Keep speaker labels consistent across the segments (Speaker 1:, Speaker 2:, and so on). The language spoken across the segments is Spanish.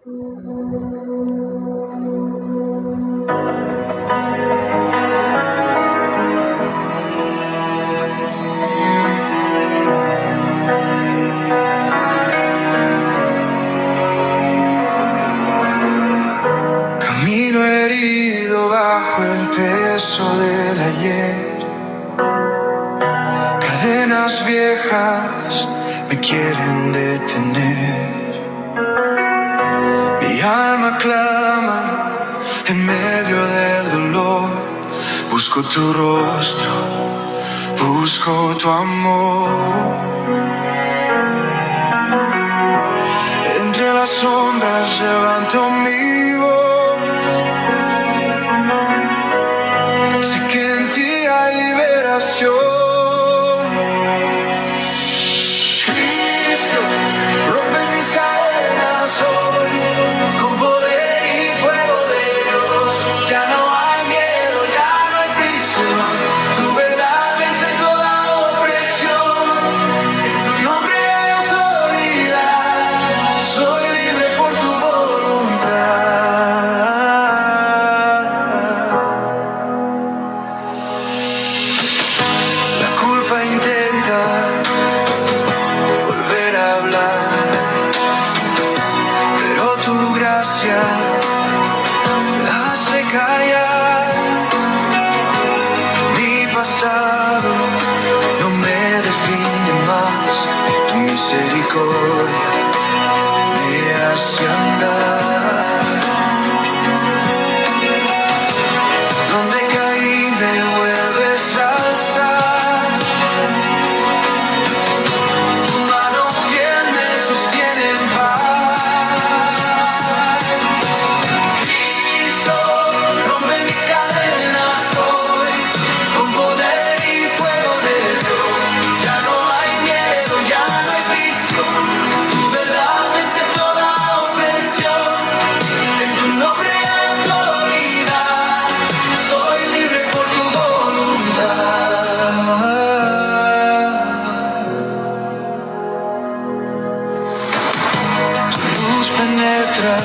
Speaker 1: Camino herido bajo el peso del ayer. Cadenas viejas me quieren detener. Mi alma clama en medio del dolor. Busco tu rostro, busco tu amor. Entre las sombras levanto mi voz. Sé que en ti hay liberación. Cristo, rompe mis cadenas hoy. Con poder y fuego de Dios. Ya no hay miedo, ya no hay prisión. Tu verdad vence toda opresión. En tu nombre hay autoridad. Soy libre por tu voluntad. La culpa intenta volver a hablar, pero tu gracia la hace callar. Mi pasado no me define más. Tu misericordia me hace andar. Donde caí me vuelves a alzar. Tu mano fiel me sostiene en paz. Cristo, rompe mis cadenas hoy. Con poder y fuego de Dios. Ya no hay miedo, ya no hay prisión. Tu verdad vence toda opresión. En tu nombre hay autoridad. Soy libre por tu voluntad. Tu luz penetra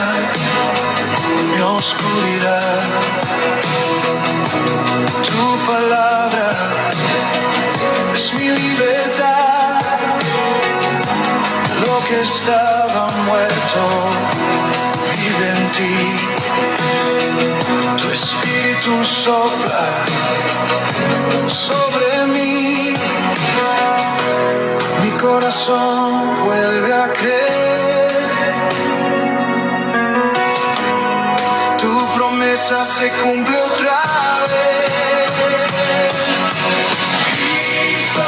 Speaker 1: mi oscuridad. Tu palabra es mi libertad. Lo que estaba muerto vive en ti. Tu espíritu sopla sobre mí. Mi corazón vuelve a creer. Tu promesa se cumple otra vez. Cristo,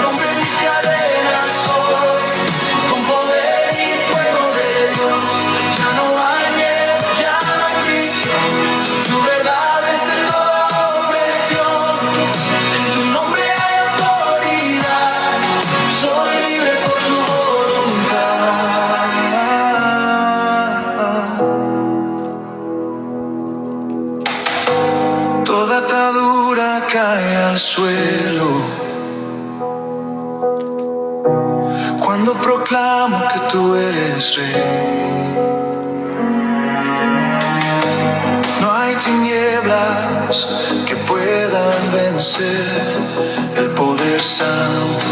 Speaker 1: rompe mis cadenas hoy. Con poder y fuego de Dios. Ya no hay miedo, ya no hay prisión. Tu verdad vence toda opresión. En tu nombre hay autoridad. Soy libre por tu voluntad. Toda atadura cae al suelo cuando proclamo que tú eres rey. No hay tinieblas que puedan vencer el poder santo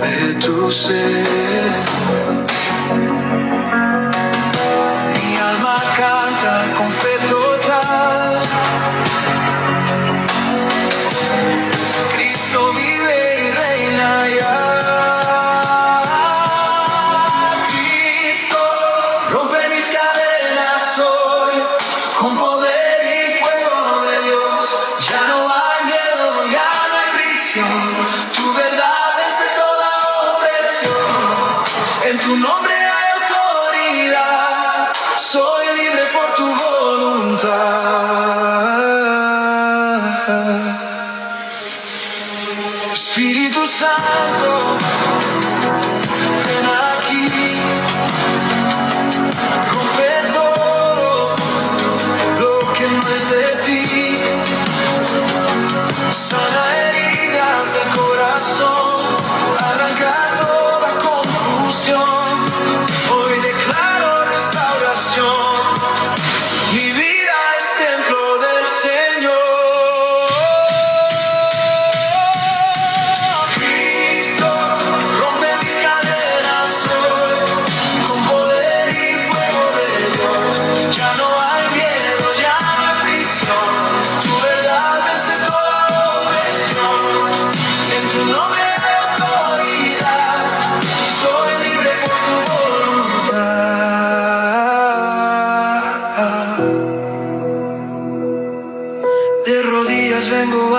Speaker 1: de tu ser. Mi alma canta con fe total. Cristo vive y reina ya. Cristo, rompe mis cadenas hoy. Con poder y fuego de Dios. Ya no hay miedo, ya no hay prisión. Tu verdad vence toda opresión. En tu nombre hay autoridad. Soy libre por tu voluntad. Espíritu Santo, ven aquí. Rompe todo lo que no es de ti. Sana heridas del corazón. Arranca toda confusión. Hoy declaro restauración.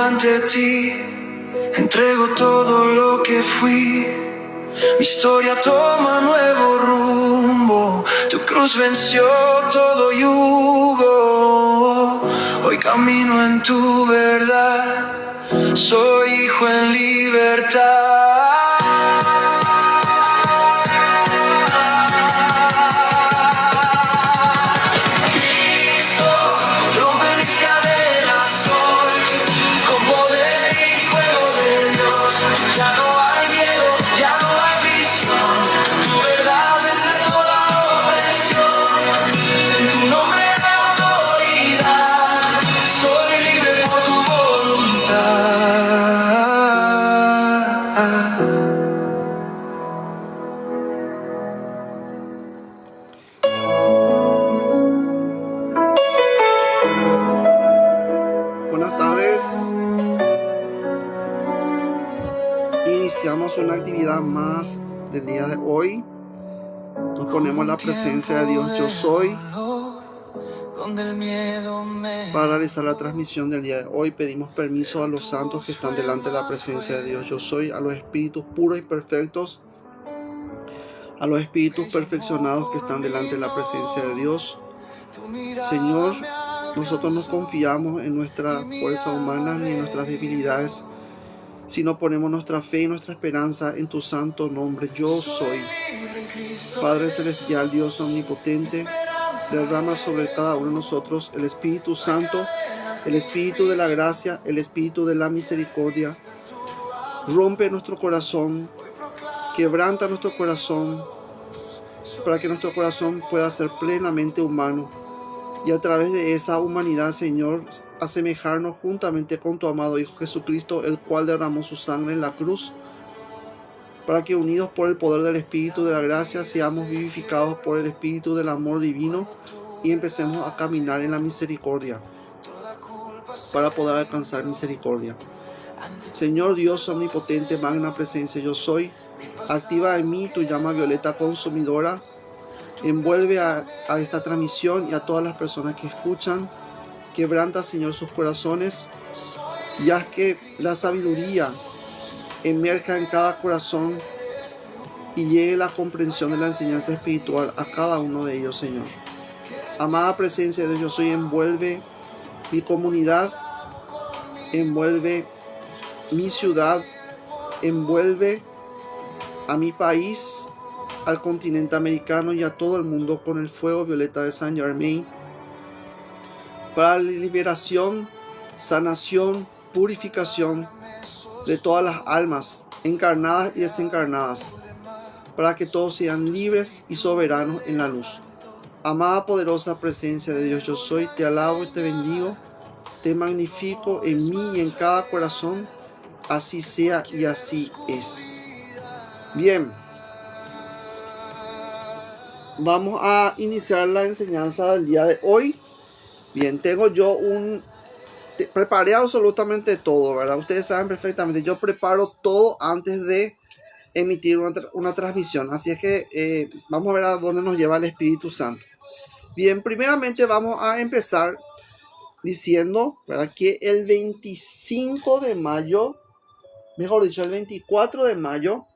Speaker 1: ante ti, entrego todo lo que fui. Mi historia toma nuevo rumbo, tu cruz venció todo yugo. Hoy camino en tu verdad, soy hijo en libertad. Cristo rompe mis cadenas hoy, con poder y fuego de Dios. Ya no hay miedo, ya no hay prisión, tu verdad vence toda opresión. En tu nombre de autoridad, soy libre por tu voluntad.
Speaker 2: Buenas tardes. Iniciamos una actividad más del día de hoy. Nos ponemos en la presencia de Dios Yo Soy. Para realizar la transmisión del día de hoy pedimos permiso a los santos que están delante de la presencia de Dios Yo Soy, a los espíritus puros y perfectos, a los espíritus perfeccionados que están delante de la presencia de Dios. Señor, nosotros no confiamos en nuestra fuerza humana ni en nuestras debilidades, sino ponemos nuestra fe y nuestra esperanza en tu santo nombre. Yo soy. Padre celestial, Dios omnipotente, derrama sobre cada uno de nosotros el Espíritu Santo, el Espíritu de la gracia, el Espíritu de la misericordia. Rompe nuestro corazón, quebranta nuestro corazón, para que nuestro corazón pueda ser plenamente humano. Y a través de esa humanidad, Señor, asemejarnos juntamente con tu amado Hijo Jesucristo, el cual derramó su sangre en la cruz, para que unidos por el poder del Espíritu de la gracia, seamos vivificados por el Espíritu del amor divino y empecemos a caminar en la misericordia, para poder alcanzar misericordia. Señor Dios omnipotente, magna presencia yo soy, activa en mí tu llama violeta consumidora. Envuelve a esta transmisión y a todas las personas que escuchan. Quebranta, Señor, sus corazones, y haz que la sabiduría emerja en cada corazón y llegue la comprensión de la enseñanza espiritual a cada uno de ellos, Señor. Amada presencia de Dios, yo soy, envuelve mi comunidad, envuelve mi ciudad, envuelve a mi país, al continente americano y a todo el mundo con el fuego violeta de Saint Germain, para la liberación, sanación, purificación de todas las almas encarnadas y desencarnadas, para que todos sean libres y soberanos en la luz. Amada poderosa presencia de Dios yo soy, te alabo y te bendigo, te magnifico en mí y en cada corazón, así sea y así es. Bien, vamos a iniciar la enseñanza del día de hoy. Bien, tengo yo preparé absolutamente todo, ¿verdad? Ustedes saben perfectamente, yo preparo todo antes de emitir una transmisión. Así es que vamos a ver a dónde nos lleva el Espíritu Santo. Bien, primeramente vamos a empezar diciendo, ¿verdad?, que el 25 de mayo, mejor dicho, el 24 de mayo,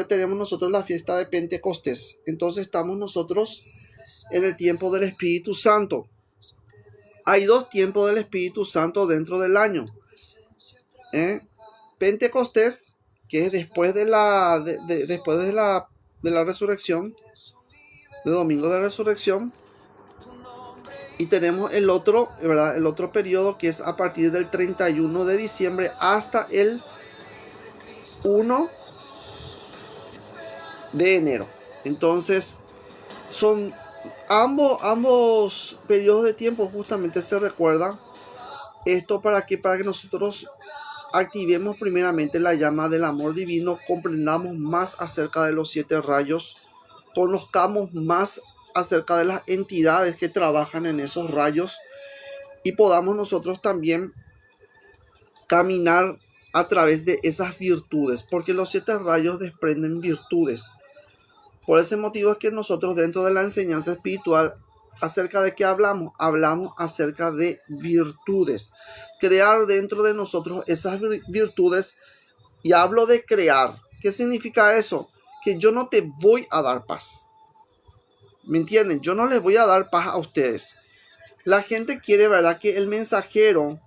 Speaker 2: tenemos nosotros la fiesta de Pentecostés. Entonces estamos nosotros en el tiempo del Espíritu Santo. Hay dos tiempos del Espíritu Santo dentro del año. Pentecostés, que es después de la resurrección, de domingo de resurrección. Y tenemos el otro, ¿verdad?, el otro periodo, que es a partir del 31 de diciembre hasta el 1 de enero. Entonces son ambos periodos de tiempo, justamente se recuerda esto para que nosotros activemos primeramente la llama del amor divino, comprendamos más acerca de los 7 rayos, conozcamos más acerca de las entidades que trabajan en esos rayos y podamos nosotros también caminar a través de esas virtudes, porque los 7 rayos desprenden virtudes. Por ese motivo es que nosotros, dentro de la enseñanza espiritual, ¿Acerca de qué hablamos? Hablamos acerca de virtudes. Crear dentro de nosotros esas virtudes. Y hablo de crear. ¿Qué significa eso? Que yo no te voy a dar paz. ¿Me entienden? Yo no les voy a dar paz a ustedes. La gente quiere, ¿verdad?, que el mensajero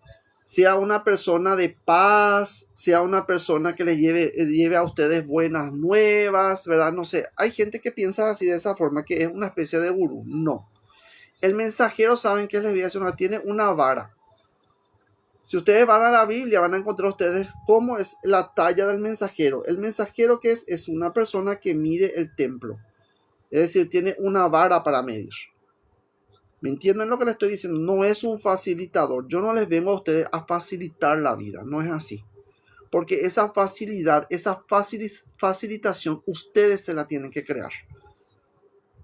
Speaker 2: sea una persona de paz, sea una persona que les lleve a ustedes buenas nuevas, ¿verdad? No sé, hay gente que piensa así de esa forma, que es una especie de gurú. No. El mensajero, ¿saben qué les voy a decir? Tiene una vara. Si ustedes van a la Biblia, van a encontrar ustedes cómo es la talla del mensajero. El mensajero, ¿qué es? Es una persona que mide el templo. Es decir, tiene una vara para medir. ¿Me entienden lo que les estoy diciendo? No es un facilitador. Yo no les vengo a ustedes a facilitar la vida. No es así. Porque esa facilidad, esa facilitación, ustedes se la tienen que crear.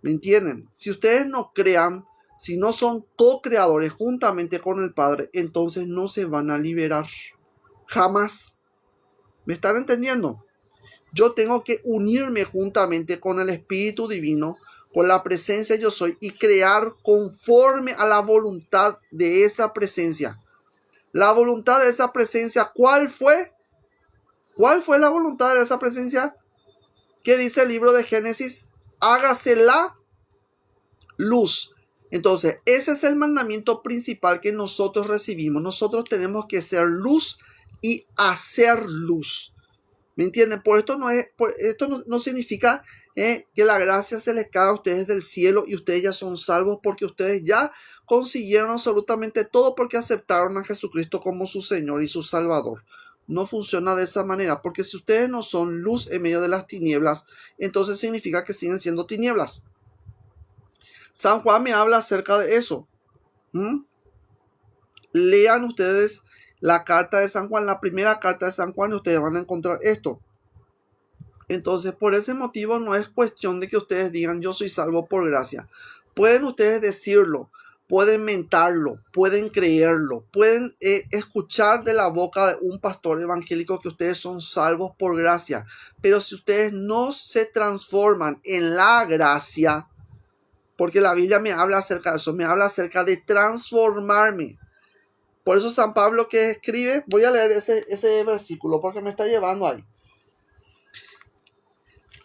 Speaker 2: ¿Me entienden? Si ustedes no crean, si no son co-creadores juntamente con el Padre, entonces no se van a liberar. Jamás. ¿Me están entendiendo? Yo tengo que unirme juntamente con el Espíritu Divino, con la presencia yo soy, y crear conforme a la voluntad de esa presencia. La voluntad de esa presencia, ¿cuál fue? ¿Cuál fue la voluntad de esa presencia? ¿Qué dice el libro de Génesis? Hágase la luz. Entonces, ese es el mandamiento principal que nosotros recibimos. Nosotros tenemos que ser luz y hacer luz. ¿Me entienden? Esto no significa que la gracia se les cae a ustedes del cielo y ustedes ya son salvos, porque ustedes ya consiguieron absolutamente todo porque aceptaron a Jesucristo como su Señor y su Salvador. No funciona de esa manera, porque si ustedes no son luz en medio de las tinieblas, entonces significa que siguen siendo tinieblas. San Juan me habla acerca de eso. Lean ustedes la carta de San Juan, la primera carta de San Juan, y ustedes van a encontrar esto. Entonces, por ese motivo no es cuestión de que ustedes digan yo soy salvo por gracia. Pueden ustedes decirlo, pueden mentarlo, pueden creerlo, pueden escuchar de la boca de un pastor evangélico que ustedes son salvos por gracia. Pero si ustedes no se transforman en la gracia, porque la Biblia me habla acerca de eso, me habla acerca de transformarme. Por eso San Pablo, que escribe, voy a leer ese versículo porque me está llevando ahí.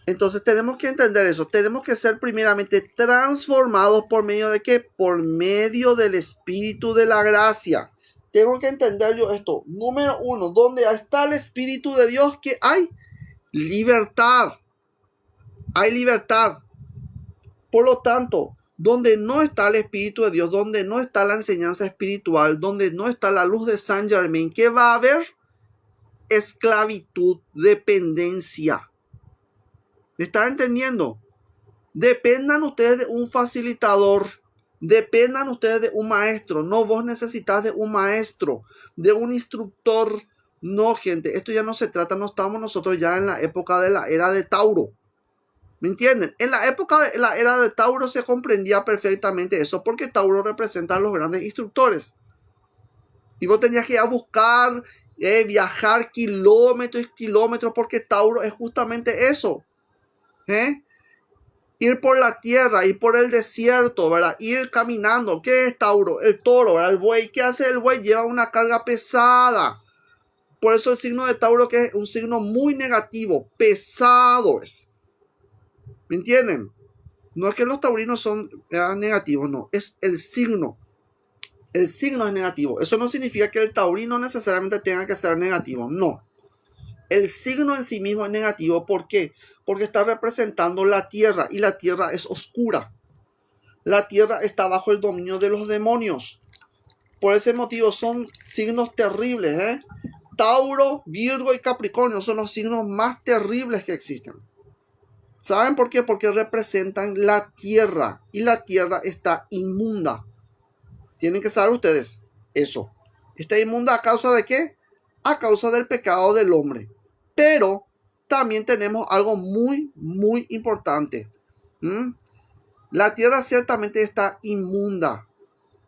Speaker 2: Entonces tenemos que entender eso. Tenemos que ser primeramente transformados por medio de ¿qué? Por medio del Espíritu de la gracia. Tengo que entender yo esto. Número 1, donde está el Espíritu de Dios, que hay libertad. Hay libertad. Por lo tanto, donde no está el Espíritu de Dios, donde no está la enseñanza espiritual, donde no está la luz de Saint Germain, ¿qué va a haber? Esclavitud, dependencia. ¿Me están entendiendo? Dependan ustedes de un facilitador. Dependan ustedes de un maestro. No, vos necesitas de un maestro, de un instructor. No, gente, esto ya no se trata, no estamos nosotros ya en la época de la era de Tauro. ¿Me entienden? En la época de la era de Tauro se comprendía perfectamente eso, porque Tauro representa a los grandes instructores. Y vos tenías que ir a buscar, viajar kilómetros y kilómetros, porque Tauro es justamente eso. Ir por la tierra, ir por el desierto, ¿verdad? Ir caminando. ¿Qué es Tauro? El toro, ¿verdad? El buey. ¿Qué hace el buey? Lleva una carga pesada. Por eso el signo de Tauro, que es un signo muy negativo, pesado es. ¿Me entienden? No es que los taurinos son negativos, no. Es el signo. El signo es negativo. Eso no significa que el taurino necesariamente tenga que ser negativo. No. El signo en sí mismo es negativo. ¿Por qué? Porque está representando la tierra, y la tierra es oscura. La tierra está bajo el dominio de los demonios. Por ese motivo son signos terribles. Tauro, Virgo y Capricornio son los signos más terribles que existen. ¿Saben por qué? Porque representan la tierra, y la tierra está inmunda. Tienen que saber ustedes eso. Está inmunda ¿a causa de qué? A causa del pecado del hombre. Pero también tenemos algo muy, muy importante. La tierra ciertamente está inmunda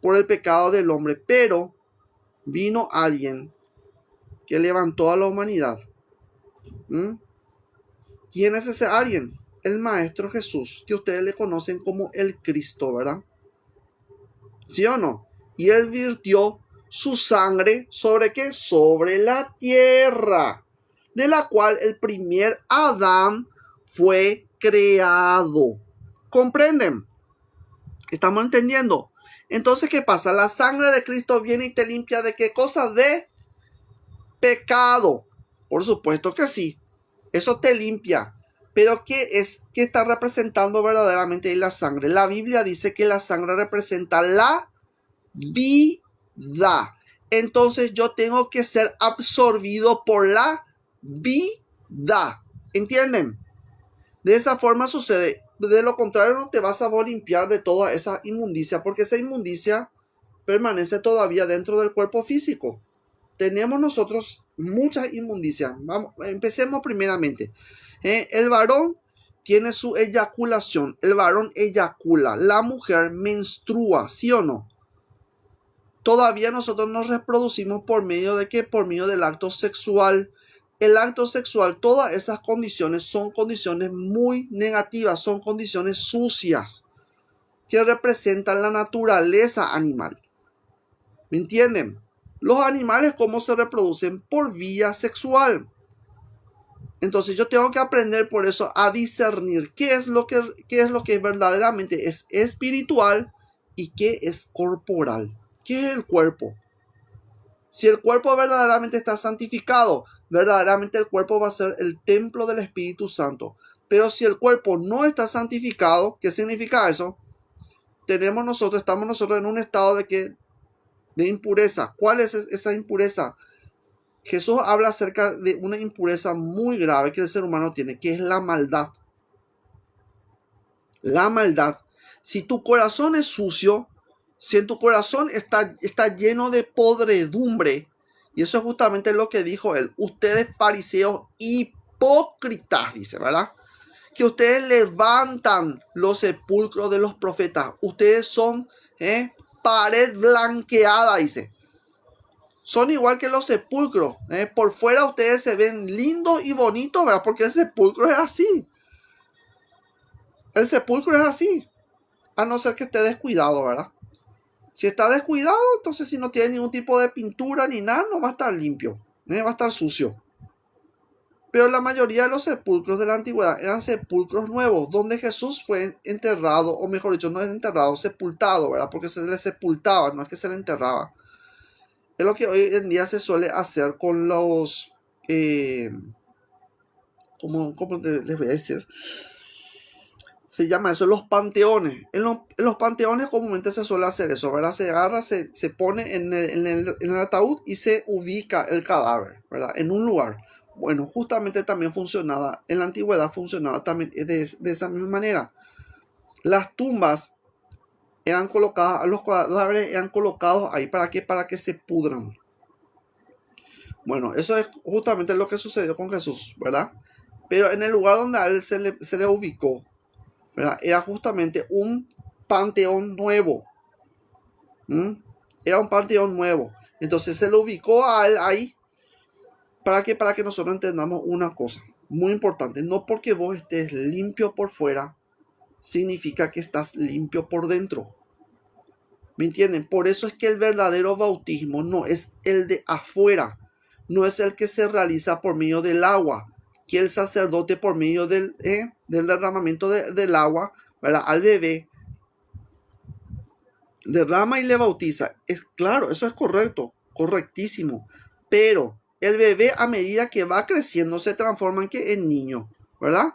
Speaker 2: por el pecado del hombre, pero vino alguien que levantó a la humanidad. ¿Quién es ese alguien? El Maestro Jesús, que ustedes le conocen como el Cristo, ¿verdad? ¿Sí o no? Y Él virtió su sangre ¿sobre qué? Sobre la tierra, de la cual el primer Adán fue creado. ¿Comprenden? ¿Estamos entendiendo? Entonces, ¿qué pasa? La sangre de Cristo viene y te limpia ¿de qué cosa? De pecado. Por supuesto que sí. Eso te limpia. Pero ¿qué está representando verdaderamente la sangre? La Biblia dice que la sangre representa la vida. Entonces yo tengo que ser absorbido por la vida. ¿Entienden? De esa forma sucede. De lo contrario no te vas a limpiar de toda esa inmundicia, porque esa inmundicia permanece todavía dentro del cuerpo físico. Tenemos nosotros mucha inmundicia. Vamos, empecemos primeramente. El varón tiene su eyaculación. El varón eyacula. La mujer menstrua, ¿sí o no? Todavía nosotros nos reproducimos por medio de qué? Por medio del acto sexual. El acto sexual, todas esas condiciones son condiciones muy negativas, son condiciones sucias que representan la naturaleza animal. ¿Me entienden? Los animales, ¿cómo se reproducen? Por vía sexual. Entonces yo tengo que aprender por eso a discernir qué es lo que verdaderamente es espiritual y qué es corporal. ¿Qué es el cuerpo? Si el cuerpo verdaderamente está santificado, verdaderamente el cuerpo va a ser el templo del Espíritu Santo. Pero si el cuerpo no está santificado, ¿qué significa eso? Estamos nosotros en un estado de impureza. ¿Cuál es esa impureza? Jesús habla acerca de una impureza muy grave que el ser humano tiene, que es la maldad. La maldad. Si tu corazón es sucio, si en tu corazón está lleno de podredumbre, y eso es justamente lo que dijo él, ustedes fariseos hipócritas, dice, ¿verdad? Que ustedes levantan los sepulcros de los profetas. Ustedes son pared blanqueada, dice. Son igual que los sepulcros. Por fuera ustedes se ven lindos y bonitos, ¿verdad? Porque el sepulcro es así. El sepulcro es así. A no ser que esté descuidado, ¿verdad? Si está descuidado, entonces si no tiene ningún tipo de pintura ni nada, no va a estar limpio. Va a estar sucio. Pero la mayoría de los sepulcros de la antigüedad eran sepulcros nuevos, donde Jesús fue enterrado, o mejor dicho, no es enterrado, sepultado, ¿verdad? Porque se le sepultaba, no es que se le enterraba. Es lo que hoy en día se suele hacer con los... ¿cómo les voy a decir? Se llama eso los panteones. En los panteones comúnmente se suele hacer eso, ¿verdad? Se agarra, se pone en el ataúd y se ubica el cadáver, ¿verdad? En un lugar. Bueno, justamente también funcionaba, en la antigüedad funcionaba también de esa misma manera. Las tumbas eran colocadas, los cadáveres eran colocados ahí, ¿para qué? Para que se pudran. Bueno, eso es justamente lo que sucedió con Jesús, ¿verdad? Pero en el lugar donde a él se le ubicó, ¿verdad? Era justamente un panteón nuevo. Era un panteón nuevo. Entonces se le ubicó a él ahí. ¿Para qué? Para que nosotros entendamos una cosa muy importante. No porque vos estés limpio por fuera, significa que estás limpio por dentro. ¿Me entienden? Por eso es que el verdadero bautismo no es el de afuera. No es el que se realiza por medio del agua. Que el sacerdote por medio del derramamiento del agua, ¿verdad? Al bebé derrama y le bautiza. Es claro, eso es correcto, correctísimo. Pero el bebé a medida que va creciendo se transforma en niño, ¿verdad?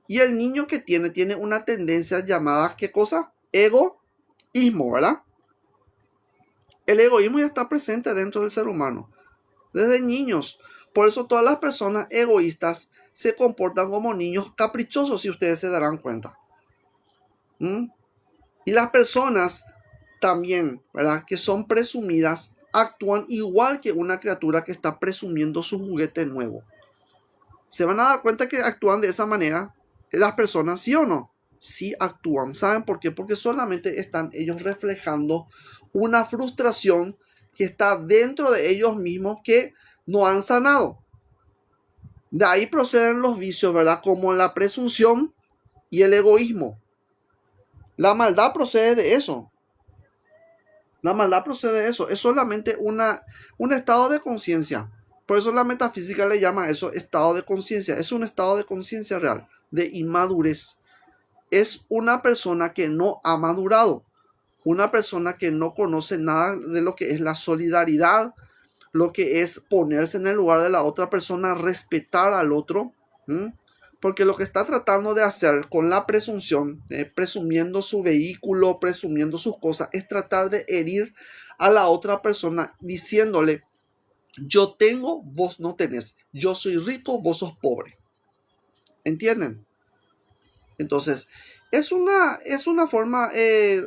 Speaker 2: Y el niño que tiene una tendencia llamada, ¿qué cosa? Egoísmo, ¿verdad? El egoísmo ya está presente dentro del ser humano, desde niños. Por eso todas las personas egoístas se comportan como niños caprichosos, si ustedes se darán cuenta. Y las personas también, ¿verdad?, que son presumidas, actúan igual que una criatura que está presumiendo su juguete nuevo. Se van a dar cuenta que actúan de esa manera las personas, ¿sí o no? Sí actúan. ¿Saben por qué? Porque solamente están ellos reflejando una frustración que está dentro de ellos mismos que no han sanado. De ahí proceden los vicios, ¿verdad? Como la presunción y el egoísmo. La maldad procede de eso. La maldad procede de eso. Es solamente un estado de conciencia. Por eso la metafísica le llama a eso estado de conciencia. Es un estado de conciencia real, de inmadurez. Es una persona que no ha madurado. Una persona que no conoce nada de lo que es la solidaridad, lo que es ponerse en el lugar de la otra persona, respetar al otro. Porque lo que está tratando de hacer con la presunción, presumiendo su vehículo, presumiendo sus cosas, es tratar de herir a la otra persona diciéndole: yo tengo, vos no tenés. Yo soy rico, vos sos pobre. ¿Entienden? Entonces, es una forma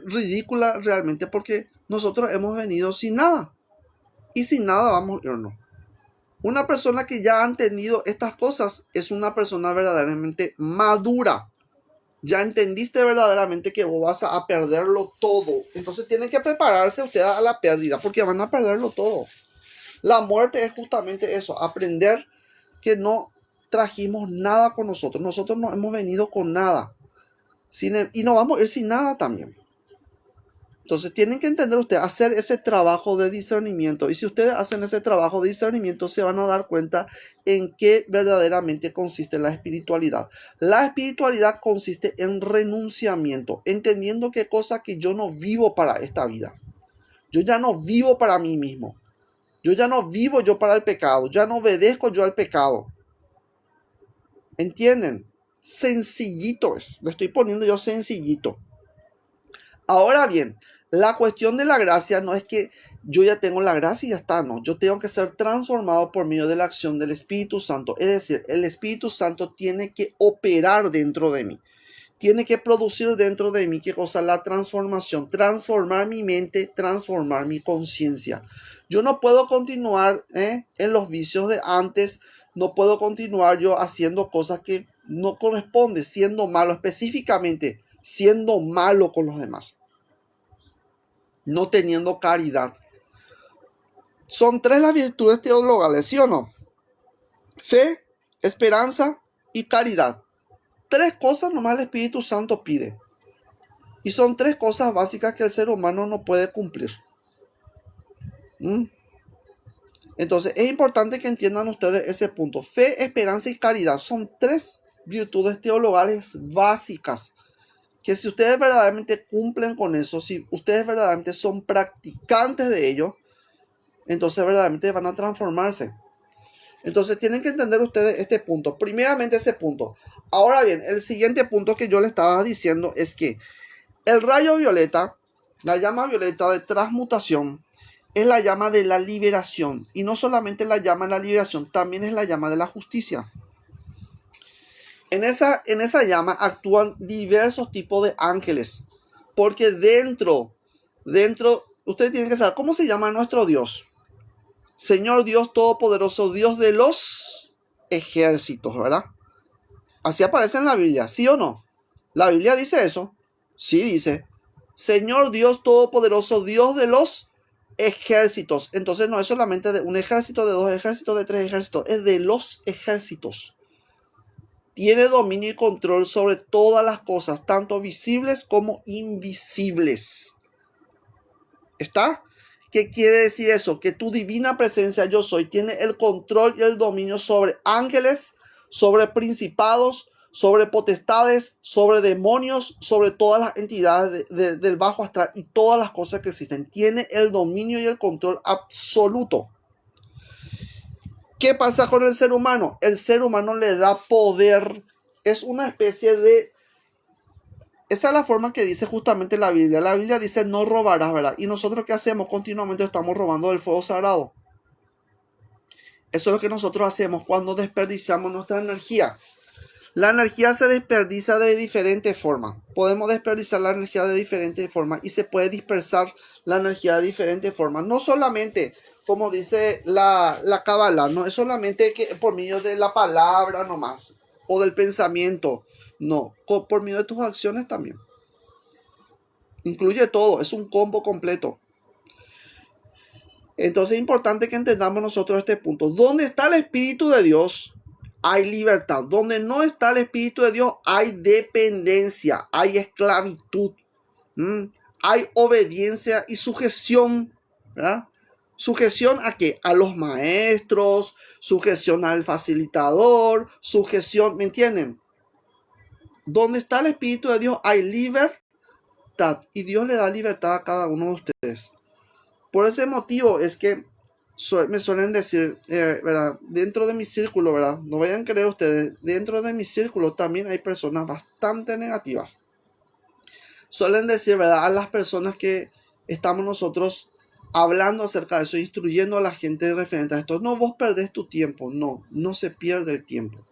Speaker 2: ridícula realmente, porque nosotros hemos venido sin nada. Y sin nada vamos a irnos. Una persona que ya ha entendido estas cosas es una persona verdaderamente madura. Ya entendiste verdaderamente que vos vas a perderlo todo. Entonces tienen que prepararse ustedes a la pérdida, porque van a perderlo todo. La muerte es justamente eso, aprender que no trajimos nada con nosotros. Nosotros no hemos venido con nada. Y no vamos a ir sin nada también. Entonces tienen que entender ustedes, hacer ese trabajo de discernimiento. Y si ustedes hacen ese trabajo de discernimiento, se van a dar cuenta en qué verdaderamente consiste la espiritualidad. La espiritualidad consiste en renunciamiento, entendiendo qué cosa que yo no vivo para esta vida. Yo ya no vivo para mí mismo. Yo ya no vivo yo para el pecado. Ya no obedezco yo al pecado. ¿Entienden? Sencillito es. Lo estoy poniendo yo sencillito. Ahora bien, la cuestión de la gracia no es que yo ya tengo la gracia y ya está, no. Yo tengo que ser transformado por medio de la acción del Espíritu Santo. Es decir, el Espíritu Santo tiene que operar dentro de mí. Tiene que producir dentro de mí, ¿qué cosa? La transformación. Transformar mi mente, transformar mi conciencia. Yo no puedo continuar en los vicios de antes. No puedo continuar yo haciendo cosas que no corresponden, siendo malo, específicamente siendo malo con los demás. No teniendo caridad. Son tres las virtudes teologales, ¿sí o no? Fe, esperanza y caridad. Tres cosas nomás el Espíritu Santo pide. Y son tres cosas básicas que el ser humano no puede cumplir. Entonces es importante que entiendan ustedes ese punto. Fe, esperanza y caridad son tres virtudes teologales básicas, que si ustedes verdaderamente cumplen con eso, si ustedes verdaderamente son practicantes de ello, entonces verdaderamente van a transformarse. Entonces tienen que entender ustedes este punto. Primeramente ese punto. Ahora bien, el siguiente punto que yo les estaba diciendo es que el rayo violeta, la llama violeta de transmutación, es la llama de la liberación. Y no solamente la llama de la liberación, también es la llama de la justicia. En esa llama actúan diversos tipos de ángeles. Porque dentro, ustedes tienen que saber cómo se llama nuestro Dios. Señor Dios Todopoderoso, Dios de los ejércitos, ¿verdad? Así aparece en la Biblia, ¿sí o no? ¿La Biblia dice eso? Sí, dice. Señor Dios Todopoderoso, Dios de los ejércitos. Entonces no es solamente de un ejército, de dos ejércitos, de tres ejércitos. Es de los ejércitos. Tiene dominio y control sobre todas las cosas, tanto visibles como invisibles. ¿Está? ¿Qué quiere decir eso? Que tu divina presencia yo soy tiene el control y el dominio sobre ángeles, sobre principados, sobre potestades, sobre demonios, sobre todas las entidades del bajo astral y todas las cosas que existen. Tiene el dominio y el control absoluto. ¿Qué pasa con el ser humano? El ser humano le da poder. Es una especie de... Esa es la forma que dice justamente la Biblia. La Biblia dice no robarás, ¿verdad? Y nosotros ¿qué hacemos? Continuamente estamos robando del fuego sagrado. Eso es lo que nosotros hacemos cuando desperdiciamos nuestra energía. La energía se desperdicia de diferentes formas. Podemos desperdiciar la energía de diferentes formas y se puede dispersar la energía de diferentes formas. No solamente, como dice la Cábala, no es solamente que por medio de la palabra nomás o del pensamiento. No, por medio de tus acciones también. Incluye todo, es un combo completo. Entonces es importante que entendamos nosotros este punto. Donde está el Espíritu de Dios, hay libertad. Donde no está el Espíritu de Dios, hay dependencia, hay esclavitud, hay obediencia y sujeción, ¿verdad? ¿Sujeción a qué? A los maestros, sujeción al facilitador, sujeción, ¿me entienden? Donde está el Espíritu de Dios hay libertad y Dios le da libertad a cada uno de ustedes. Por ese motivo es que me suelen decir, ¿verdad? Dentro de mi círculo, ¿verdad? No vayan a creer ustedes, dentro de mi círculo también hay personas bastante negativas. Suelen decir, ¿verdad? A las personas que estamos nosotros hablando acerca de eso, instruyendo a la gente referente a esto. No, vos perdés tu tiempo. No, no se pierde el tiempo.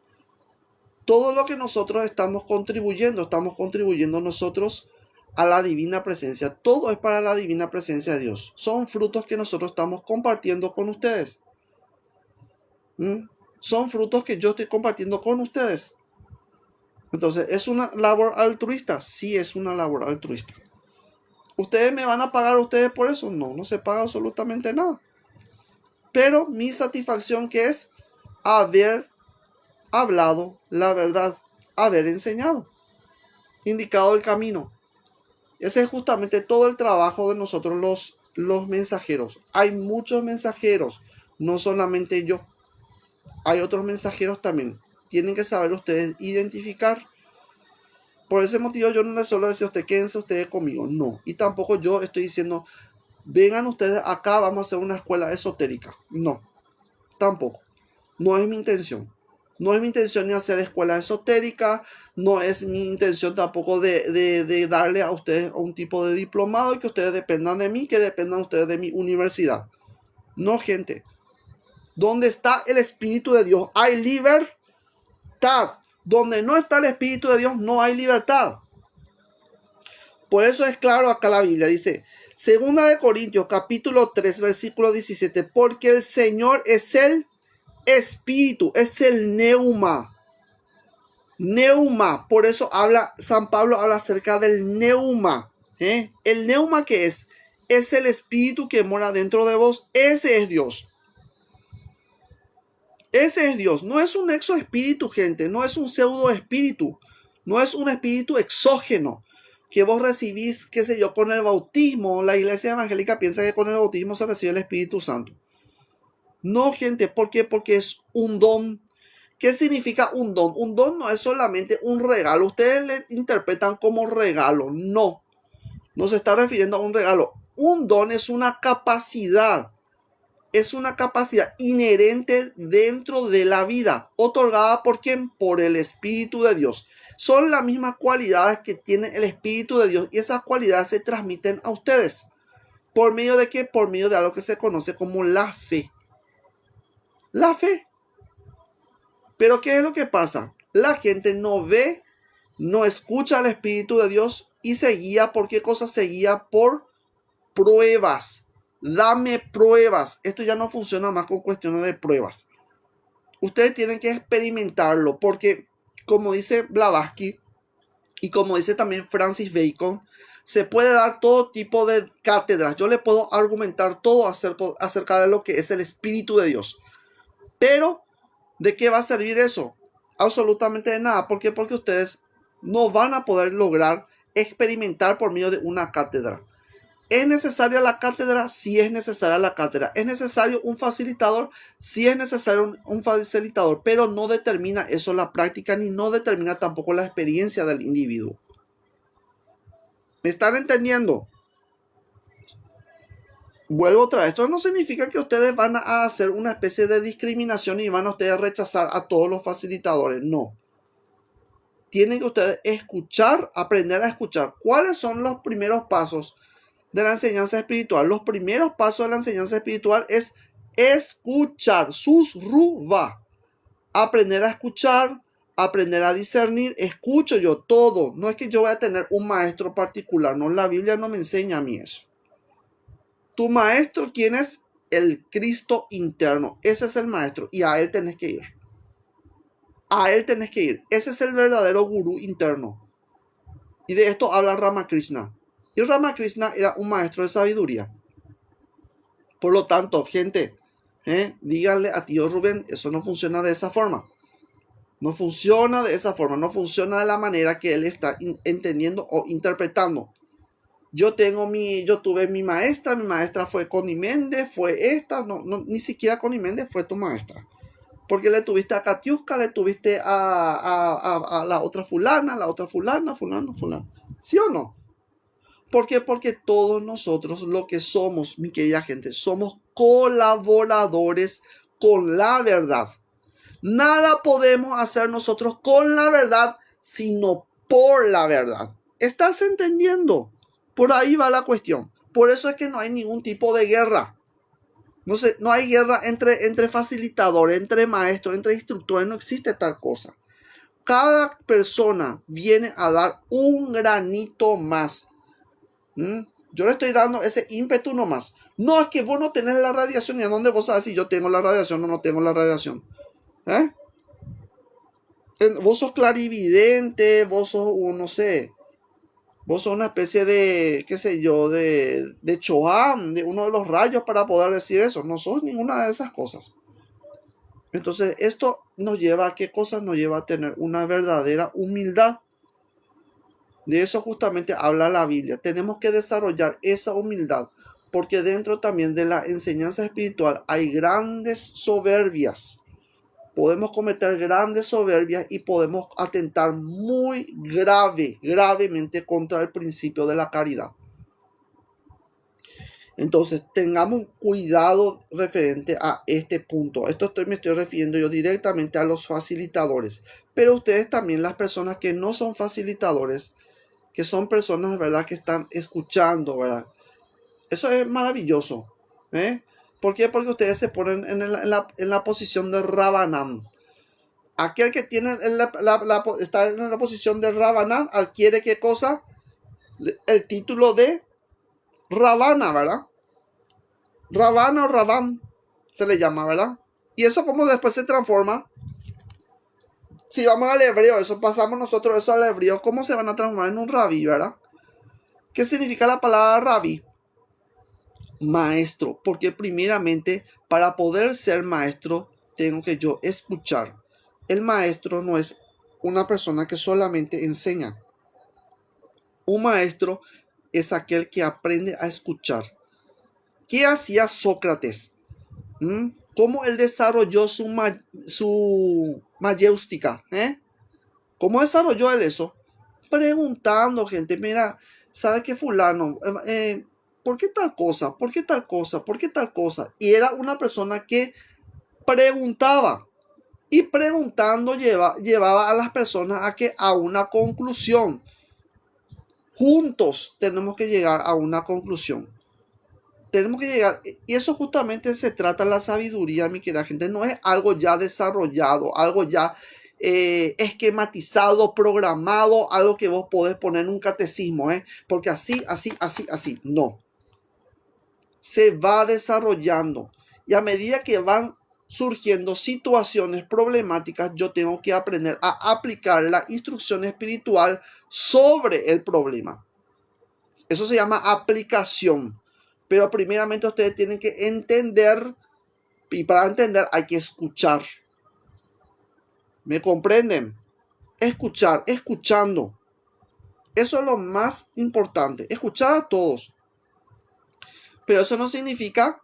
Speaker 2: Todo lo que nosotros estamos contribuyendo nosotros a la divina presencia. Todo es para la divina presencia de Dios. Son frutos que nosotros estamos compartiendo con ustedes. Son frutos que yo estoy compartiendo con ustedes. Entonces, ¿es una labor altruista? Sí, es una labor altruista. ¿Ustedes me van a pagar a ustedes por eso? No, no se paga absolutamente nada. Pero mi satisfacción que es haber hablado la verdad, haber enseñado, indicado el camino. Ese es justamente todo el trabajo de nosotros los mensajeros. Hay muchos mensajeros, no solamente yo. Hay otros mensajeros también. Tienen que saber ustedes identificar. Por ese motivo yo no les suelo decir a ustedes, quédense ustedes conmigo. No. Y tampoco yo estoy diciendo, vengan ustedes acá, vamos a hacer una escuela esotérica. No. Tampoco. No es mi intención. No es mi intención ni hacer escuela esotérica. No es mi intención tampoco de darle a ustedes un tipo de diplomado y que ustedes dependan de mí, que dependan ustedes de mi universidad. No, gente. Donde está el Espíritu de Dios hay libertad. Donde no está el Espíritu de Dios no hay libertad. Por eso es claro acá la Biblia. Dice, 2 de Corintios capítulo 3 versículo 17. Porque el Señor es el Espíritu, es el neuma. Neuma. Por eso San Pablo habla acerca del neuma. El neuma, ¿qué es? Es el Espíritu que mora dentro de vos. Ese es Dios. Ese es Dios. No es un exoespíritu, gente. No es un pseudo espíritu. No es un espíritu exógeno que vos recibís, qué sé yo, con el bautismo. La iglesia evangélica piensa que con el bautismo se recibe el Espíritu Santo. No, gente. ¿Por qué? Porque es un don. ¿Qué significa un don? Un don no es solamente un regalo. Ustedes le interpretan como regalo. No. No se está refiriendo a un regalo. Un don es una capacidad. Es una capacidad inherente dentro de la vida, otorgada por ¿quién? Por el Espíritu de Dios. Son las mismas cualidades que tiene el Espíritu de Dios y esas cualidades se transmiten a ustedes. ¿Por medio de qué? Por medio de algo que se conoce como la fe. La fe. Pero ¿qué es lo que pasa? La gente no ve, no escucha al Espíritu de Dios y se guía. ¿Por qué cosa se guía? Por pruebas. Dame pruebas. Esto ya no funciona más con cuestiones de pruebas. Ustedes tienen que experimentarlo porque, como dice Blavatsky y como dice también Francis Bacon, se puede dar todo tipo de cátedras. Yo le puedo argumentar todo acerca de lo que es el Espíritu de Dios. Pero, ¿de qué va a servir eso? Absolutamente de nada. ¿Por qué? Porque ustedes no van a poder lograr experimentar por medio de una cátedra. ¿Es necesaria la cátedra? Sí es necesaria la cátedra. ¿Es necesario un facilitador? Sí es necesario un facilitador, pero no determina eso la práctica ni no determina tampoco la experiencia del individuo. ¿Me están entendiendo? Vuelvo otra vez. Esto no significa que ustedes van a hacer una especie de discriminación y van a ustedes rechazar a todos los facilitadores. No. Tienen que ustedes escuchar, aprender a escuchar. ¿Cuáles son los primeros pasos de la enseñanza espiritual? Los primeros pasos de la enseñanza espiritual es escuchar, susruva, aprender a escuchar, aprender a discernir. Escucho yo todo, no es que yo voy a tener un maestro particular, no, la Biblia no me enseña a mí eso. Tu maestro, ¿quién es? El Cristo interno, ese es el maestro y a él tenés que ir. A él tenés que ir, ese es el verdadero gurú interno. Y de esto habla Ramakrishna. Y Ramakrishna era un maestro de sabiduría. Por lo tanto, gente, díganle a tío Rubén, eso no funciona de esa forma. No funciona de esa forma. No funciona de la manera que él está entendiendo o interpretando. yo tuve mi maestra fue Connie Méndez, fue esta, no, ni siquiera Connie Méndez fue tu maestra. Porque le tuviste a Katiuska, le tuviste a la otra fulana, fulano. ¿Sí o no? ¿Por qué? Porque todos nosotros lo que somos, mi querida gente, somos colaboradores con la verdad. Nada podemos hacer nosotros con la verdad, sino por la verdad. ¿Estás entendiendo? Por ahí va la cuestión. Por eso es que no hay ningún tipo de guerra. No hay guerra entre facilitadores, entre maestros, entre instructores. No existe tal cosa. Cada persona viene a dar un granito más. Yo le estoy dando ese ímpetu nomás. No, es que vos no tenés la radiación. ¿Y a dónde vos sabes si yo tengo la radiación o no tengo la radiación? Vos sos clarividente, vos sos, no sé, vos sos una especie de, qué sé yo, de Choam, de uno de los rayos para poder decir eso. No sos ninguna de esas cosas. Entonces, esto nos lleva a qué cosas? Nos lleva a tener una verdadera humildad. De eso justamente habla la Biblia. Tenemos que desarrollar esa humildad, porque dentro también de la enseñanza espiritual hay grandes soberbias. Podemos cometer grandes soberbias y podemos atentar muy gravemente contra el principio de la caridad. Entonces, tengamos cuidado referente a este punto. Me estoy refiriendo yo directamente a los facilitadores. Pero ustedes también, las personas que no son facilitadores, que son personas, ¿verdad?, que están escuchando, ¿verdad? Eso es maravilloso. ¿Por qué? Porque ustedes se ponen en la posición de Rabanán. Aquel que tiene está en la posición de Rabanán adquiere ¿qué cosa? El título de Rabana, ¿verdad? Rabana o Rabán se le llama, ¿verdad? Y eso como después se transforma. Si vamos al hebreo, eso pasamos nosotros eso al hebreo, ¿cómo se van a transformar en un rabí, ¿verdad? ¿Qué significa la palabra rabí? Maestro, porque primeramente para poder ser maestro tengo que yo escuchar. El maestro no es una persona que solamente enseña. Un maestro es aquel que aprende a escuchar. ¿Qué hacía Sócrates? ¿Cómo él desarrolló su mayéustica? ¿Cómo desarrolló él eso? Preguntando, gente, mira, ¿sabe qué fulano? ¿Por qué tal cosa? ¿Por qué tal cosa? ¿Por qué tal cosa? Y era una persona que preguntaba. Y preguntando llevaba a las personas a una conclusión. Juntos tenemos que llegar a una conclusión. Tenemos que llegar, y eso justamente se trata de la sabiduría, mi querida gente. No es algo ya desarrollado, algo ya esquematizado, programado, algo que vos podés poner en un catecismo, porque así, no. Se va desarrollando, y a medida que van surgiendo situaciones problemáticas, yo tengo que aprender a aplicar la instrucción espiritual sobre el problema. Eso se llama aplicación. Pero primeramente ustedes tienen que entender, y para entender hay que escuchar. ¿Me comprenden? Escuchar, escuchando. Eso es lo más importante, escuchar a todos. Pero eso no significa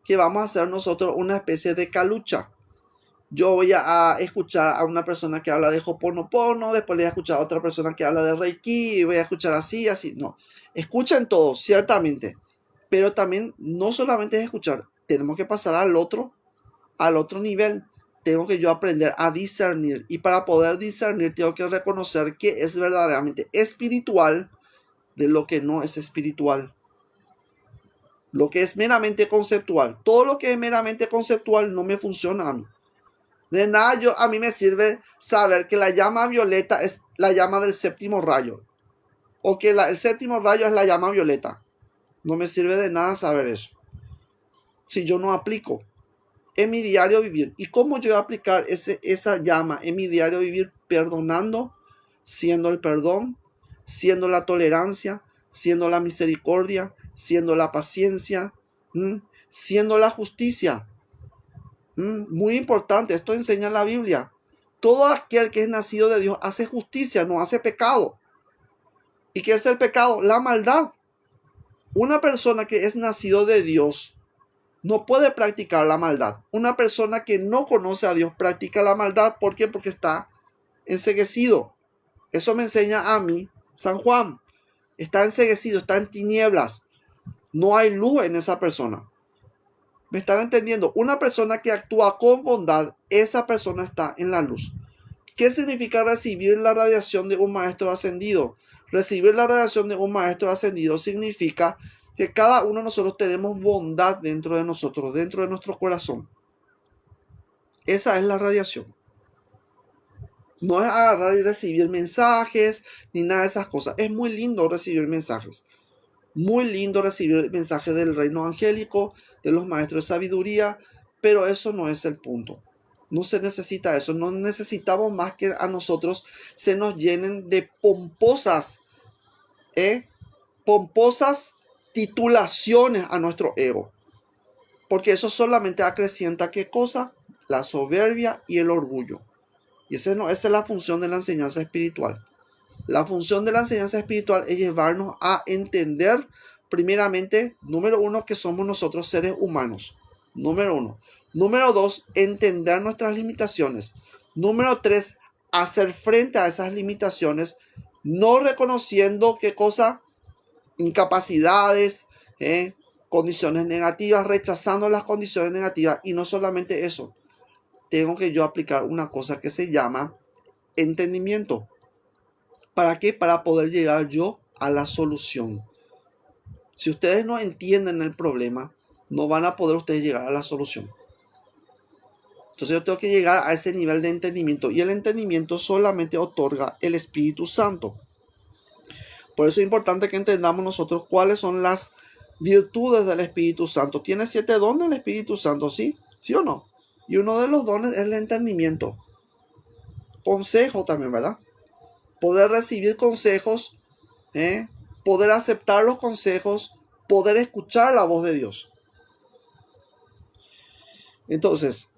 Speaker 2: que vamos a hacer nosotros una especie de calucha. Yo voy a escuchar a una persona que habla de Ho'oponopono, después le voy a escuchar a otra persona que habla de Reiki, y voy a escuchar así. No, escuchen todos, ciertamente. Pero también no solamente es escuchar, tenemos que pasar al otro nivel. Tengo que yo aprender a discernir. Y para poder discernir tengo que reconocer que es verdaderamente espiritual de lo que no es espiritual. Lo que es meramente conceptual. Todo lo que es meramente conceptual no me funciona a mí. De nada a mí me sirve saber que la llama violeta es la llama del séptimo rayo. O que el séptimo rayo es la llama violeta. No me sirve de nada saber eso. Si yo no aplico en mi diario vivir. ¿Y cómo yo voy a aplicar esa llama en mi diario vivir? Perdonando, siendo el perdón, siendo la tolerancia, siendo la misericordia, siendo la paciencia, siendo la justicia. Muy importante, esto enseña la Biblia. Todo aquel que es nacido de Dios hace justicia, no hace pecado. ¿Y qué es el pecado? La maldad. Una persona que es nacido de Dios no puede practicar la maldad. Una persona que no conoce a Dios practica la maldad. ¿Por qué? Porque está enceguecido. Eso me enseña a mí San Juan. Está enceguecido, está en tinieblas. No hay luz en esa persona. ¿Me están entendiendo? Una persona que actúa con bondad, esa persona está en la luz. ¿Qué significa recibir la radiación de un maestro ascendido? Recibir la radiación de un maestro ascendido significa que cada uno de nosotros tenemos bondad dentro de nosotros, dentro de nuestro corazón. Esa es la radiación. No es agarrar y recibir mensajes ni nada de esas cosas. Es muy lindo recibir mensajes. Muy lindo recibir mensajes del reino angélico, de los maestros de sabiduría, pero eso no es el punto. No se necesita eso. No necesitamos más que a nosotros se nos llenen de pomposas titulaciones a nuestro ego. Porque eso solamente acrecienta ¿qué cosa? La soberbia y el orgullo. Y esa es la función de la enseñanza espiritual. La función de la enseñanza espiritual es llevarnos a entender, primeramente, número uno, que somos nosotros seres humanos. Número uno. Número dos, entender nuestras limitaciones. Número tres, hacer frente a esas limitaciones, no reconociendo qué cosa, incapacidades, condiciones negativas, rechazando las condiciones negativas. Y no solamente eso, tengo que yo aplicar una cosa que se llama entendimiento. ¿Para qué? Para poder llegar yo a la solución. Si ustedes no entienden el problema, no van a poder ustedes llegar a la solución. Entonces yo tengo que llegar a ese nivel de entendimiento. Y el entendimiento solamente otorga el Espíritu Santo. Por eso es importante que entendamos nosotros cuáles son las virtudes del Espíritu Santo. Tiene 7 dones el Espíritu Santo, ¿sí? ¿Sí o no? Y uno de los dones es el entendimiento. Consejo también, ¿verdad? Poder recibir consejos, poder aceptar los consejos, poder escuchar la voz de Dios. Entonces,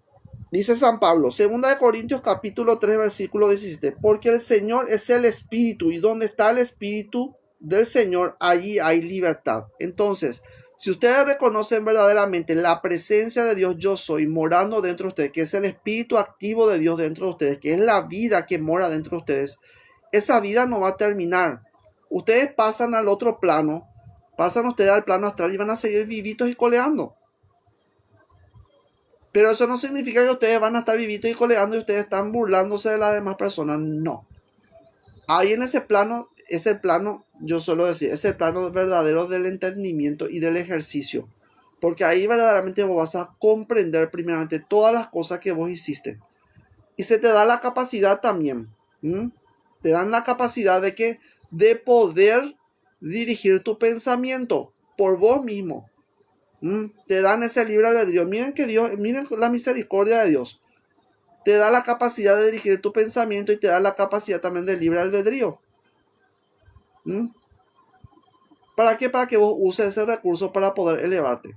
Speaker 2: dice San Pablo, 2 Corintios capítulo 3, versículo 17, porque el Señor es el Espíritu, y donde está el Espíritu del Señor, allí hay libertad. Entonces, si ustedes reconocen verdaderamente la presencia de Dios, yo soy, morando dentro de ustedes, que es el Espíritu activo de Dios dentro de ustedes, que es la vida que mora dentro de ustedes, esa vida no va a terminar. Ustedes pasan al otro plano, pasan ustedes al plano astral y van a seguir vivitos y coleando. Pero eso no significa que ustedes van a estar vivitos y coleando y ustedes están burlándose de las demás personas. No. Ahí en ese plano, es el plano, yo suelo decir, es el plano verdadero del entendimiento y del ejercicio. Porque ahí verdaderamente vos vas a comprender primeramente todas las cosas que vos hiciste. Y se te da la capacidad también. Te dan la capacidad de poder dirigir tu pensamiento por vos mismo. Te dan ese libre albedrío. Miren la misericordia de Dios. Te da la capacidad de dirigir tu pensamiento y te da la capacidad también de libre albedrío. ¿Para qué? Para que vos uses ese recurso para poder elevarte.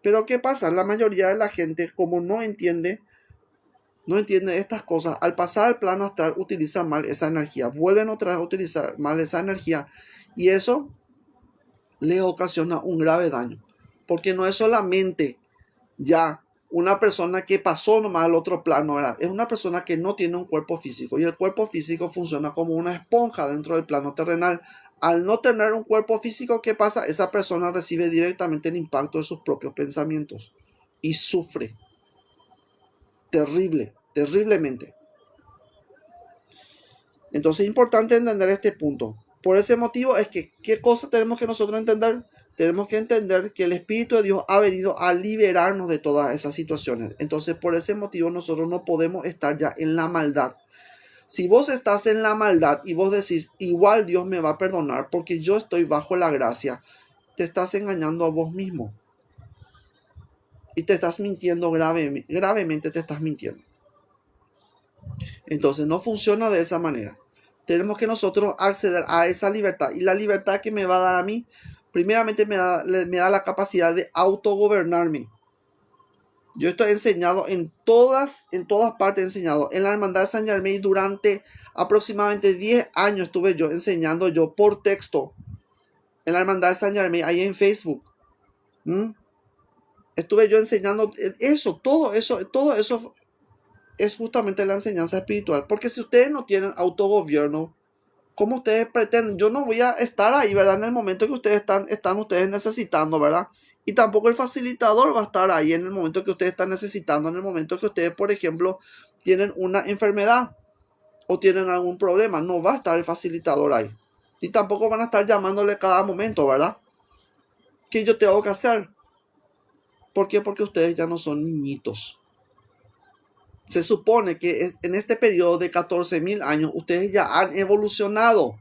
Speaker 2: Pero ¿qué pasa? La mayoría de la gente, como no entiende estas cosas, al pasar al plano astral utilizan mal esa energía. Vuelven otra vez a utilizar mal esa energía. Y eso les ocasiona un grave daño. Porque no es solamente ya una persona que pasó nomás al otro plano, ¿verdad? Es una persona que no tiene un cuerpo físico. Y el cuerpo físico funciona como una esponja dentro del plano terrenal. Al no tener un cuerpo físico, ¿qué pasa? Esa persona recibe directamente el impacto de sus propios pensamientos. Y sufre. Terriblemente. Entonces es importante entender este punto. Por ese motivo es que, ¿qué cosa tenemos que nosotros entender? Tenemos que entender que el Espíritu de Dios ha venido a liberarnos de todas esas situaciones. Entonces, por ese motivo nosotros no podemos estar ya en la maldad. Si vos estás en la maldad y vos decís, igual Dios me va a perdonar porque yo estoy bajo la gracia, te estás engañando a vos mismo. Y te estás mintiendo gravemente te estás mintiendo. Entonces no funciona de esa manera. Tenemos que nosotros acceder a esa libertad. Y la libertad que me va a dar a mí, primeramente me da la capacidad de autogobernarme. Yo estoy enseñado en todas partes, enseñado. En la Hermandad de San Germain durante aproximadamente 10 años estuve yo enseñando yo por texto. en la Hermandad de San Germain, ahí en Facebook. Estuve yo enseñando eso, todo eso es justamente la enseñanza espiritual. Porque si ustedes no tienen autogobierno, ¿cómo ustedes pretenden? Yo no voy a estar ahí, ¿verdad? En el momento que ustedes están ustedes necesitando, ¿verdad? Y tampoco el facilitador va a estar ahí en el momento que ustedes están necesitando, en el momento que ustedes, por ejemplo, tienen una enfermedad o tienen algún problema. No va a estar el facilitador ahí. Y tampoco van a estar llamándole cada momento, ¿verdad? ¿Qué yo tengo que hacer? ¿Por qué? Porque ustedes ya no son niñitos. Se supone que en este periodo de 14.000 años ustedes ya han evolucionado.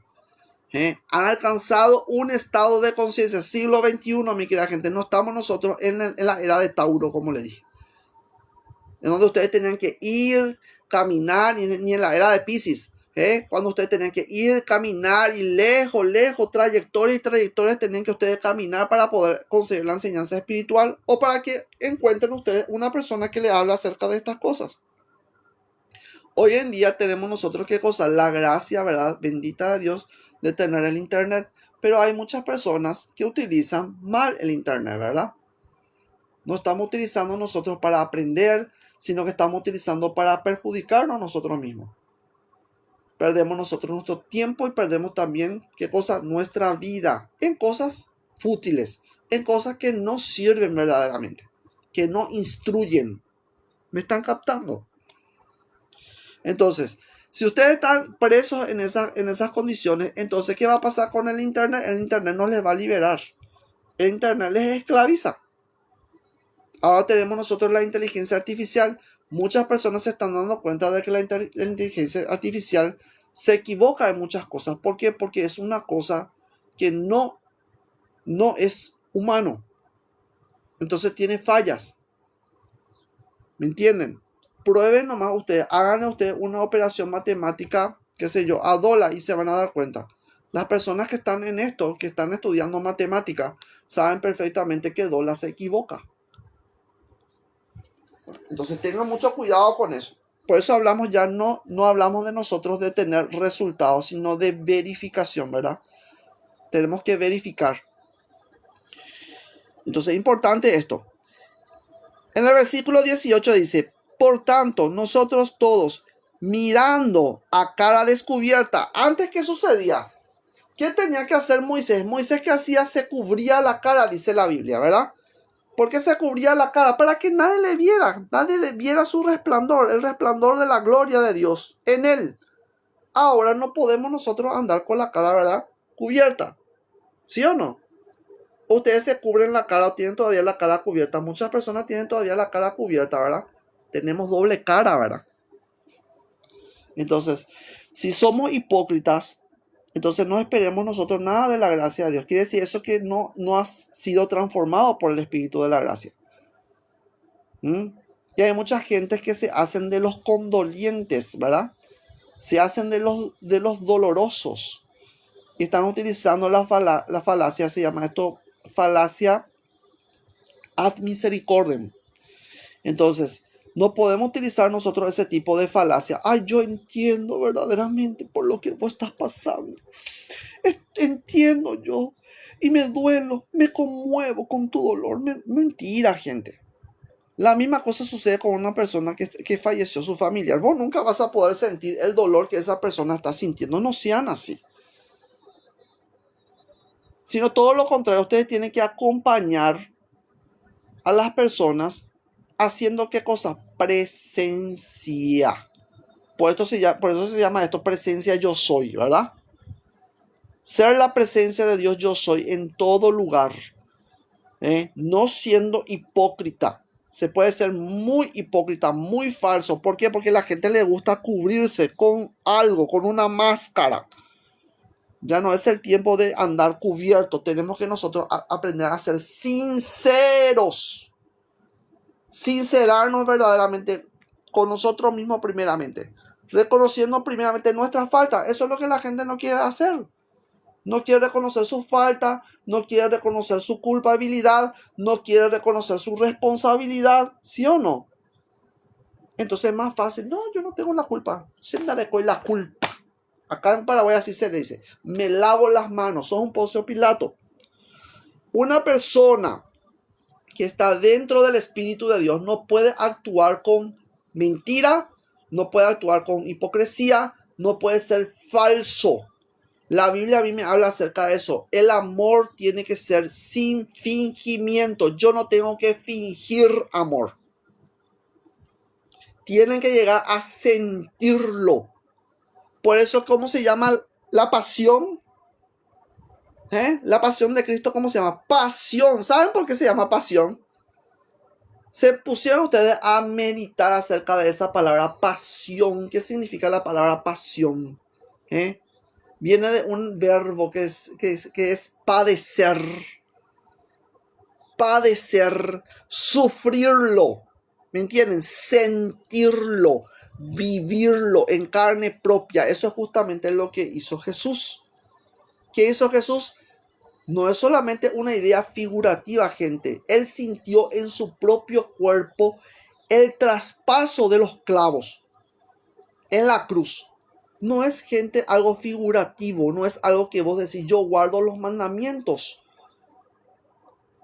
Speaker 2: Han alcanzado un estado de conciencia. Siglo XXI, mi querida gente. No estamos nosotros en la era de Tauro, como le dije. En donde ustedes tenían que ir, caminar, ni en la era de Piscis. Cuando ustedes tenían que ir, caminar y lejos, trayectorias tenían que ustedes caminar para poder conseguir la enseñanza espiritual o para que encuentren ustedes una persona que le habla acerca de estas cosas. Hoy en día tenemos nosotros que gozar la gracia, ¿verdad? Bendita de Dios de tener el internet, pero hay muchas personas que utilizan mal el internet, ¿verdad? No estamos utilizando nosotros para aprender, sino que estamos utilizando para perjudicarnos nosotros mismos. Perdemos nosotros nuestro tiempo y perdemos también, ¿qué cosa? Nuestra vida en cosas fútiles, en cosas que no sirven verdaderamente, que no instruyen. ¿Me están captando? Entonces, si ustedes están presos en esas condiciones, entonces, ¿qué va a pasar con el internet? El internet no les va a liberar. El internet les esclaviza. Ahora tenemos nosotros la inteligencia artificial. Muchas personas se están dando cuenta de que la inteligencia artificial se equivoca en muchas cosas. ¿Por qué? Porque es una cosa que no es humano. Entonces tiene fallas. ¿Me entienden? Prueben nomás ustedes, hagan ustedes una operación matemática, qué sé yo, a dólar y se van a dar cuenta. Las personas que están en esto, que están estudiando matemática, saben perfectamente que dólar se equivoca. Entonces tengan mucho cuidado con eso. Por eso hablamos ya, no hablamos de nosotros de tener resultados, sino de verificación, ¿verdad? Tenemos que verificar. Entonces es importante esto. En el versículo 18 dice: por tanto, nosotros todos, mirando a cara descubierta. Antes, ¿qué sucedía? ¿Qué tenía que hacer Moisés? Moisés, ¿qué hacía? Se cubría la cara, dice la Biblia, ¿verdad? ¿Por qué se cubría la cara? Para que nadie le viera su resplandor, el resplandor de la gloria de Dios en él. Ahora no podemos nosotros andar con la cara, ¿verdad? Cubierta. ¿Sí o no? Ustedes se cubren la cara o tienen todavía la cara cubierta. Muchas personas tienen todavía la cara cubierta, ¿verdad? Tenemos doble cara, ¿verdad? Entonces, si somos hipócritas, entonces no esperemos nosotros nada de la gracia de Dios. Quiere decir eso que no has sido transformado por el Espíritu de la gracia. Y hay mucha gente que se hacen de los condolientes, ¿verdad? Se hacen de los dolorosos. Y están utilizando la falacia, se llama esto falacia ad misericordiam. Entonces, no podemos utilizar nosotros ese tipo de falacia. Ay, yo entiendo verdaderamente por lo que vos estás pasando. Entiendo yo. Y me duelo, me conmuevo con tu dolor. Mentira, gente. La misma cosa sucede con una persona que falleció su familiar. Vos nunca vas a poder sentir el dolor que esa persona está sintiendo. No sean así. Sino todo lo contrario. Ustedes tienen que acompañar a las personas haciendo qué cosa? Presencia. Por eso se llama esto presencia yo soy, ¿verdad? Ser la presencia de Dios yo soy en todo lugar. No siendo hipócrita. Se puede ser muy hipócrita, muy falso. ¿Por qué? Porque a la gente le gusta cubrirse con algo, con una máscara. Ya no es el tiempo de andar cubierto. Tenemos que nosotros aprender a ser sinceros. Sincerarnos verdaderamente con nosotros mismos primeramente. Reconociendo primeramente nuestras faltas. Eso es lo que la gente no quiere hacer. No quiere reconocer su falta, no quiere reconocer su culpabilidad, no quiere reconocer su responsabilidad, ¿sí o no? Entonces es más fácil, no, yo no tengo la culpa, siéntale con la culpa. Acá en Paraguay así se le dice, me lavo las manos, sos un Poncio Pilato. Una persona que está dentro del Espíritu de Dios no puede actuar con mentira, no puede actuar con hipocresía, no puede ser falso. La Biblia a mí me habla acerca de eso. El amor tiene que ser sin fingimiento. Yo no tengo que fingir amor. Tienen que llegar a sentirlo. Por eso, ¿cómo se llama la pasión? La pasión de Cristo, ¿cómo se llama? Pasión. ¿Saben por qué se llama pasión? Se pusieron ustedes a meditar acerca de esa palabra pasión. ¿Qué significa la palabra pasión? Viene de un verbo que es padecer. Padecer, sufrirlo. ¿Me entienden? Sentirlo, vivirlo en carne propia. Eso es justamente lo que hizo Jesús. ¿Qué hizo Jesús? No es solamente una idea figurativa, gente. Él sintió en su propio cuerpo el traspaso de los clavos en la cruz. No es, gente, algo figurativo. No es algo que vos decís, yo guardo los mandamientos.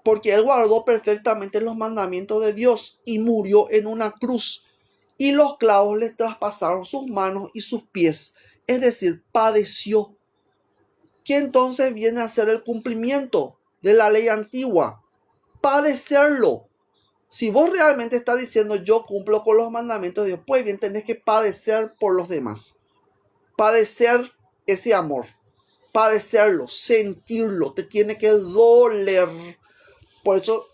Speaker 2: Porque Él guardó perfectamente los mandamientos de Dios y murió en una cruz. Y los clavos le traspasaron sus manos y sus pies. Es decir, padeció. ¿Qué entonces viene a ser el cumplimiento de la ley antigua? Padecerlo. Si vos realmente estás diciendo yo cumplo con los mandamientos de Dios, pues bien tenés que padecer por los demás. Padecer ese amor. Padecerlo, sentirlo, te tiene que doler. Por eso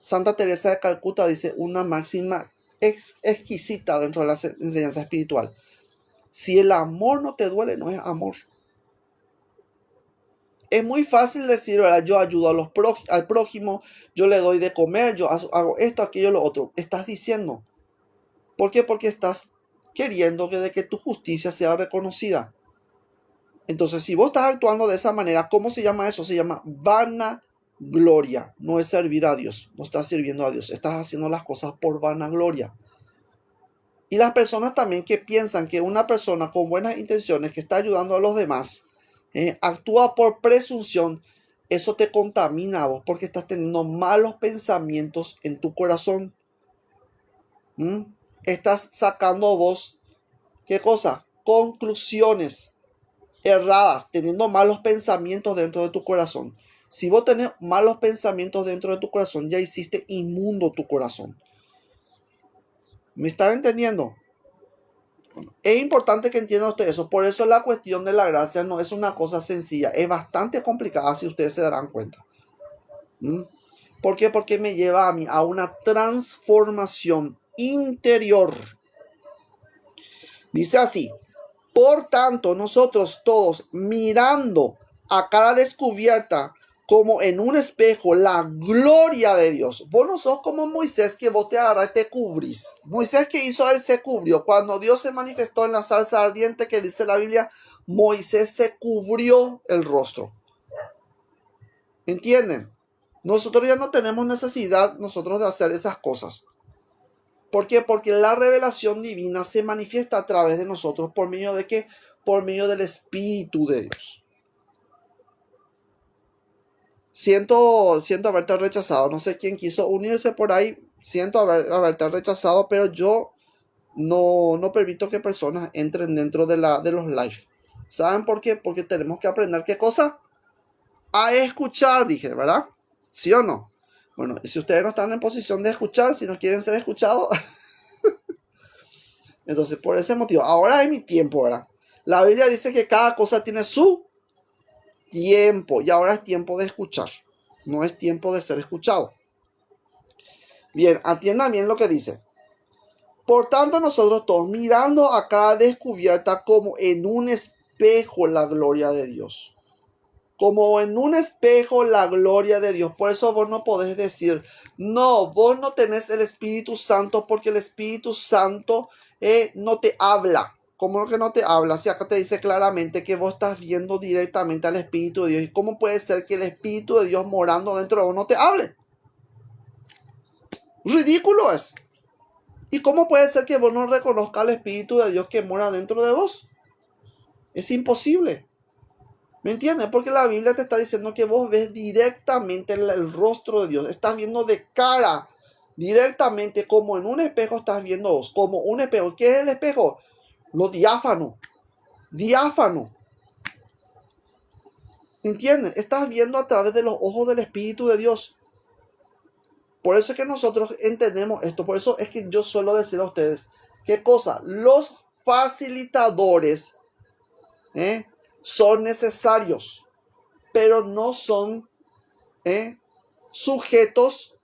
Speaker 2: Santa Teresa de Calcuta dice una máxima exquisita dentro de la enseñanza espiritual. Si el amor no te duele, no es amor. Es muy fácil decir, ¿verdad? Yo ayudo al prójimo, yo le doy de comer, yo hago esto, aquello, lo otro. Estás diciendo. ¿Por qué? Porque estás queriendo que tu justicia sea reconocida. Entonces, si vos estás actuando de esa manera, ¿cómo se llama eso? Se llama vanagloria. No es servir a Dios. No estás sirviendo a Dios. Estás haciendo las cosas por vanagloria. Y las personas también que piensan que una persona con buenas intenciones que está ayudando a los demás actúa por presunción, eso te contamina a vos porque estás teniendo malos pensamientos en tu corazón. Estás sacando vos, ¿qué cosa? Conclusiones erradas, teniendo malos pensamientos dentro de tu corazón. Si vos tenés malos pensamientos dentro de tu corazón, ya hiciste inmundo tu corazón. ¿Me están entendiendo? Es importante que entiendan ustedes eso. Por eso la cuestión de la gracia no es una cosa sencilla. Es bastante complicada, si ustedes se darán cuenta. ¿Por qué? Porque me lleva a mí a una transformación interior. Dice así: por tanto, nosotros todos, mirando a cara descubierta como en un espejo la gloria de Dios. Vos no sos como Moisés, que vos te agarrás y te cubrís. Moisés, que hizo, él se cubrió. Cuando Dios se manifestó en la zarza ardiente, que dice la Biblia, Moisés se cubrió el rostro. ¿Entienden? Nosotros ya no tenemos necesidad nosotros de hacer esas cosas. ¿Por qué? Porque la revelación divina se manifiesta a través de nosotros. ¿Por medio de qué? Por medio del Espíritu de Dios. Siento haberte rechazado. No sé quién quiso unirse por ahí. Siento haberte rechazado, pero yo no permito que personas entren dentro de los live. ¿Saben por qué? Porque tenemos que aprender, ¿qué cosa? A escuchar, dije, ¿verdad? ¿Sí o no? Bueno, si ustedes no están en posición de escuchar, si no quieren ser escuchados, entonces por ese motivo, ahora es mi tiempo, ¿verdad? La Biblia dice que cada cosa tiene su tiempo y ahora es tiempo de escuchar. No es tiempo de ser escuchado. Bien, atiendan bien lo que dice. Por tanto, nosotros todos, mirando a cada descubierta como en un espejo la gloria de Dios. Como en un espejo la gloria de Dios. Por eso vos no podés decir, no, vos no tenés el Espíritu Santo porque el Espíritu Santo no te habla. ¿Cómo lo que no te habla? Si acá te dice claramente que vos estás viendo directamente al Espíritu de Dios. ¿Y cómo puede ser que el Espíritu de Dios morando dentro de vos no te hable? Ridículo es. ¿Y cómo puede ser que vos no reconozcas al Espíritu de Dios que mora dentro de vos? Es imposible. ¿Me entiendes? Porque la Biblia te está diciendo que vos ves directamente el rostro de Dios. Estás viendo de cara, directamente, como en un espejo estás viendo vos. Como un espejo. ¿Qué es el espejo? Lo diáfano. Diáfano. ¿Me entiendes? Estás viendo a través de los ojos del Espíritu de Dios. Por eso es que nosotros entendemos esto. Por eso es que yo suelo decir a ustedes, ¿qué cosa? Los facilitadores son necesarios, pero no son sujetos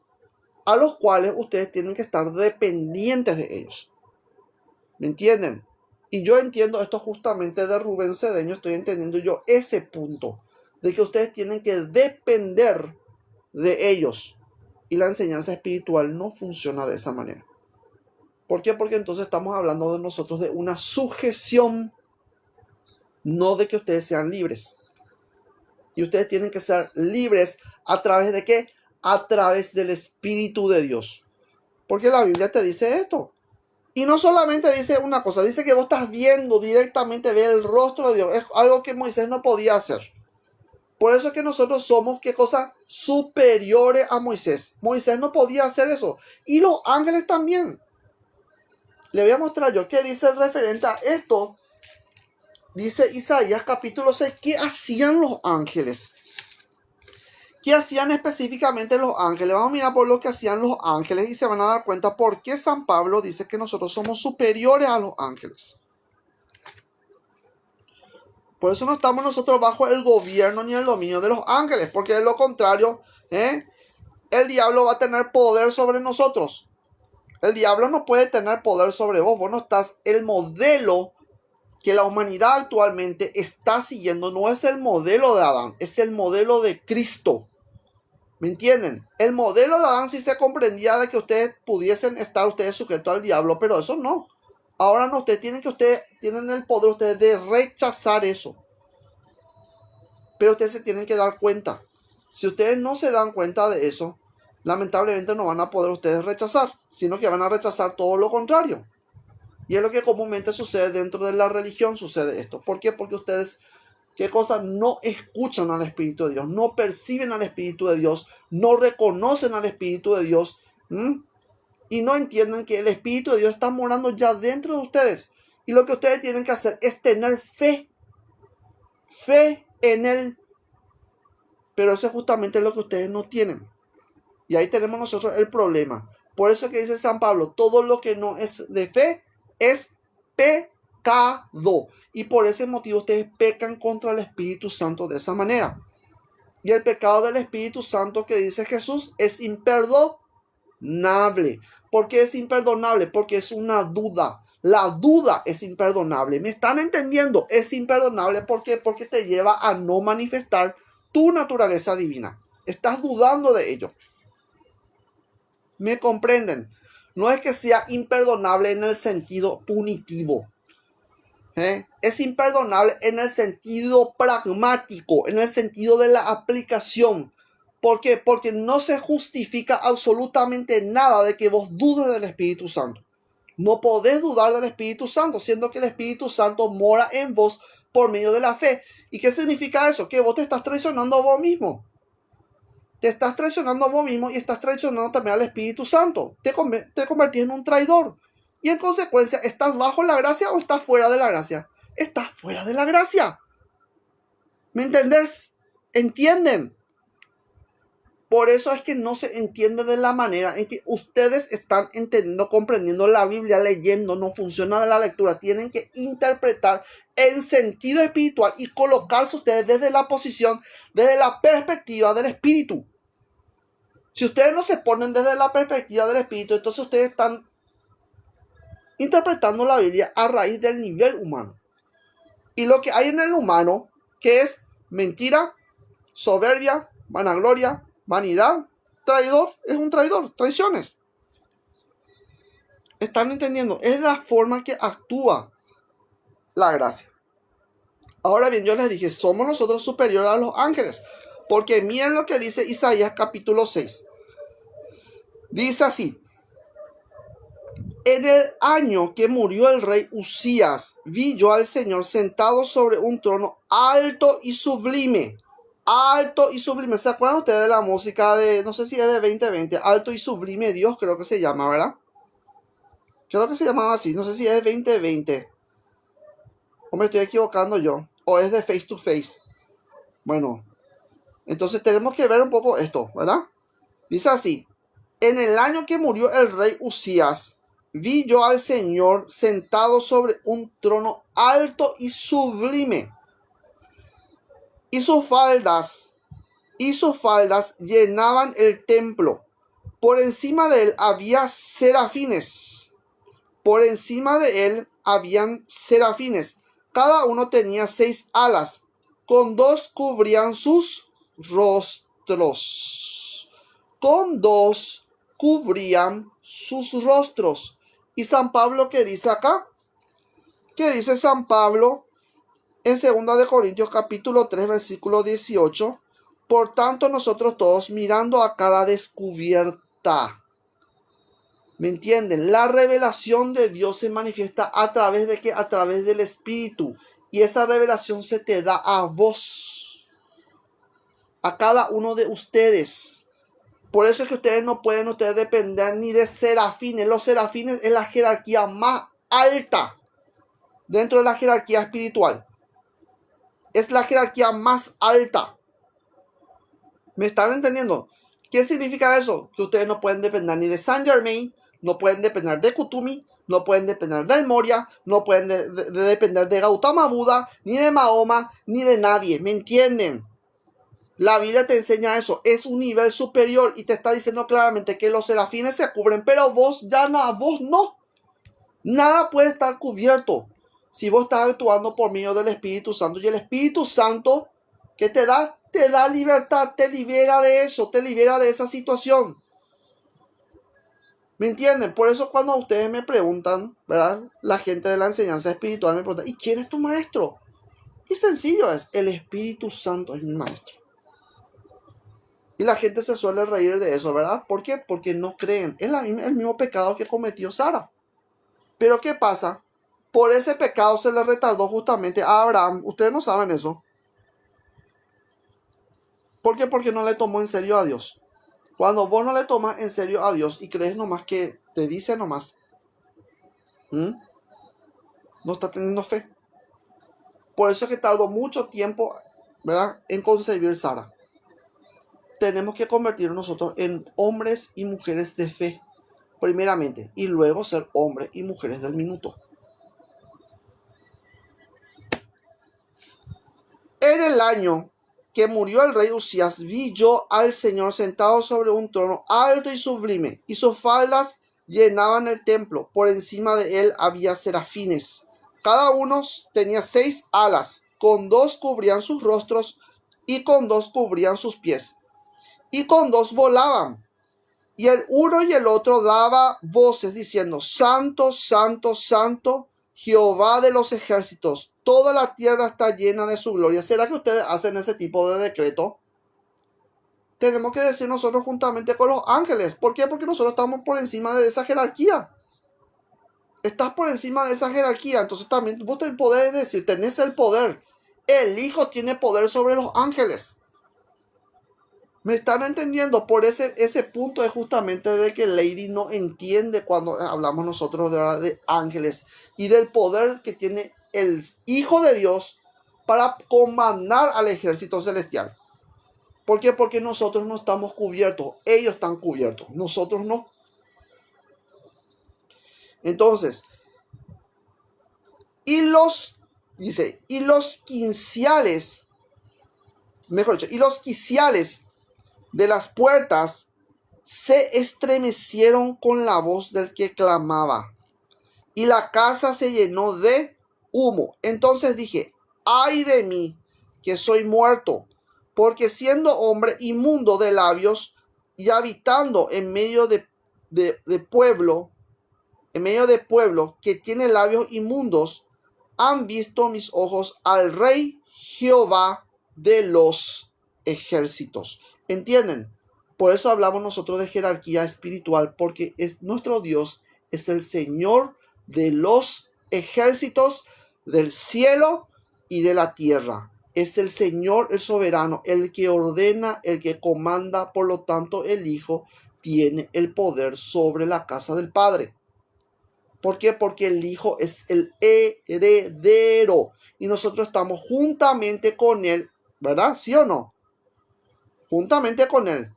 Speaker 2: a los cuales ustedes tienen que estar dependientes de ellos. ¿Me entienden? Y yo entiendo esto justamente de Rubén Cedeño, estoy entendiendo yo ese punto, de que ustedes tienen que depender de ellos. Y la enseñanza espiritual no funciona de esa manera. ¿Por qué? Porque entonces estamos hablando de nosotros de una sujeción, no de que ustedes sean libres. Y ustedes tienen que ser libres ¿a través de qué? A través del Espíritu de Dios. Porque la Biblia te dice esto. Y no solamente dice una cosa, dice que vos estás viendo directamente, ver el rostro de Dios. Es algo que Moisés no podía hacer. Por eso es que nosotros somos, ¿qué cosa? Superiores a Moisés. Moisés no podía hacer eso. Y los ángeles también. Le voy a mostrar yo qué dice referente a esto. Dice Isaías capítulo 6. ¿Qué hacían los ángeles? ¿Qué hacían específicamente los ángeles? Vamos a mirar por lo que hacían los ángeles y se van a dar cuenta por qué San Pablo dice que nosotros somos superiores a los ángeles. Por eso no estamos nosotros bajo el gobierno ni el dominio de los ángeles, porque de lo contrario, el diablo va a tener poder sobre nosotros. El diablo no puede tener poder sobre vos. Vos no estás, el modelo que la humanidad actualmente está siguiendo no es el modelo de Adán, es el modelo de Cristo. ¿Me entienden? El modelo de Adán sí se comprendía de que ustedes pudiesen estar ustedes sujetos al diablo, pero eso no. Ahora no, ustedes tienen el poder ustedes de rechazar eso. Pero ustedes se tienen que dar cuenta. Si ustedes no se dan cuenta de eso, lamentablemente no van a poder ustedes rechazar, sino que van a rechazar todo lo contrario. Y es lo que comúnmente sucede dentro de la religión, sucede esto. ¿Por qué? Porque ustedes, ¿qué cosa? No escuchan al Espíritu de Dios, no perciben al Espíritu de Dios, no reconocen al Espíritu de Dios, y no entienden que el Espíritu de Dios está morando ya dentro de ustedes. Y lo que ustedes tienen que hacer es tener fe en Él. Pero eso es justamente lo que ustedes no tienen. Y ahí tenemos nosotros el problema. Por eso que dice San Pablo, todo lo que no es de fe es pecado. Y por ese motivo ustedes pecan contra el Espíritu Santo de esa manera. Y el pecado del Espíritu Santo que dice Jesús es imperdonable. ¿Por qué es imperdonable? Porque es una duda. La duda es imperdonable. ¿Me están entendiendo? Es imperdonable. ¿Por qué? Porque te lleva a no manifestar tu naturaleza divina. Estás dudando de ello. ¿Me comprenden? No es que sea imperdonable en el sentido punitivo. Es imperdonable en el sentido pragmático, en el sentido de la aplicación. ¿Por qué? Porque no se justifica absolutamente nada de que vos dudes del Espíritu Santo. No podés dudar del Espíritu Santo, siendo que el Espíritu Santo mora en vos por medio de la fe. ¿Y qué significa eso? Que vos te estás traicionando a vos mismo. Te estás traicionando a vos mismo y estás traicionando también al Espíritu Santo. Te convertís en un traidor. Y en consecuencia, ¿estás bajo la gracia o estás fuera de la gracia? Estás fuera de la gracia. ¿Me entendés? ¿Entienden? Por eso es que no se entiende de la manera en que ustedes están entendiendo, comprendiendo la Biblia, leyendo. No funciona de la lectura. Tienen que interpretar en sentido espiritual y colocarse ustedes desde la posición, desde la perspectiva del Espíritu. Si ustedes no se ponen desde la perspectiva del Espíritu, entonces ustedes están interpretando la Biblia a raíz del nivel humano. Y lo que hay en el humano, que es mentira, soberbia, vanagloria, vanidad, traidor, es un traidor, traiciones. ¿Están entendiendo? Es la forma que actúa la gracia. Ahora bien, yo les dije, somos nosotros superiores a los ángeles. Porque miren lo que dice Isaías capítulo 6. Dice así: En el año que murió el rey Usías, vi yo al Señor sentado sobre un trono alto y sublime. Alto y sublime. ¿Se acuerdan ustedes de la música de, no sé si es de 2020? Alto y sublime Dios, creo que se llama, ¿verdad? Creo que se llamaba así. No sé si es de 2020. O me estoy equivocando yo. O es de Face to Face. Bueno, entonces tenemos que ver un poco esto, ¿verdad? Dice así. En el año que murió el rey Usías, vi yo al Señor sentado sobre un trono alto y sublime. Y sus faldas llenaban el templo. Por encima de él había serafines. Por encima de él habían serafines. Cada uno tenía 6 alas. Con 2 cubrían sus rostros. Con 2 cubrían sus rostros. Y San Pablo, ¿qué dice acá? ¿Qué dice San Pablo en 2 de Corintios capítulo 3 versículo 18? Por tanto, nosotros todos mirando a cara descubierta. ¿Me entienden? La revelación de Dios se manifiesta a través de ¿qué? A través del Espíritu. Y esa revelación se te da a vos. A cada uno de ustedes. Por eso es que ustedes no pueden depender ni de serafines. Los serafines es la jerarquía más alta dentro de la jerarquía espiritual. Es la jerarquía más alta. ¿Me están entendiendo? ¿Qué significa eso? Que ustedes no pueden depender ni de Saint Germain, no pueden depender de Kutumi, no pueden depender del Moria, no pueden depender de Gautama Buda, ni de Mahoma, ni de nadie. ¿Me entienden? La Biblia te enseña eso. Es un nivel superior y te está diciendo claramente que los serafines se cubren, pero vos ya no, vos no. Nada puede estar cubierto si vos estás actuando por medio del Espíritu Santo. Y el Espíritu Santo, ¿qué te da? Te da libertad, te libera de eso, te libera de esa situación. ¿Me entienden? Por eso cuando ustedes me preguntan, ¿verdad? La gente de la enseñanza espiritual me pregunta, ¿y quién es tu maestro? Y sencillo es, el Espíritu Santo es mi maestro. Y la gente se suele reír de eso, ¿verdad? ¿Por qué? Porque no creen. Es el mismo pecado que cometió Sara. Pero ¿qué pasa? Por ese pecado se le retardó justamente a Abraham. Ustedes no saben eso. ¿Por qué? Porque no le tomó en serio a Dios. Cuando vos no le tomas en serio a Dios y crees nomás que te dice nomás, no está teniendo fe. Por eso es que tardó mucho tiempo, ¿verdad?, en concebir Sara. Tenemos que convertirnos nosotros en hombres y mujeres de fe, primeramente, y luego ser hombres y mujeres del minuto. En el año que murió el rey Usías, vi yo al Señor sentado sobre un trono alto y sublime, y sus faldas llenaban el templo. Por encima de él había serafines. Cada uno tenía 6 alas, con 2 cubrían sus rostros, y con 2 cubrían sus pies, y con 2 volaban. Y el uno y el otro daba voces diciendo, Santo, Santo, Santo, Jehová de los ejércitos, toda la tierra está llena de su gloria. ¿Será que ustedes hacen ese tipo de decreto? Tenemos que decir nosotros juntamente con los ángeles. ¿Por qué? Porque nosotros estamos por encima de esa jerarquía. Estás por encima de esa jerarquía. Entonces también vos podés decir, tenés el poder. El Hijo tiene poder sobre los ángeles. ¿Me están entendiendo? Por ese punto es justamente de que Lady no entiende cuando hablamos nosotros de ángeles y del poder que tiene el Hijo de Dios para comandar al ejército celestial. ¿Por qué? Porque nosotros no estamos cubiertos. Ellos están cubiertos. Nosotros no. Entonces, y los quiciales de las puertas se estremecieron con la voz del que clamaba, y la casa se llenó de humo. Entonces dije, ay de mí, que soy muerto, porque siendo hombre inmundo de labios y habitando en medio de pueblo que tiene labios inmundos, han visto mis ojos al Rey Jehová de los ejércitos. ¿Entienden? Por eso hablamos nosotros de jerarquía espiritual, porque nuestro Dios es el Señor de los ejércitos del cielo y de la tierra. Es el Señor, el soberano, el que ordena, el que comanda. Por lo tanto, el Hijo tiene el poder sobre la casa del Padre. ¿Por qué? Porque el Hijo es el heredero y nosotros estamos juntamente con Él, ¿verdad? ¿Sí o no? Juntamente con Él.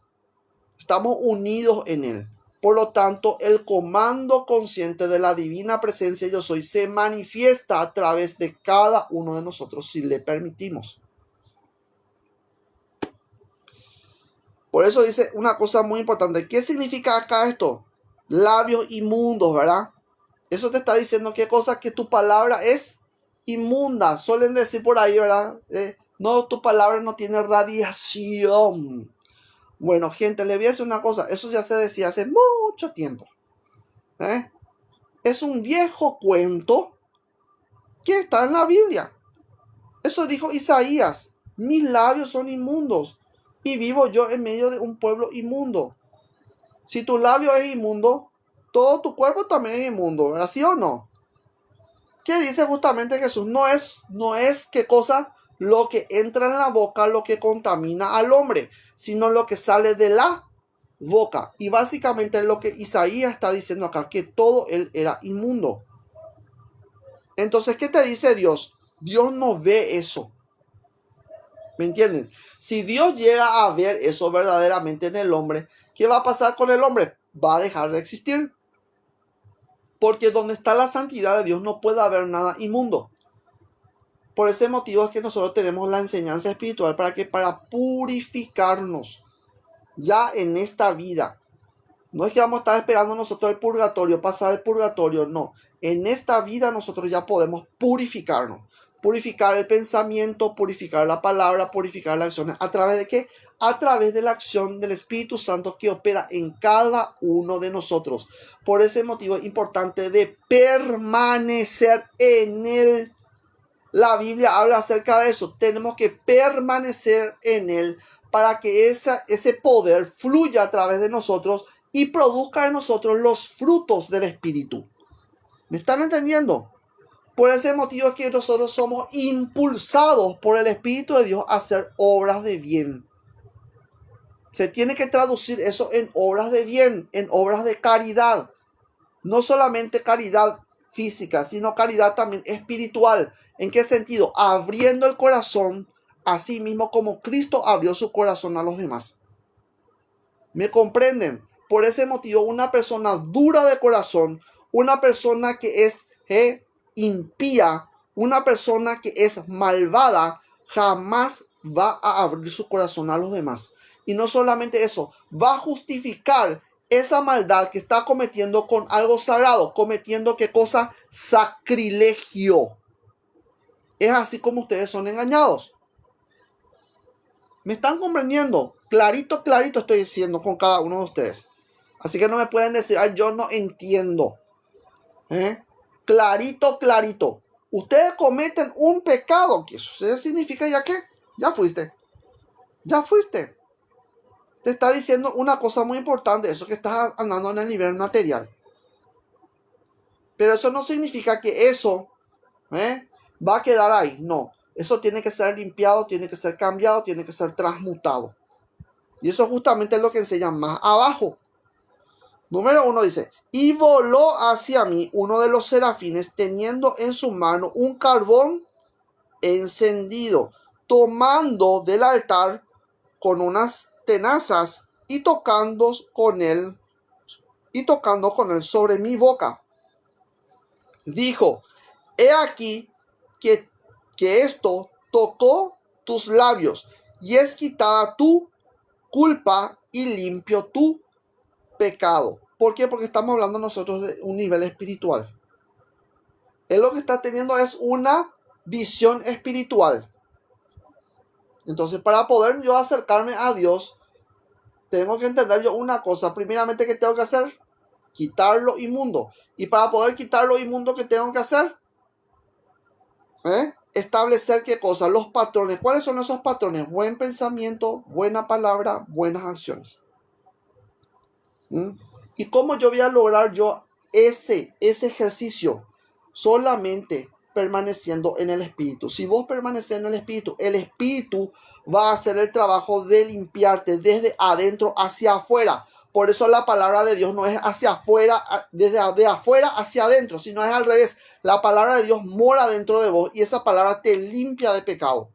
Speaker 2: Estamos unidos en Él. Por lo tanto, el comando consciente de la divina presencia yo soy se manifiesta a través de cada uno de nosotros si le permitimos. Por eso dice una cosa muy importante. ¿Qué significa acá esto? Labios inmundos, ¿verdad? Eso te está diciendo qué cosa, que tu palabra es inmunda. Suelen decir por ahí, ¿verdad? No, tu palabra no tiene radiación. Bueno, gente, le voy a decir una cosa. Eso ya se decía hace mucho tiempo. Es un viejo cuento que está en la Biblia. Eso dijo Isaías. Mis labios son inmundos y vivo yo en medio de un pueblo inmundo. Si tu labio es inmundo, todo tu cuerpo también es inmundo, ¿verdad? ¿Sí o no? ¿Qué dice justamente Jesús? No es qué cosa lo que entra en la boca lo que contamina al hombre, sino lo que sale de la boca. Y básicamente es lo que Isaías está diciendo acá, que todo él era inmundo. Entonces, ¿qué te dice Dios? Dios no ve eso. ¿Me entienden? Si Dios llega a ver eso verdaderamente en el hombre, ¿qué va a pasar con el hombre? Va a dejar de existir. Porque donde está la santidad de Dios no puede haber nada inmundo. Por ese motivo es que nosotros tenemos la enseñanza espiritual para purificarnos ya en esta vida. No es que vamos a estar esperando nosotros el purgatorio, pasar el purgatorio, no. En esta vida nosotros ya podemos purificarnos. Purificar el pensamiento, purificar la palabra, purificar las acciones. ¿A través de qué? A través de la acción del Espíritu Santo que opera en cada uno de nosotros. Por ese motivo es importante de permanecer en Él. La Biblia habla acerca de eso. Tenemos que permanecer en Él para que ese poder fluya a través de nosotros y produzca en nosotros los frutos del Espíritu. ¿Me están entendiendo? Por ese motivo es que nosotros somos impulsados por el Espíritu de Dios a hacer obras de bien. Se tiene que traducir eso en obras de bien, en obras de caridad. No solamente caridad física, sino caridad también espiritual. ¿En qué sentido? Abriendo el corazón a sí mismo como Cristo abrió su corazón a los demás. ¿Me comprenden? Por ese motivo, una persona dura de corazón, una persona que es impía, una persona que es malvada, jamás va a abrir su corazón a los demás. Y no solamente eso, va a justificar esa maldad que está cometiendo con algo sagrado, cometiendo qué cosa, sacrilegio. Es así como ustedes son engañados. ¿Me están comprendiendo? Clarito, clarito estoy diciendo con cada uno de ustedes. Así que no me pueden decir, ay, yo no entiendo. Clarito, clarito. Ustedes cometen un pecado. ¿Qué significa ya qué? Ya fuiste. Ya fuiste. Te está diciendo una cosa muy importante. Eso que estás andando en el nivel material. Pero eso no significa que eso va a quedar ahí. No. Eso tiene que ser limpiado, tiene que ser cambiado, tiene que ser transmutado. Y eso justamente es lo que enseña más abajo. Número 1 dice, y voló hacia mí uno de los serafines teniendo en su mano un carbón encendido, tomando del altar con unas tenazas y tocando con él sobre mi boca. Dijo, he aquí que esto tocó tus labios y es quitada tu culpa y limpio tu pecado. ¿Por qué? Porque estamos hablando nosotros de un nivel espiritual. Él lo que está teniendo es una visión espiritual. Entonces, para poder yo acercarme a Dios, tengo que entender yo una cosa. Primeramente, ¿qué tengo que hacer? Quitar lo inmundo. Y para poder quitar lo inmundo, ¿qué tengo que hacer? Establecer qué cosa, los patrones. ¿Cuáles son esos patrones? Buen pensamiento, buena palabra, buenas acciones. ¿Y cómo yo voy a lograr yo ese ejercicio solamente permaneciendo en el Espíritu. Si vos permaneces en el Espíritu va a hacer el trabajo de limpiarte desde adentro hacia afuera. Por eso la palabra de Dios no es hacia afuera, de afuera hacia adentro, sino es al revés. La palabra de Dios mora dentro de vos y esa palabra te limpia de pecado.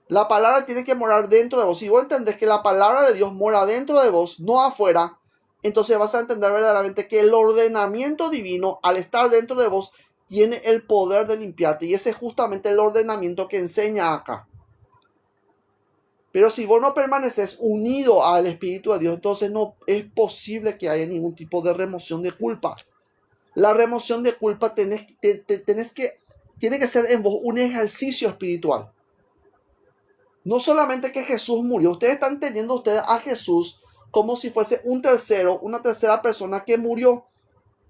Speaker 2: La palabra tiene que morar dentro de vos. Si vos entendés que la palabra de Dios mora dentro de vos, no afuera, entonces vas a entender verdaderamente que el ordenamiento divino, al estar dentro de vos, tiene el poder de limpiarte. Y ese es justamente el ordenamiento que enseña acá. Pero si vos no permaneces unido al Espíritu de Dios, entonces no es posible que haya ningún tipo de remoción de culpa. La remoción de culpa tiene que ser en vos un ejercicio espiritual. No solamente que Jesús murió, ustedes están teniendo a Jesús como si fuese una tercera persona que murió.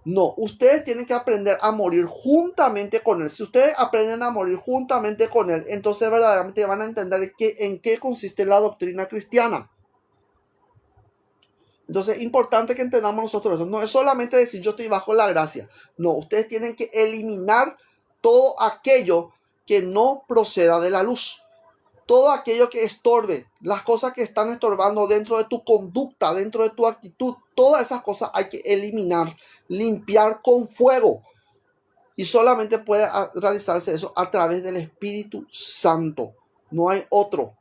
Speaker 2: No, ustedes tienen que aprender a morir juntamente con Él. Si ustedes aprenden a morir juntamente con Él, entonces verdaderamente van a entender en qué consiste la doctrina cristiana. Entonces es importante que entendamos nosotros eso. No es solamente decir yo estoy bajo la gracia. No, ustedes tienen que eliminar todo aquello que no proceda de la luz. Todo aquello que estorbe, las cosas que están estorbando dentro de tu conducta, dentro de tu actitud, todas esas cosas hay que eliminar, limpiar con fuego. Y solamente puede realizarse eso a través del Espíritu Santo. No hay otro.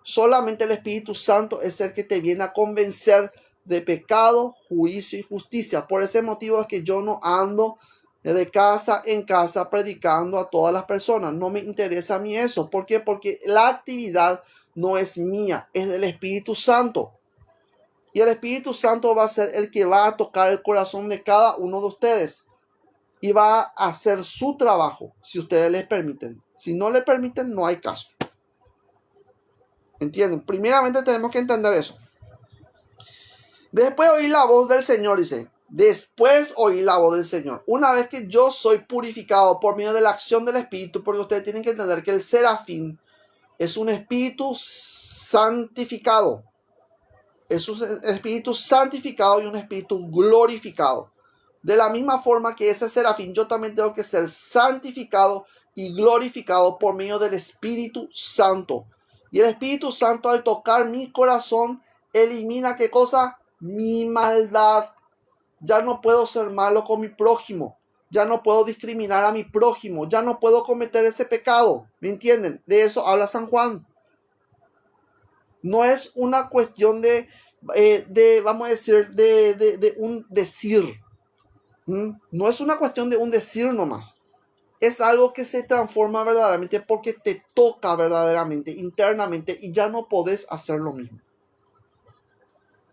Speaker 2: Solamente el Espíritu Santo es el que te viene a convencer de pecado, juicio y justicia. Por ese motivo es que yo no ando de casa en casa predicando a todas las personas. No me interesa a mí eso. ¿Por qué? Porque la actividad no es mía, es del Espíritu Santo. Y el Espíritu Santo va a ser el que va a tocar el corazón de cada uno de ustedes. Y va a hacer su trabajo, si ustedes les permiten. Si no le permiten, no hay caso. ¿Entienden? Primeramente tenemos que entender eso. Después oí la voz del Señor, dice. Después oí la voz del Señor. Una vez que yo soy purificado por medio de la acción del Espíritu, porque ustedes tienen que entender que el serafín es un espíritu santificado. Es un espíritu santificado y un espíritu glorificado. De la misma forma que ese serafín, yo también tengo que ser santificado y glorificado por medio del Espíritu Santo. Y el Espíritu Santo, al tocar mi corazón, elimina ¿qué cosa? Mi maldad. Ya no puedo ser malo con mi prójimo. Ya no puedo discriminar a mi prójimo. Ya no puedo cometer ese pecado. ¿Me entienden? De eso habla San Juan. No es una cuestión vamos a decir, de un decir. No es una cuestión de un decir nomás. Es algo que se transforma verdaderamente porque te toca verdaderamente, internamente, y ya no podés hacer lo mismo.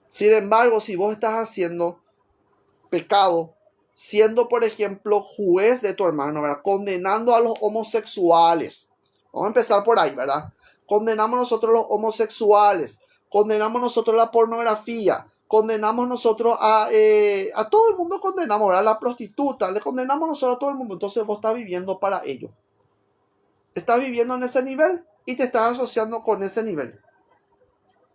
Speaker 2: Sin embargo, si vos estás haciendo pecado, siendo por ejemplo juez de tu hermano, ¿verdad? Condenando a los homosexuales. Vamos a empezar por ahí, ¿verdad? Condenamos nosotros los homosexuales, condenamos nosotros la pornografía, condenamos nosotros a todo el mundo, condenamos, ¿verdad? La prostituta, le condenamos nosotros a todo el mundo. Entonces vos estás viviendo para ello. Estás viviendo en ese nivel y te estás asociando con ese nivel.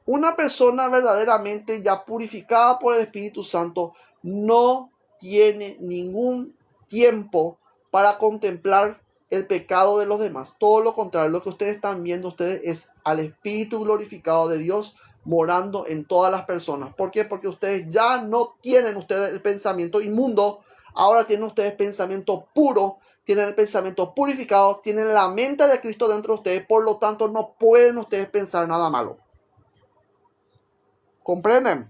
Speaker 2: Una persona verdaderamente ya purificada por el Espíritu Santo no tiene ningún tiempo para contemplar el pecado de los demás. Todo lo contrario, lo que ustedes están viendo ustedes es al Espíritu glorificado de Dios morando en todas las personas. ¿Por qué? Porque ustedes ya no tienen ustedes el pensamiento inmundo, ahora tienen ustedes pensamiento puro, tienen el pensamiento purificado, tienen la mente de Cristo dentro de ustedes, por lo tanto no pueden ustedes pensar nada malo. ¿Comprenden?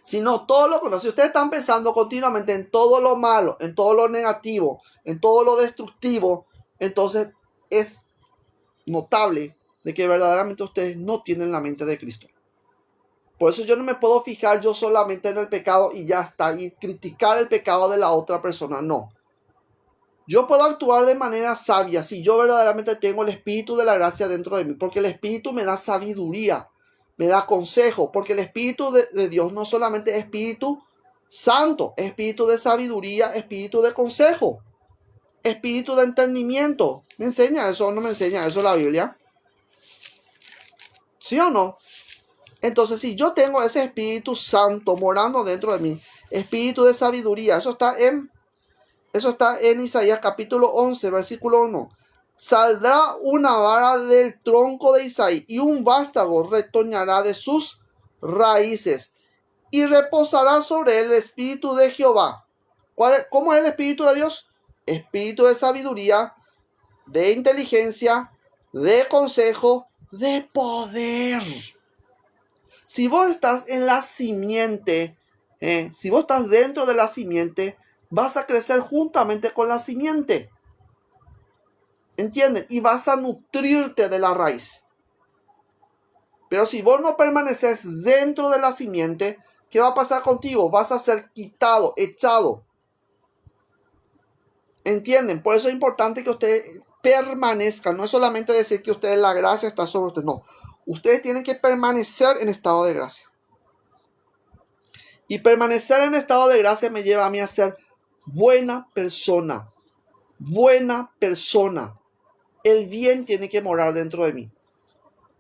Speaker 2: Sino todo lo contrario. Si ustedes están pensando continuamente en todo lo malo, en todo lo negativo, en todo lo destructivo, entonces es notable de que verdaderamente ustedes no tienen la mente de Cristo. Por eso yo no me puedo fijar yo solamente en el pecado y ya está, y criticar el pecado de la otra persona, no. Yo puedo actuar de manera sabia si yo verdaderamente tengo el Espíritu de la gracia dentro de mí, porque el Espíritu me da sabiduría, me da consejo, porque el Espíritu de Dios no solamente es Espíritu Santo, es Espíritu de sabiduría, Espíritu de consejo, Espíritu de entendimiento. ¿Me enseña eso o no me enseña eso la Biblia? ¿Sí o no? Entonces, si yo tengo ese Espíritu Santo morando dentro de mí, espíritu de sabiduría. Eso está en Isaías capítulo 11, versículo 1. Saldrá una vara del tronco de Isaí y un vástago retoñará de sus raíces y reposará sobre él el espíritu de Jehová. ¿Cómo es el espíritu de Dios? Espíritu de sabiduría, de inteligencia, de consejo, de poder. Si vos estás en la simiente, si vos estás dentro de la simiente, vas a crecer juntamente con la simiente. ¿Entienden? Y vas a nutrirte de la raíz. Pero si vos no permaneces dentro de la simiente, ¿qué va a pasar contigo? Vas a ser quitado, echado. ¿Entienden? Por eso es importante que ustedes permanezcan. No es solamente decir que ustedes la gracia está sobre ustedes. No. Ustedes tienen que permanecer en estado de gracia. Y permanecer en estado de gracia me lleva a mí a ser buena persona. Buena persona. El bien tiene que morar dentro de mí.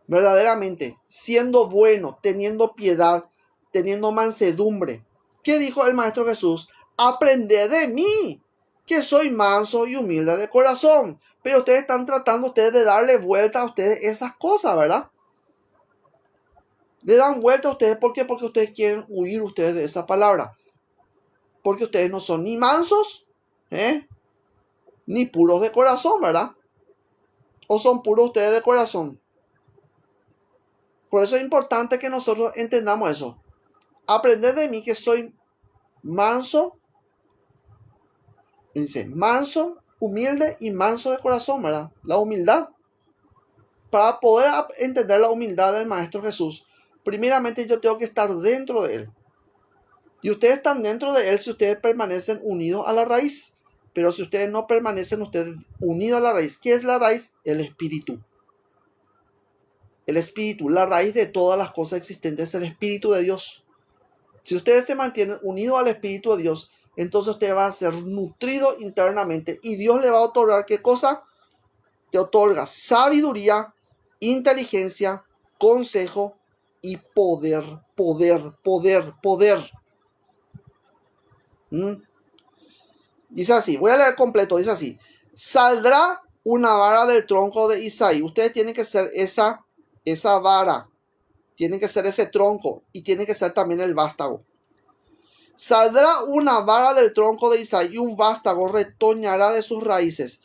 Speaker 2: Verdaderamente, siendo bueno, teniendo piedad, teniendo mansedumbre. ¿Qué dijo el Maestro Jesús? Aprended de mí, que soy manso y humilde de corazón. Pero ustedes están tratando de darle vuelta a ustedes esas cosas, ¿verdad? Le dan vuelta a ustedes. ¿Por qué? Porque ustedes quieren huir ustedes de esa palabra. Porque ustedes no son ni mansos, ni puros de corazón, ¿verdad? ¿O son puros ustedes de corazón? Por eso es importante que nosotros entendamos eso. Aprended de mí que soy manso, dice, manso, humilde y manso de corazón, ¿verdad? La humildad. Para poder entender la humildad del Maestro Jesús, primeramente yo tengo que estar dentro de él. Y ustedes están dentro de él si ustedes permanecen unidos a la raíz. Pero si ustedes no permanecen ustedes unidos a la raíz, ¿qué es la raíz? El espíritu. El espíritu, la raíz de todas las cosas existentes es el espíritu de Dios. Si ustedes se mantienen unidos al espíritu de Dios, entonces ustedes van a ser nutridos internamente y Dios le va a otorgar ¿qué cosa? Te otorga sabiduría, inteligencia, consejo y poder. Dice así, voy a leer completo, dice así. Saldrá una vara del tronco de Isaí. Ustedes tienen que ser esa vara. Tienen que ser ese tronco y tiene que ser también el vástago. Saldrá una vara del tronco de Isaí y un vástago retoñará de sus raíces.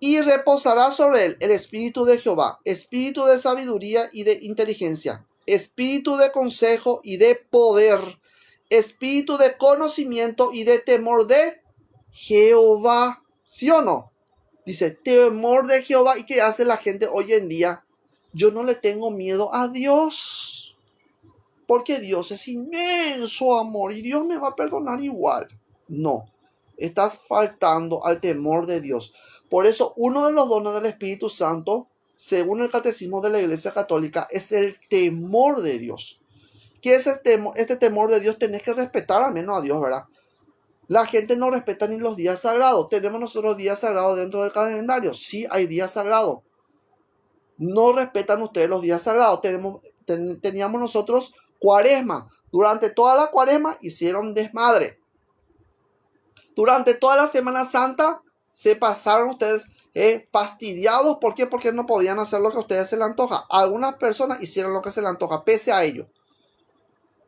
Speaker 2: Y reposará sobre él el espíritu de Jehová, espíritu de sabiduría y de inteligencia, espíritu de consejo y de poder, espíritu de conocimiento y de temor de Jehová. ¿Sí o no? Dice, temor de Jehová. ¿Y qué hace la gente hoy en día? Yo no le tengo miedo a Dios. Porque Dios es inmenso amor y Dios me va a perdonar igual. No, estás faltando al temor de Dios. Por eso, uno de los dones del Espíritu Santo, según el Catecismo de la Iglesia Católica, es el temor de Dios. ¿Qué es este temor de Dios? Tenés que respetar al menos a Dios, ¿verdad? La gente no respeta ni los días sagrados. ¿Tenemos nosotros días sagrados dentro del calendario? Sí, hay días sagrados. No respetan ustedes los días sagrados. Teníamos nosotros Cuaresma. Durante toda la Cuaresma hicieron desmadre. Durante toda la Semana Santa se pasaron ustedes fastidiados. ¿Por qué? Porque no podían hacer lo que a ustedes se les antoja. Algunas personas hicieron lo que se les antoja, pese a ello.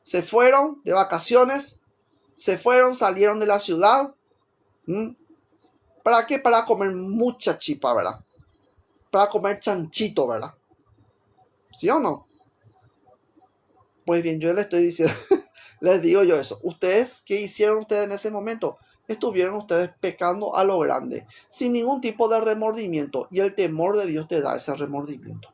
Speaker 2: Se fueron de vacaciones, salieron de la ciudad. ¿Para qué? Para comer mucha chipa, ¿verdad? Para comer chanchito, ¿verdad? ¿Sí o no? Pues bien, yo les estoy diciendo, les digo yo eso. ¿Ustedes qué hicieron ustedes en ese momento? Estuvieron ustedes pecando a lo grande, sin ningún tipo de remordimiento. Y el temor de Dios te da ese remordimiento.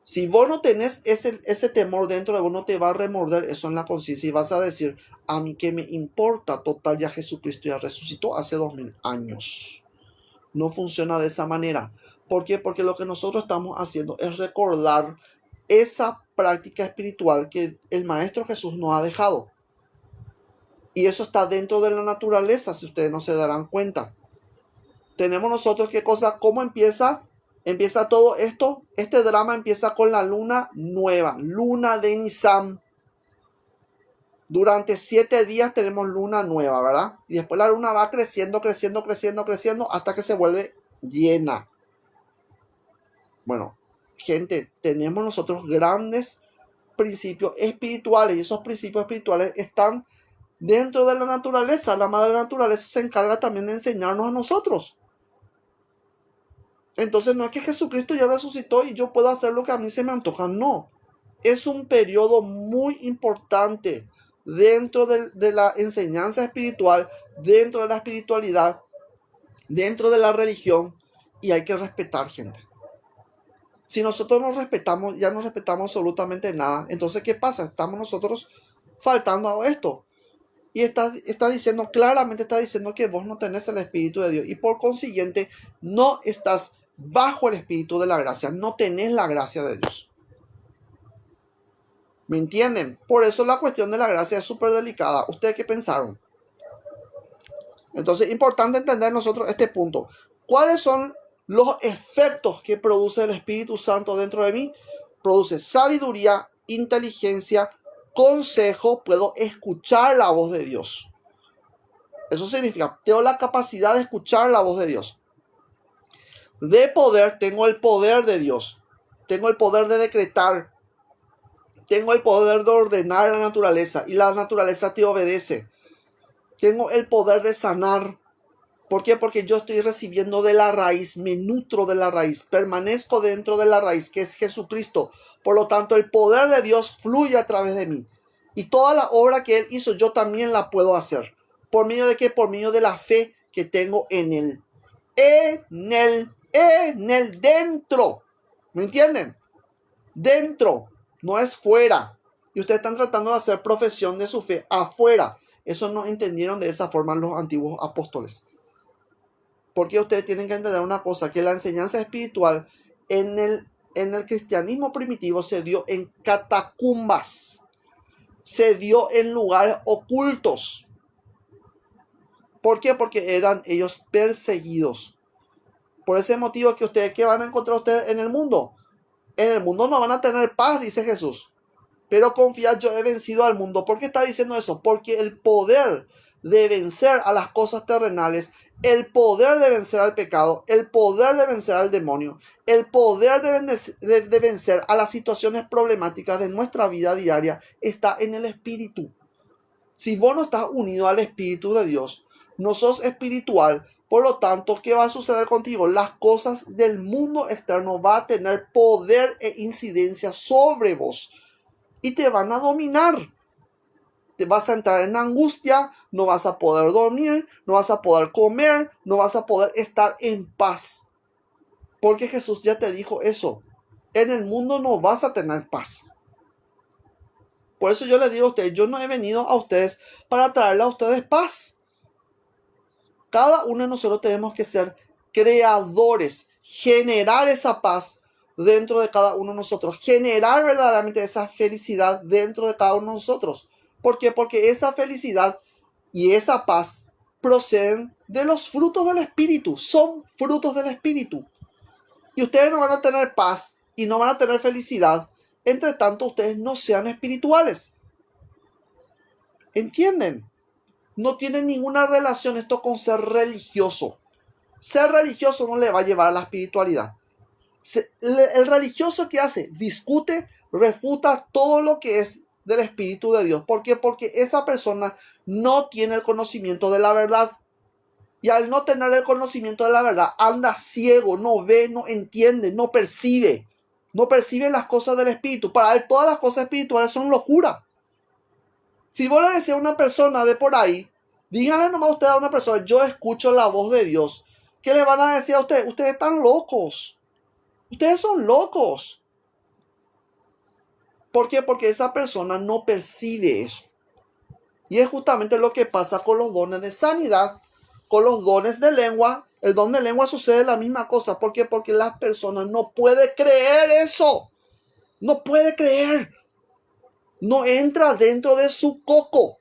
Speaker 2: Si vos no tenés ese temor dentro de vos, no te va a remorder eso en la conciencia. Y vas a decir, a mí qué me importa, total, ya Jesucristo ya resucitó hace 2000 años. No funciona de esa manera. ¿Por qué? Porque lo que nosotros estamos haciendo es recordar esa práctica espiritual que el Maestro Jesús nos ha dejado. Y eso está dentro de la naturaleza, si ustedes no se darán cuenta. Tenemos nosotros qué cosa, cómo empieza todo esto. Este drama empieza con la luna nueva, luna de Nisan. Durante 7 días tenemos luna nueva, ¿verdad? Y después la luna va creciendo, creciendo, creciendo, creciendo hasta que se vuelve llena. Bueno, gente, tenemos nosotros grandes principios espirituales y esos principios espirituales están dentro de la naturaleza. La madre naturaleza se encarga también de enseñarnos a nosotros. Entonces no es que Jesucristo ya resucitó y yo puedo hacer lo que a mí se me antoja, no. Es un periodo muy importante dentro de la enseñanza espiritual, dentro de la espiritualidad, dentro de la religión, y hay que respetar, gente. Si nosotros nos respetamos, ya no respetamos absolutamente nada. Entonces, ¿qué pasa? Estamos nosotros faltando a esto. Y está diciendo, claramente está diciendo que vos no tenés el Espíritu de Dios. Y por consiguiente, no estás bajo el Espíritu de la gracia. No tenés la gracia de Dios. ¿Me entienden? Por eso la cuestión de la gracia es súper delicada. ¿Ustedes qué pensaron? Entonces, importante entender nosotros este punto. ¿Cuáles son los efectos que produce el Espíritu Santo dentro de mí? Produce sabiduría, inteligencia, consejo, puedo escuchar la voz de Dios. Eso significa, tengo la capacidad de escuchar la voz de Dios. De poder, tengo el poder de Dios. Tengo el poder de decretar. Tengo el poder de ordenar la naturaleza y la naturaleza te obedece. Tengo el poder de sanar. ¿Por qué? Porque yo estoy recibiendo de la raíz, me nutro de la raíz, permanezco dentro de la raíz, que es Jesucristo. Por lo tanto, el poder de Dios fluye a través de mí. Y toda la obra que Él hizo, yo también la puedo hacer. ¿Por medio de qué? Por medio de la fe que tengo en Él. En Él, dentro. ¿Me entienden? Dentro, no es fuera. Y ustedes están tratando de hacer profesión de su fe afuera. Eso no entendieron de esa forma los antiguos apóstoles. Porque ustedes tienen que entender una cosa, que la enseñanza espiritual en el cristianismo primitivo se dio en catacumbas, se dio en lugares ocultos. ¿Por qué? Porque eran ellos perseguidos. Por ese motivo es que ustedes, ¿qué van a encontrar ustedes en el mundo? En el mundo no van a tener paz, dice Jesús. Pero confiad, yo he vencido al mundo. ¿Por qué está diciendo eso? Porque el poder de vencer a las cosas terrenales, el poder de vencer al pecado, el poder de vencer al demonio, el poder de vencer a las situaciones problemáticas de nuestra vida diaria está en el Espíritu. Si vos no estás unido al Espíritu de Dios, no sos espiritual, por lo tanto, ¿qué va a suceder contigo? Las cosas del mundo externo van a tener poder e incidencia sobre vos y te van a dominar. Te vas a entrar en angustia, no vas a poder dormir, no vas a poder comer, no vas a poder estar en paz. Porque Jesús ya te dijo eso. En el mundo no vas a tener paz. Por eso yo les digo a ustedes, yo no he venido a ustedes para traerle a ustedes paz. Cada uno de nosotros tenemos que ser creadores, generar esa paz dentro de cada uno de nosotros, generar verdaderamente esa felicidad dentro de cada uno de nosotros. ¿Por qué? Porque esa felicidad y esa paz proceden de los frutos del Espíritu, son frutos del Espíritu. Y ustedes no van a tener paz y no van a tener felicidad, entre tanto ustedes no sean espirituales. ¿Entienden? No tiene ninguna relación esto con ser religioso. Ser religioso no le va a llevar a la espiritualidad. El religioso, ¿qué hace? Discute, refuta todo lo que es del Espíritu de Dios. ¿Por qué? Porque esa persona no tiene el conocimiento de la verdad. Y al no tener el conocimiento de la verdad, anda ciego, no ve, no entiende, no percibe. No percibe las cosas del Espíritu. Para él todas las cosas espirituales son locura. Si vos le decís a una persona de por ahí, díganle nomás a usted a una persona, yo escucho la voz de Dios. ¿Qué le van a decir a ustedes? Ustedes están locos. Ustedes son locos. ¿Por qué? Porque esa persona no percibe eso. Y es justamente lo que pasa con los dones de sanidad, con los dones de lengua. El don de lengua sucede la misma cosa. ¿Por qué? Porque la persona no puede creer eso. No puede creer. No entra dentro de su coco.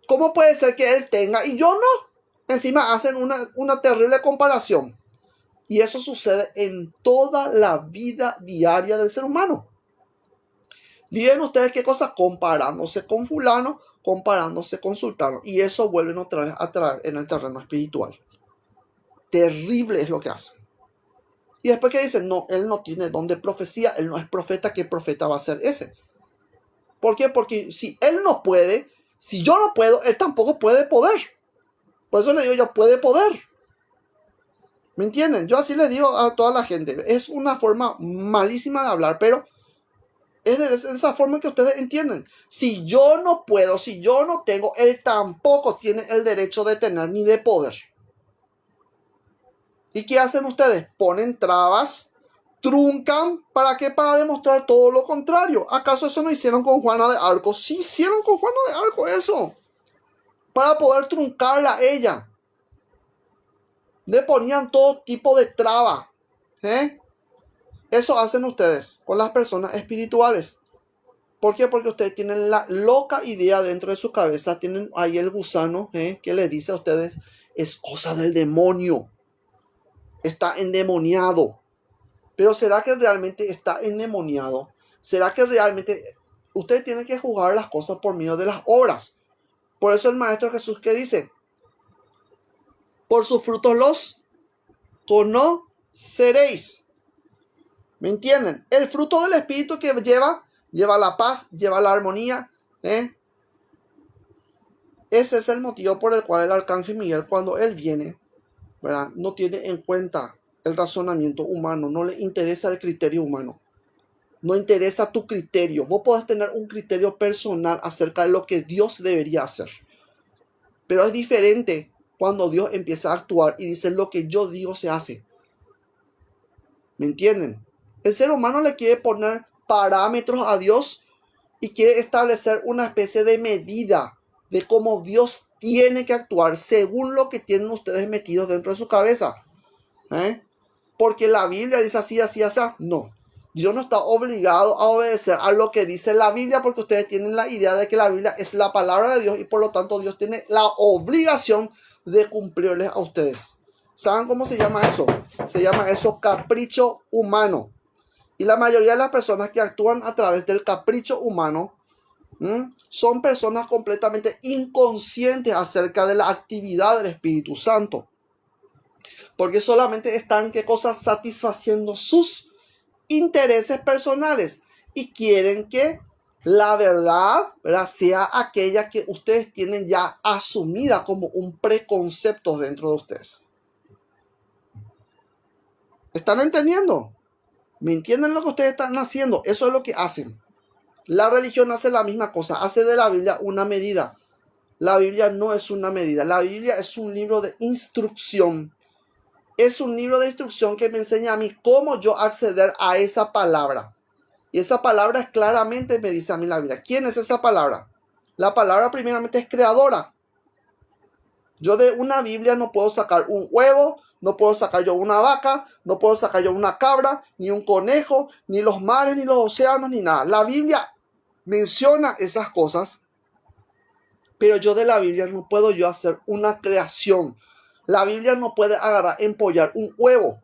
Speaker 2: ¿Cómo puede ser que él tenga y yo no? Encima hacen una terrible comparación. Y eso sucede en toda la vida diaria del ser humano. Viven ustedes, ¿qué cosa? Comparándose con fulano, comparándose con sultano. Y eso vuelven otra vez a traer en el terreno espiritual. Terrible es lo que hacen. Y después que dicen, no, él no tiene don de profecía, él no es profeta, ¿qué profeta va a ser ese? ¿Por qué? Porque si él no puede, si yo no puedo, él tampoco puede poder. Por eso le digo yo, puede poder. ¿Me entienden? Yo así le digo a toda la gente. Es una forma malísima de hablar, pero es de esa forma que ustedes entienden. Si yo no puedo, si yo no tengo, él tampoco tiene el derecho de tener ni de poder. ¿Y qué hacen ustedes? Ponen trabas, truncan. ¿Para qué? Para demostrar todo lo contrario. ¿Acaso eso no hicieron con Juana de Arco? Sí hicieron con Juana de Arco eso. Para poder truncarla a ella. Le ponían todo tipo de traba. Eso hacen ustedes con las personas espirituales. ¿Por qué? Porque ustedes tienen la loca idea dentro de su cabeza. Tienen ahí el gusano que les dice a ustedes, es cosa del demonio. Está endemoniado. Pero ¿será que realmente está endemoniado? ¿Será que realmente ustedes tienen que juzgar las cosas por medio de las obras? Por eso el Maestro Jesús, ¿qué dice? Por sus frutos los conoceréis. ¿Me entienden? El fruto del Espíritu que lleva la paz, lleva la armonía. Ese es el motivo por el cual el Arcángel Miguel, cuando él viene, ¿verdad?, no tiene en cuenta el razonamiento humano, no le interesa el criterio humano. No interesa tu criterio. Vos podés tener un criterio personal acerca de lo que Dios debería hacer. Pero es diferente cuando Dios empieza a actuar y dice lo que yo digo se hace. ¿Me entienden? El ser humano le quiere poner parámetros a Dios y quiere establecer una especie de medida de cómo Dios tiene que actuar según lo que tienen ustedes metidos dentro de su cabeza. Porque la Biblia dice así, así, así. No. Dios no está obligado a obedecer a lo que dice la Biblia porque ustedes tienen la idea de que la Biblia es la palabra de Dios y por lo tanto Dios tiene la obligación de cumplirles a ustedes. ¿Saben cómo se llama eso? Se llama eso capricho humano. Y la mayoría de las personas que actúan a través del capricho humano son personas completamente inconscientes acerca de la actividad del Espíritu Santo. Porque solamente están, ¿qué cosas? Satisfaciendo sus intereses personales y quieren que la verdad, ¿verdad?, sea aquella que ustedes tienen ya asumida como un preconcepto dentro de ustedes. ¿Están entendiendo? ¿Me entienden lo que ustedes están haciendo? Eso es lo que hacen. La religión hace la misma cosa, hace de la Biblia una medida. La Biblia no es una medida, la Biblia es un libro de instrucción. Es un libro de instrucción que me enseña a mí cómo yo acceder a esa palabra. Y esa palabra es claramente, me dice a mí la Biblia. ¿Quién es esa palabra? La palabra primeramente es creadora. Yo de una Biblia no puedo sacar un huevo, no puedo sacar yo una vaca, no puedo sacar yo una cabra, ni un conejo, ni los mares, ni los océanos, ni nada. La Biblia menciona esas cosas, pero yo de la Biblia no puedo yo hacer una creación. La Biblia no puede agarrar, empollar un huevo.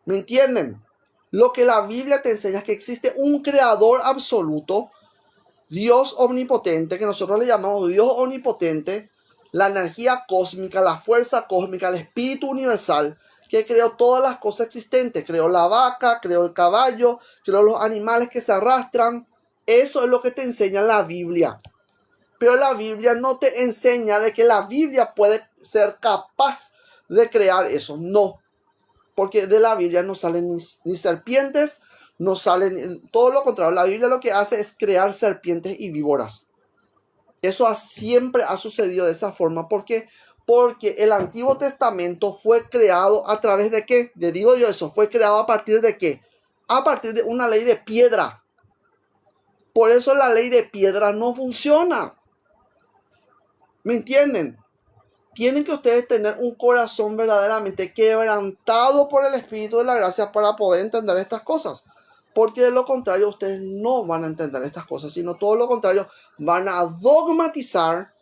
Speaker 2: ¿Me entienden? Lo que la Biblia te enseña es que existe un creador absoluto, Dios omnipotente, que nosotros le llamamos Dios omnipotente, la energía cósmica, la fuerza cósmica, el espíritu universal, que creó todas las cosas existentes. Creó la vaca, creó el caballo, creó los animales que se arrastran. Eso es lo que te enseña la Biblia. Pero la Biblia no te enseña de que la Biblia puede ser capaz de crear eso. No. Porque de la Biblia no salen ni serpientes, no salen, todo lo contrario. La Biblia lo que hace es crear serpientes y víboras. Eso siempre ha sucedido de esa forma. ¿Por qué? Porque el Antiguo Testamento fue creado a través de ¿qué? Le digo yo eso, fue creado a partir de ¿qué? A partir de una ley de piedra. Por eso la ley de piedra no funciona. ¿Me entienden? Tienen que ustedes tener un corazón verdaderamente quebrantado por el Espíritu de la Gracia para poder entender estas cosas. Porque de lo contrario ustedes no van a entender estas cosas, sino todo lo contrario, van a dogmatizar,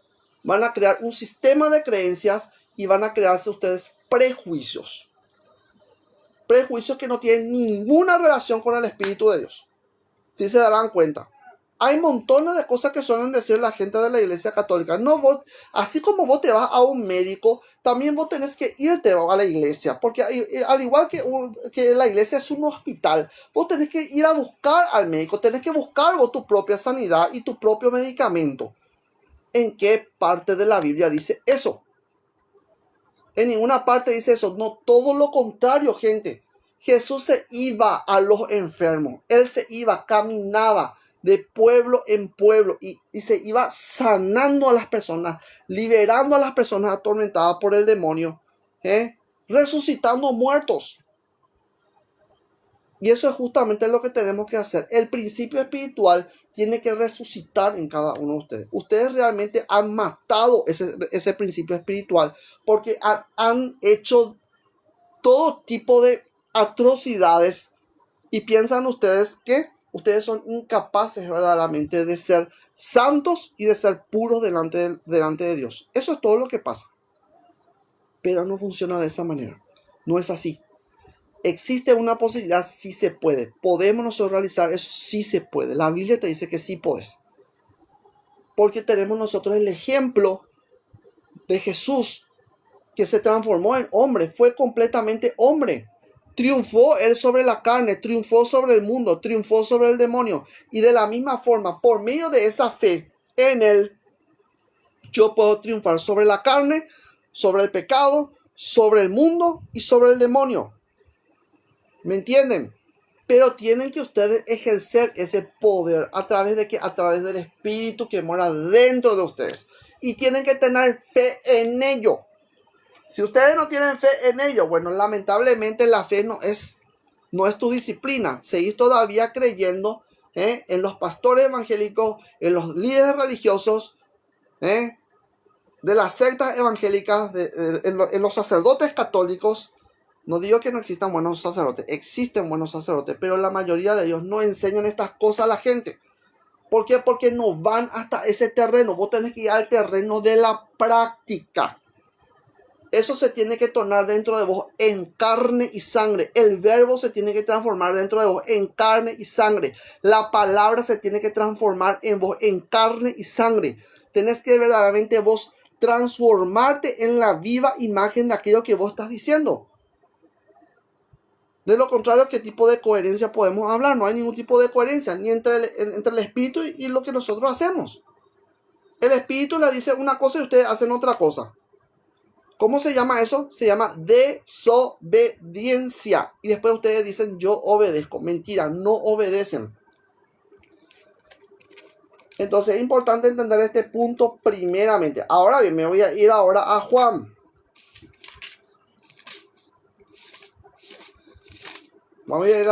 Speaker 2: van a crear un sistema de creencias y van a crearse ustedes prejuicios. Prejuicios que no tienen ninguna relación con el Espíritu de Dios. Si se darán cuenta. Hay montones de cosas que suelen decir la gente de la Iglesia Católica. No, vos, así como vos te vas a un médico, también vos tenés que irte a la iglesia. Porque al igual que la iglesia es un hospital, vos tenés que ir a buscar al médico, tenés que buscar vos tu propia sanidad y tu propio medicamento. ¿En qué parte de la Biblia dice eso? En ninguna parte dice eso. No, todo lo contrario, gente. Jesús se iba a los enfermos. Él se iba, caminaba de pueblo en pueblo y se iba sanando a las personas, liberando a las personas atormentadas por el demonio, resucitando muertos. Y eso es justamente lo que tenemos que hacer. El principio espiritual tiene que resucitar en cada uno de ustedes. Ustedes realmente han matado ese principio espiritual porque han hecho todo tipo de atrocidades y piensan ustedes que ustedes son incapaces verdaderamente de ser santos y de ser puros delante de Dios. Eso es todo lo que pasa. Pero no funciona de esa manera. No es así. ¿Existe una posibilidad? Sí se puede. ¿Podemos nosotros realizar eso? Sí se puede. La Biblia te dice que sí puedes. Porque tenemos nosotros el ejemplo de Jesús, que se transformó en hombre, fue completamente hombre. Triunfó él sobre la carne, triunfó sobre el mundo, triunfó sobre el demonio. Y de la misma forma, por medio de esa fe en él, yo puedo triunfar sobre la carne, sobre el pecado, sobre el mundo y sobre el demonio. ¿Me entienden? Pero tienen que ustedes ejercer ese poder a través de a través del Espíritu que mora dentro de ustedes. Y tienen que tener fe en ello. Si ustedes no tienen fe en ello, bueno, lamentablemente la fe no es tu disciplina. Seguís todavía creyendo en los pastores evangélicos, en los líderes religiosos, de las sectas evangélicas, en los sacerdotes católicos. No digo que no existan buenos sacerdotes, existen buenos sacerdotes, pero la mayoría de ellos no enseñan estas cosas a la gente. ¿Por qué? Porque no van hasta ese terreno. Vos tenés que ir al terreno de la práctica. Eso se tiene que tornar dentro de vos en carne y sangre. El verbo se tiene que transformar dentro de vos en carne y sangre. La palabra se tiene que transformar en vos en carne y sangre. Tenés que verdaderamente vos transformarte en la viva imagen de aquello que vos estás diciendo. De lo contrario, ¿qué tipo de coherencia podemos hablar? No hay ningún tipo de coherencia, ni entre el espíritu y lo que nosotros hacemos. El espíritu le dice una cosa y ustedes hacen otra cosa. ¿Cómo se llama eso? Se llama desobediencia. Y después ustedes dicen, yo obedezco. Mentira, no obedecen. Entonces es importante entender este punto primeramente. Ahora bien, me voy a ir ahora a Juan. Me voy a ir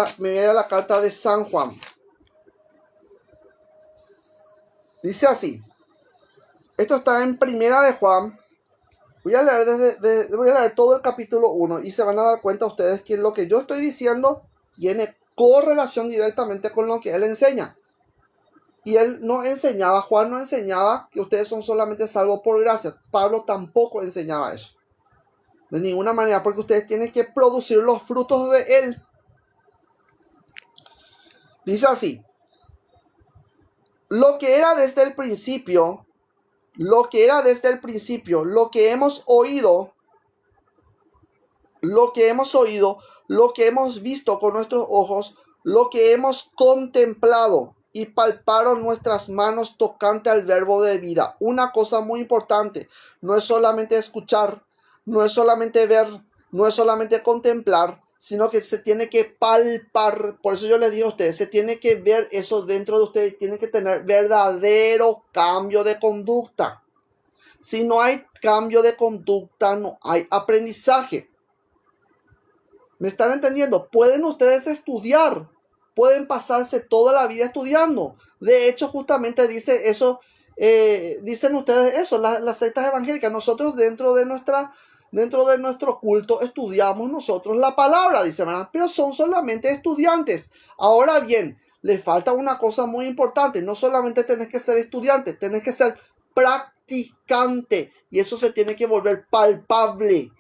Speaker 2: a la carta de San Juan. Dice así. Esto está en Primera de Juan. Voy a leer todo el capítulo 1 y se van a dar cuenta ustedes que lo que yo estoy diciendo tiene correlación directamente con lo que él enseña. Y él no enseñaba, Juan no enseñaba que ustedes son solamente salvos por gracia. Pablo tampoco enseñaba eso. De ninguna manera, porque ustedes tienen que producir los frutos de él. Dice así. Lo que era desde el principio, lo que hemos oído, lo que hemos visto con nuestros ojos, lo que hemos contemplado y palparon nuestras manos tocante al verbo de vida. Una cosa muy importante, no es solamente escuchar, no es solamente ver, no es solamente contemplar, sino que se tiene que palpar. Por eso yo les digo a ustedes, se tiene que ver eso dentro de ustedes, tiene que tener verdadero cambio de conducta. Si no hay cambio de conducta, no hay aprendizaje. ¿Me están entendiendo? Pueden ustedes estudiar, pueden pasarse toda la vida estudiando. De hecho, justamente dice eso, dicen ustedes eso, las sectas evangélicas. Nosotros dentro de nuestro culto estudiamos nosotros la palabra, dice, ¿verdad? Pero son solamente estudiantes. Ahora bien, les falta una cosa muy importante. No solamente tenés que ser estudiante, tenés que ser practicante. Y eso se tiene que volver palpable.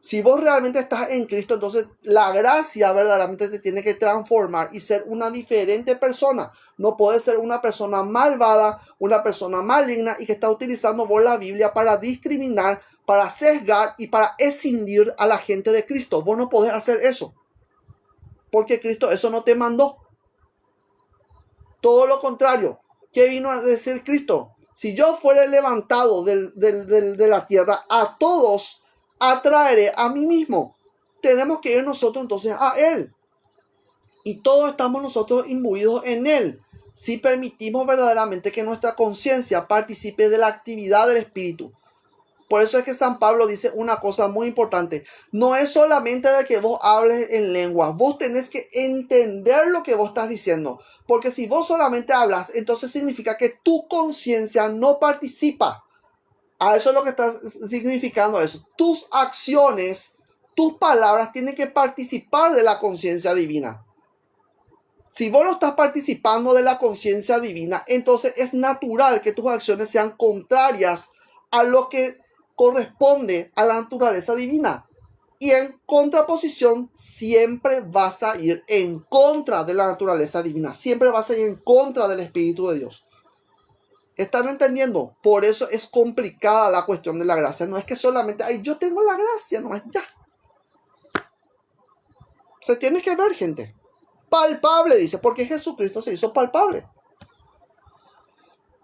Speaker 2: Si vos realmente estás en Cristo, entonces la gracia verdaderamente te tiene que transformar y ser una diferente persona. No puedes ser una persona malvada, una persona maligna y que está utilizando vos la Biblia para discriminar, para sesgar y para escindir a la gente de Cristo. Vos no podés hacer eso, porque Cristo eso no te mandó. Todo lo contrario. ¿Qué vino a decir Cristo? Si yo fuera levantado de la tierra, a todos atraeré a mí mismo. Tenemos que ir nosotros entonces a Él. Y todos estamos nosotros imbuidos en Él. Si permitimos verdaderamente que nuestra conciencia participe de la actividad del Espíritu. Por eso es que San Pablo dice una cosa muy importante. No es solamente de que vos hables en lengua. Vos tenés que entender lo que vos estás diciendo. Porque si vos solamente hablas, entonces significa que tu conciencia no participa. A eso es lo que está significando eso. Tus acciones, tus palabras tienen que participar de la conciencia divina. Si vos no estás participando de la conciencia divina, entonces es natural que tus acciones sean contrarias a lo que corresponde a la naturaleza divina. Y en contraposición, siempre vas a ir en contra de la naturaleza divina. Siempre vas a ir en contra del Espíritu de Dios. ¿Están entendiendo? Por eso es complicada la cuestión de la gracia. No es que solamente, ay, yo tengo la gracia, no es ya. Se tiene que ver, gente. Palpable, dice, porque Jesucristo se hizo palpable.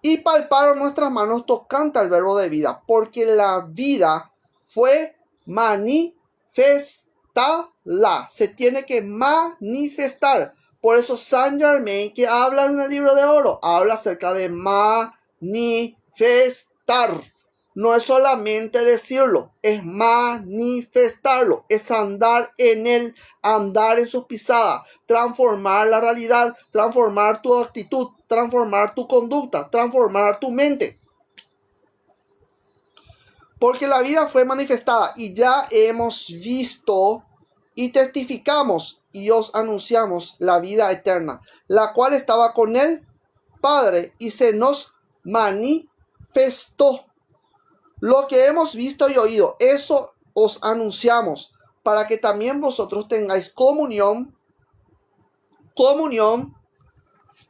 Speaker 2: Y palparon nuestras manos tocante al verbo de vida, porque la vida fue manifestada. Se tiene que manifestar. Por eso Saint Germain, que habla en el libro de oro, habla acerca de manifestar. No es solamente decirlo, es manifestarlo, es andar en él, andar en sus pisadas, transformar la realidad, transformar tu actitud, transformar tu conducta, transformar tu mente. Porque la vida fue manifestada y ya hemos visto y testificamos y os anunciamos la vida eterna, la cual estaba con el Padre y se nos manifestó. Lo que hemos visto y oído, eso os anunciamos, para que también vosotros tengáis comunión.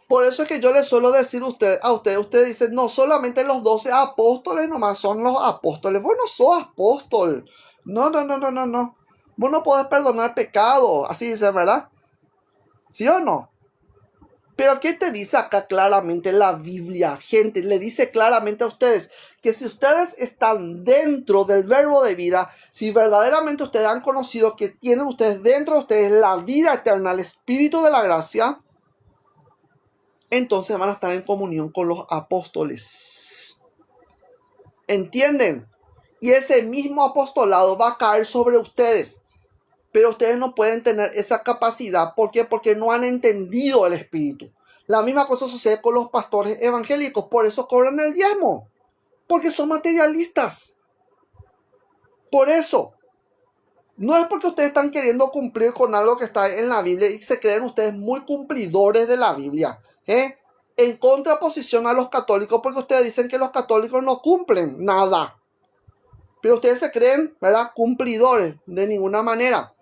Speaker 2: Por eso es que yo les suelo decir a ustedes dicen, no, solamente los 12 apóstoles nomás son los apóstoles. Vos no sos apóstol. No. Vos no podés perdonar pecado. Así dice, ¿verdad? ¿Sí o no? Pero ¿qué te dice acá claramente la Biblia? Gente, le dice claramente a ustedes que si ustedes están dentro del verbo de vida, si verdaderamente ustedes han conocido que tienen ustedes dentro de ustedes la vida eterna, el Espíritu de la gracia, entonces van a estar en comunión con los apóstoles. ¿Entienden? Y ese mismo apostolado va a caer sobre ustedes. Pero ustedes no pueden tener esa capacidad. ¿Por qué? Porque no han entendido el Espíritu. La misma cosa sucede con los pastores evangélicos. Por eso cobran el diezmo. Porque son materialistas. Por eso. No es porque ustedes están queriendo cumplir con algo que está en la Biblia y se creen ustedes muy cumplidores de la Biblia. En contraposición a los católicos, porque ustedes dicen que los católicos no cumplen nada. Pero ustedes se creen, ¿verdad?, cumplidores. De ninguna manera.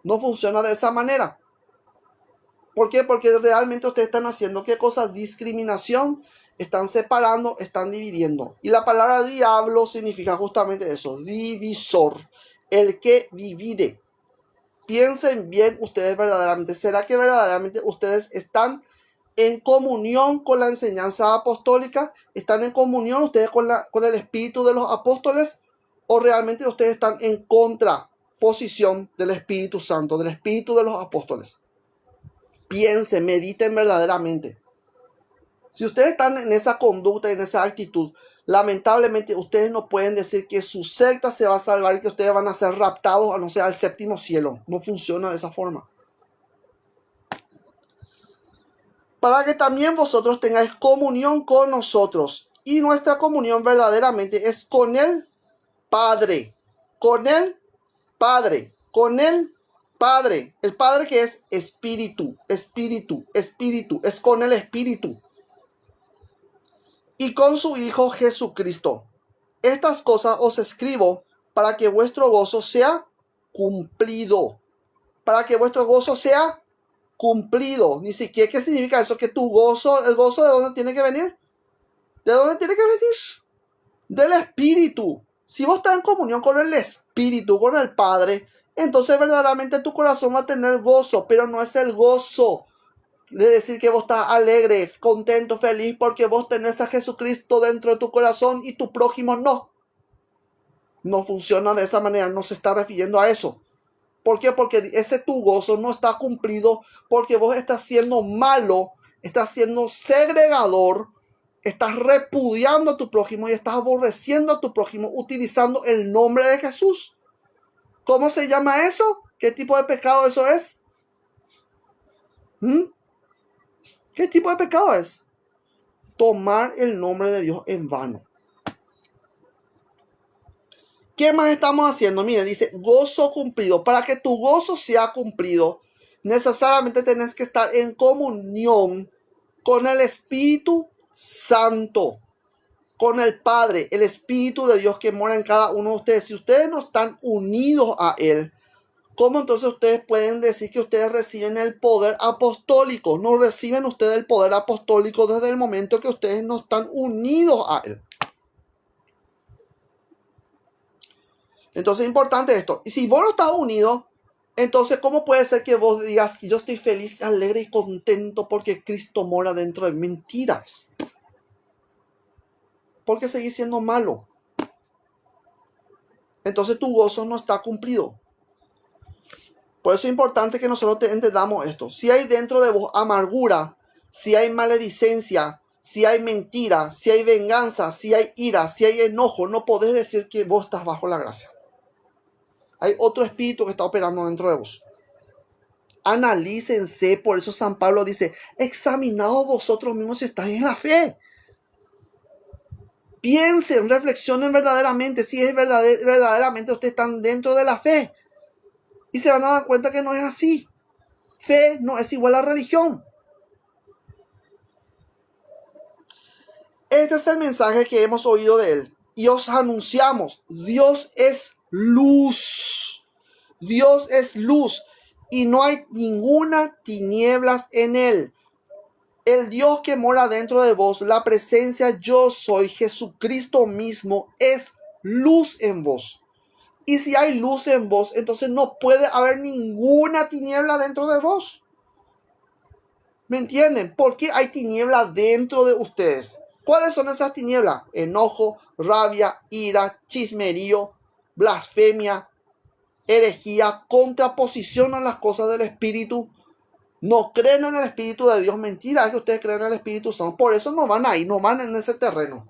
Speaker 2: No funciona de esa manera. ¿Por qué? Porque realmente ustedes están haciendo ¿qué cosa? Discriminación. Están separando, están dividiendo. Y la palabra diablo significa justamente eso. Divisor. El que divide. Piensen bien ustedes verdaderamente. ¿Será que verdaderamente ustedes están en comunión con la enseñanza apostólica? ¿Están en comunión ustedes con el espíritu de los apóstoles? ¿O realmente ustedes están en contraposición del Espíritu Santo, del Espíritu de los apóstoles? Piensen, mediten verdaderamente. Si ustedes están en esa conducta y en esa actitud, lamentablemente ustedes no pueden decir que su secta se va a salvar y que ustedes van a ser raptados, a no ser al séptimo cielo. No funciona de esa forma. Para que también vosotros tengáis comunión con nosotros. Y nuestra comunión verdaderamente es con el Padre, con el Padre, con el Padre. El Padre que es Espíritu, Espíritu, Espíritu, es con el Espíritu. Y con su Hijo Jesucristo. Estas cosas os escribo para que vuestro gozo sea cumplido. Para que vuestro gozo sea cumplido. Ni siquiera, ¿qué significa eso? Que tu gozo, ¿el gozo de dónde tiene que venir? ¿De dónde tiene que venir? Del Espíritu. Si vos estás en comunión con el Espíritu, con el Padre, entonces verdaderamente tu corazón va a tener gozo, pero no es el gozo de decir que vos estás alegre, contento, feliz, porque vos tenés a Jesucristo dentro de tu corazón y tu prójimo no. No funciona de esa manera, no se está refiriendo a eso. ¿Por qué? Porque ese tu gozo no está cumplido porque vos estás siendo malo, estás siendo segregador, estás repudiando a tu prójimo y estás aborreciendo a tu prójimo utilizando el nombre de Jesús. ¿Cómo se llama eso? ¿Qué tipo de pecado eso es? ¿Qué tipo de pecado es? Tomar el nombre de Dios en vano. ¿Qué más estamos haciendo? Mire, dice gozo cumplido. Para que tu gozo sea cumplido, necesariamente tenés que estar en comunión con el Espíritu Santo, con el Padre, el Espíritu de Dios que mora en cada uno de ustedes. Si ustedes no están unidos a Él, ¿cómo entonces ustedes pueden decir que ustedes reciben el poder apostólico? No reciben ustedes el poder apostólico desde el momento que ustedes no están unidos a Él. Entonces es importante esto. Y si vos no estás unido, entonces ¿cómo puede ser que vos digas que yo estoy feliz, alegre y contento porque Cristo mora dentro de mí? Mentiras. Porque seguís siendo malo. Entonces tu gozo no está cumplido. Por eso es importante que nosotros entendamos esto. Si hay dentro de vos amargura, si hay maledicencia, si hay mentira, si hay venganza, si hay ira, si hay enojo, no podés decir que vos estás bajo la gracia. Hay otro espíritu que está operando dentro de vos. Analícense, por eso San Pablo dice, examinaos vosotros mismos si estáis en la fe. Piensen, reflexionen verdaderamente si es verdaderamente ustedes están dentro de la fe. Y se van a dar cuenta que no es así. Fe no es igual a religión. Este es el mensaje que hemos oído de él. Y os anunciamos, Dios es luz. Dios es luz. Y no hay ninguna tinieblas en él. El Dios que mora dentro de vos, la presencia yo soy, Jesucristo mismo, es luz en vos. Y si hay luz en vos, entonces no puede haber ninguna tiniebla dentro de vos. ¿Me entienden? ¿Por qué hay tiniebla dentro de ustedes? ¿Cuáles son esas tinieblas? Enojo, rabia, ira, chismerío, blasfemia, herejía, contraposición a las cosas del Espíritu. No creen en el Espíritu de Dios. Mentira, es que ustedes creen en el Espíritu Santo. Por eso no van ahí, no van en ese terreno.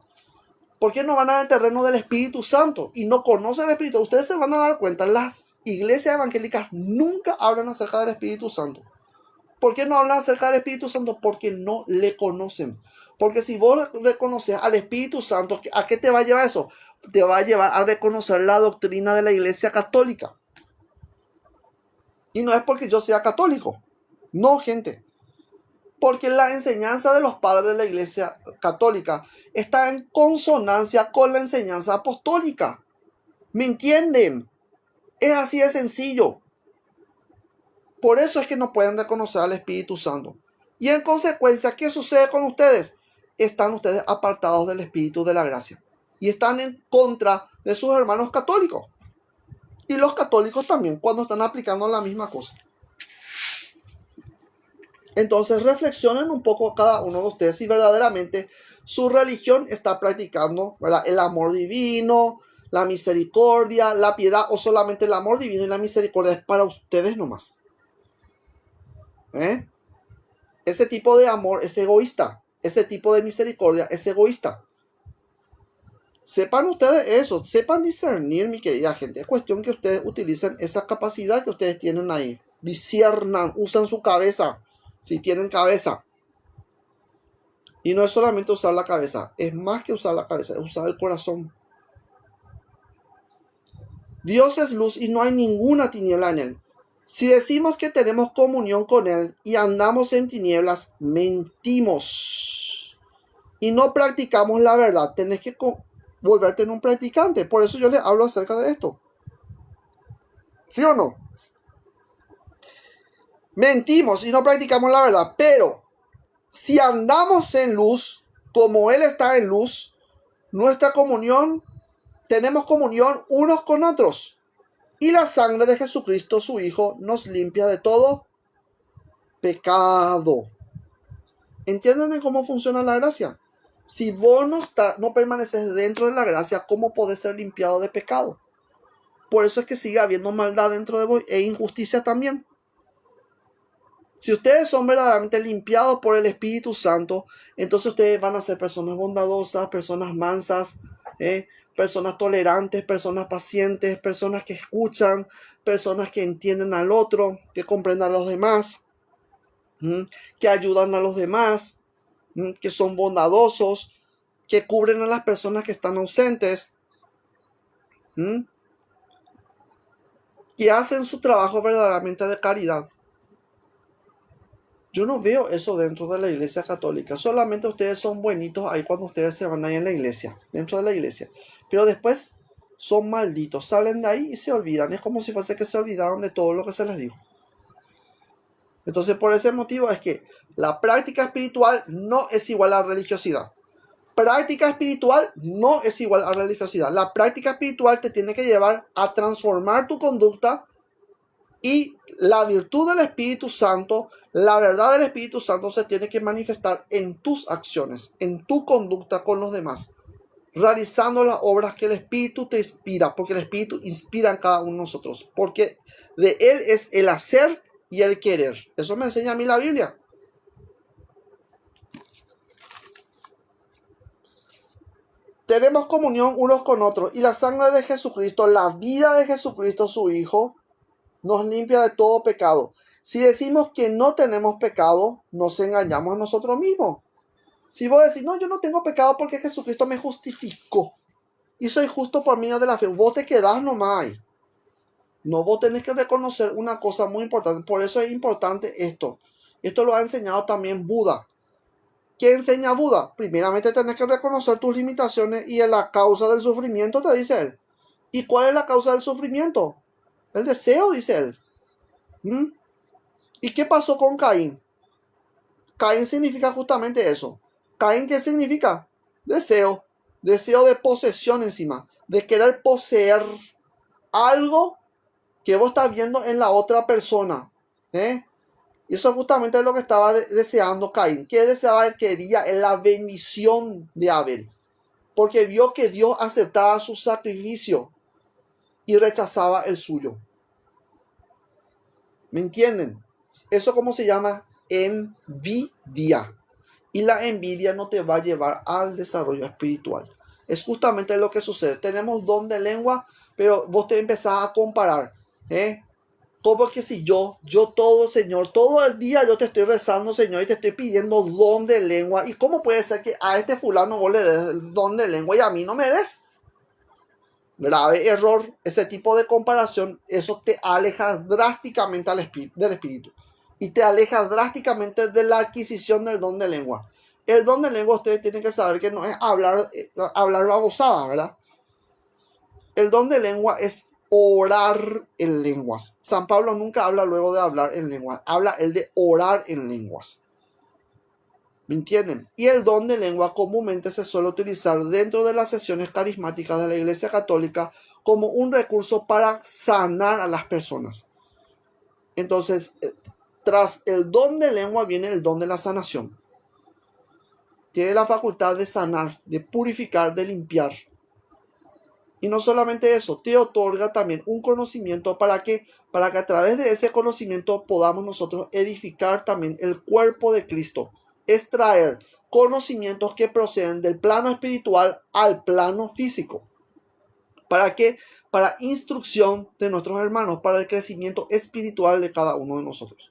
Speaker 2: ¿Por qué no van al terreno del Espíritu Santo? Y no conocen el Espíritu. Ustedes se van a dar cuenta, las iglesias evangélicas nunca hablan acerca del Espíritu Santo. ¿Por qué no hablan acerca del Espíritu Santo? Porque no le conocen. Porque si vos reconoces al Espíritu Santo, ¿a qué te va a llevar eso? Te va a llevar a reconocer la doctrina de la Iglesia Católica. Y no es porque yo sea católico. No, gente. Porque la enseñanza de los padres de la Iglesia Católica está en consonancia con la enseñanza apostólica. ¿Me entienden? Es así de sencillo. Por eso es que no pueden reconocer al Espíritu Santo. Y en consecuencia, ¿qué sucede con ustedes? Están ustedes apartados del Espíritu de la gracia. Y están en contra de sus hermanos católicos. Y los católicos también, cuando están aplicando la misma cosa. Entonces reflexionen un poco cada uno de ustedes si verdaderamente su religión está practicando, ¿verdad?, el amor divino, la misericordia, la piedad, o solamente el amor divino y la misericordia es para ustedes nomás. Ese tipo de amor es egoísta. Ese tipo de misericordia es egoísta. Sepan ustedes eso, sepan discernir, mi querida gente. Es cuestión que ustedes utilicen esa capacidad que ustedes tienen ahí. Disciernan, usan su cabeza, si tienen cabeza. Y no es solamente usar la cabeza, es más que usar la cabeza, es usar el corazón. Dios es luz y no hay ninguna tiniebla en él. Si decimos que tenemos comunión con él y andamos en tinieblas, mentimos. Y no practicamos la verdad. Tenés que volverte en un practicante. Por eso yo les hablo acerca de esto. ¿Sí o no? Mentimos y no practicamos la verdad, pero si andamos en luz, como Él está en luz, nuestra comunión, tenemos comunión unos con otros. Y la sangre de Jesucristo, su Hijo, nos limpia de todo pecado. ¿Entienden cómo funciona la gracia? Si vos no permaneces dentro de la gracia, ¿cómo podés ser limpiado de pecado? Por eso es que sigue habiendo maldad dentro de vos e injusticia también. Si ustedes son verdaderamente limpiados por el Espíritu Santo, entonces ustedes van a ser personas bondadosas, personas mansas, personas tolerantes, personas pacientes, personas que escuchan, personas que entienden al otro, que comprenden a los demás, que ayudan a los demás, que son bondadosos, que cubren a las personas que están ausentes, que hacen su trabajo verdaderamente de caridad. Yo no veo eso dentro de la iglesia católica. Solamente ustedes son buenitos ahí cuando ustedes se van ahí en la iglesia, dentro de la iglesia. Pero después son malditos, salen de ahí y se olvidan. Es como si fuese que se olvidaron de todo lo que se les dijo. Entonces, por ese motivo es que la práctica espiritual no es igual a religiosidad. Práctica espiritual no es igual a religiosidad. La práctica espiritual te tiene que llevar a transformar tu conducta y la virtud del Espíritu Santo, la verdad del Espíritu Santo se tiene que manifestar en tus acciones, en tu conducta con los demás, realizando las obras que el Espíritu te inspira, porque el Espíritu inspira en cada uno de nosotros, porque de Él es el hacer y el querer. Eso me enseña a mí la Biblia. Tenemos comunión unos con otros y la sangre de Jesucristo, la vida de Jesucristo, su Hijo, nos limpia de todo pecado. Si decimos que no tenemos pecado, nos engañamos a nosotros mismos. Si vos decís, no, yo no tengo pecado porque Jesucristo me justificó y soy justo por medio de la fe, vos te quedás nomás ahí. No, vos tenés que reconocer una cosa muy importante. Por eso es importante esto. Esto lo ha enseñado también Buda. ¿Qué enseña Buda? Primeramente tenés que reconocer tus limitaciones y la causa del sufrimiento, te dice él. ¿Y cuál es la causa del sufrimiento? El deseo, dice él. ¿Y qué pasó con Caín? Caín significa justamente eso. ¿Caín qué significa? Deseo. Deseo de posesión encima. De querer poseer algo que vos estás viendo en la otra persona. Y eso justamente es lo que estaba deseando Caín. ¿Qué deseaba? Él quería la bendición de Abel. Porque vio que Dios aceptaba su sacrificio y rechazaba el suyo. ¿Me entienden? Eso como se llama envidia. Y la envidia no te va a llevar al desarrollo espiritual. Es justamente lo que sucede. Tenemos don de lengua, pero vos te empezás a comparar. Como que si yo todo, Señor, todo el día yo te estoy rezando, Señor, y te estoy pidiendo don de lengua. ¿Y cómo puede ser que a este fulano vos le des el don de lengua y a mí no me des? Grave error. Ese tipo de comparación, eso te aleja drásticamente del espíritu. Y te aleja drásticamente de la adquisición del don de lengua. El don de lengua ustedes tienen que saber que no es hablar babosada, ¿verdad? El don de lengua es orar en lenguas. San Pablo nunca habla luego de hablar en lenguas. Habla él de orar en lenguas. ¿Me entienden? Y el don de lengua comúnmente se suele utilizar dentro de las sesiones carismáticas de la Iglesia Católica como un recurso para sanar a las personas. Entonces, tras el don de lengua viene el don de la sanación. Tiene la facultad de sanar, de purificar, de limpiar. Y no solamente eso, te otorga también un conocimiento para que a través de ese conocimiento podamos nosotros edificar también el cuerpo de Cristo. Extraer conocimientos que proceden del plano espiritual al plano físico. ¿Para qué? Para instrucción de nuestros hermanos, para el crecimiento espiritual de cada uno de nosotros.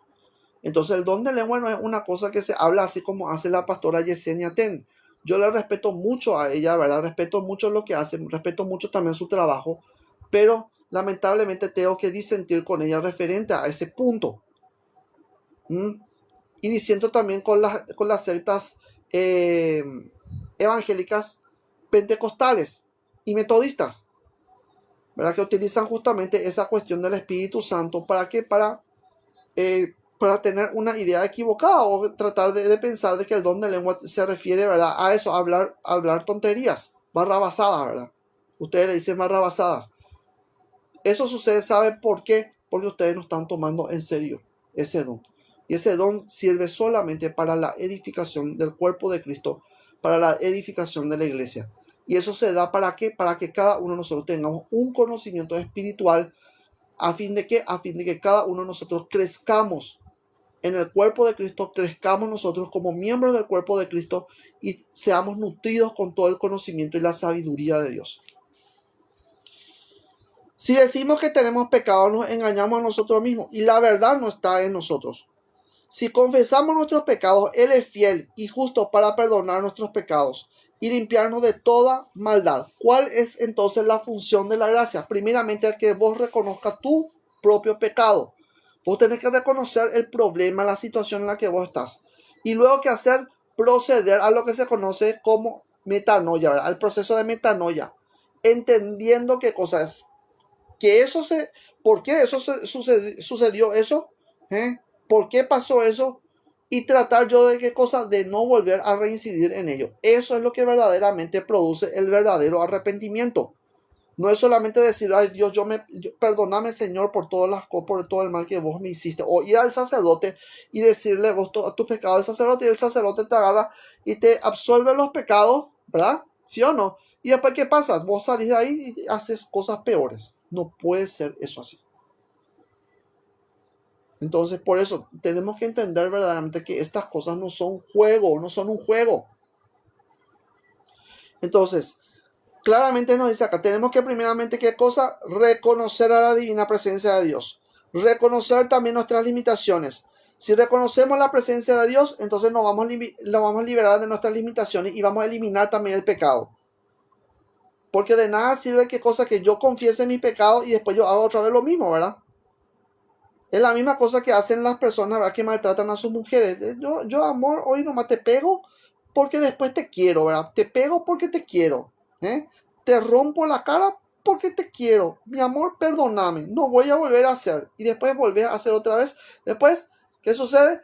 Speaker 2: Entonces el don de lengua no es una cosa que se habla así como hace la pastora Yesenia Ten. Yo le respeto mucho a ella, ¿verdad? Respeto mucho lo que hace, respeto mucho también su trabajo, pero lamentablemente tengo que disentir con ella referente a ese punto. Y diciendo también con las sectas evangélicas pentecostales y metodistas. ¿verdad? Que utilizan justamente esa cuestión del Espíritu Santo. ¿Para qué? Para tener una idea equivocada o tratar de pensar de que el don de lengua se refiere, ¿verdad?, a eso, a hablar tonterías, barrabasadas, ¿verdad? Ustedes le dicen barrabasadas. Eso sucede, ¿sabe por qué? Porque ustedes no están tomando en serio ese don. Y ese don sirve solamente para la edificación del cuerpo de Cristo, para la edificación de la iglesia. Y eso se da ¿para qué? Para que cada uno de nosotros tengamos un conocimiento espiritual. ¿A fin de qué? A fin de que cada uno de nosotros crezcamos en el cuerpo de Cristo, crezcamos nosotros como miembros del cuerpo de Cristo y seamos nutridos con todo el conocimiento y la sabiduría de Dios. Si decimos que tenemos pecado, nos engañamos a nosotros mismos y la verdad no está en nosotros. Si confesamos nuestros pecados, Él es fiel y justo para perdonar nuestros pecados y limpiarnos de toda maldad. ¿Cuál es entonces la función de la gracia? Primeramente, que vos reconozcas tu propio pecado. Vos tenés que reconocer el problema, la situación en la que vos estás. Y luego que hacer, proceder a lo que se conoce como metanoia, ¿verdad? Al proceso de metanoia. Entendiendo qué cosa es. ¿Por qué eso sucedió eso? ¿Por qué pasó eso? Y tratar yo de qué cosa, de no volver a reincidir en ello. Eso es lo que verdaderamente produce el verdadero arrepentimiento. No es solamente decir, ay Dios, perdóname Señor por por todo el mal que vos me hiciste. O ir al sacerdote y decirle vos tus pecados al sacerdote y el sacerdote te agarra y te absuelve los pecados, ¿verdad? ¿Sí o no? Y después, ¿qué pasa? Vos salís de ahí y haces cosas peores. No puede ser eso así. Entonces, por eso tenemos que entender verdaderamente que estas cosas no son juego, no son un juego. Entonces, claramente nos dice acá, tenemos que primeramente, ¿qué cosa? Reconocer a la divina presencia de Dios. Reconocer también nuestras limitaciones. Si reconocemos la presencia de Dios, entonces lo vamos a liberar de nuestras limitaciones y vamos a eliminar también el pecado. Porque de nada sirve qué cosa que yo confiese mi pecado y después yo hago otra vez lo mismo, ¿verdad? Es la misma cosa que hacen las personas, ¿verdad?, que maltratan a sus mujeres. Yo, amor, hoy nomás te pego porque después te quiero, ¿verdad? Te pego porque te quiero. Te rompo la cara porque te quiero. Mi amor, perdóname. No voy a volver a hacer. Y después volver a hacer otra vez. Después, ¿qué sucede?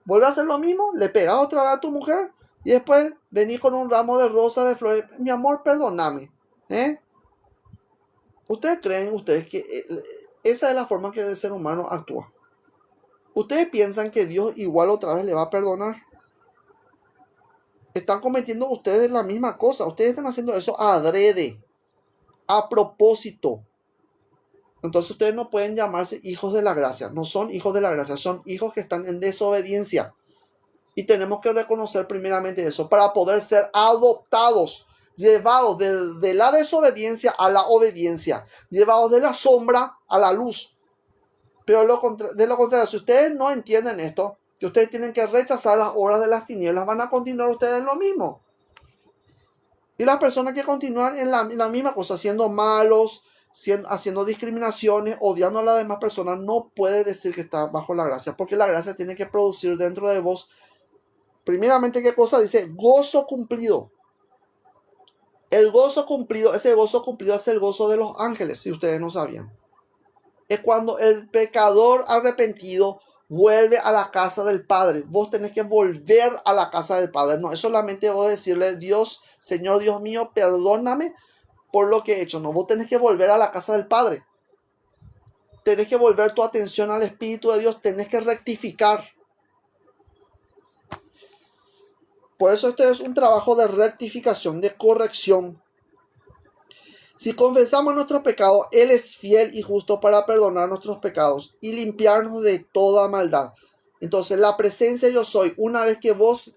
Speaker 2: Vuelve a hacer lo mismo. Le pegas otra vez a tu mujer. Y después venís con un ramo de rosas, de flores. Mi amor, perdóname. ¿Ustedes creen que esa es la forma que el ser humano actúa? ¿Ustedes piensan que Dios igual otra vez le va a perdonar? Están cometiendo ustedes la misma cosa. Ustedes están haciendo eso adrede, a propósito. Entonces ustedes no pueden llamarse hijos de la gracia. No son hijos de la gracia, son hijos que están en desobediencia. Y tenemos que reconocer primeramente eso para poder ser adoptados, llevados de la desobediencia a la obediencia, llevados de la sombra a la luz. Pero de lo contrario, si ustedes no entienden esto, que ustedes tienen que rechazar las obras de las tinieblas, van a continuar ustedes en lo mismo. Y las personas que continúan en la misma cosa, siendo malos, haciendo discriminaciones, odiando a las demás personas, no puede decir que está bajo la gracia, porque la gracia tiene que producir dentro de vos, primeramente, ¿qué cosa? Dice, gozo cumplido. El gozo cumplido, ese gozo cumplido es el gozo de los ángeles, si ustedes no sabían. Es cuando el pecador arrepentido vuelve a la casa del Padre. Vos tenés que volver a la casa del Padre. No es solamente vos decirle, Dios, Señor Dios mío, perdóname por lo que he hecho. No, vos tenés que volver a la casa del Padre. Tenés que volver tu atención al Espíritu de Dios. Tenés que rectificar. Por eso este es un trabajo de rectificación, de corrección. Si confesamos nuestros pecados, Él es fiel y justo para perdonar nuestros pecados y limpiarnos de toda maldad. Entonces, la presencia yo soy, una vez que vos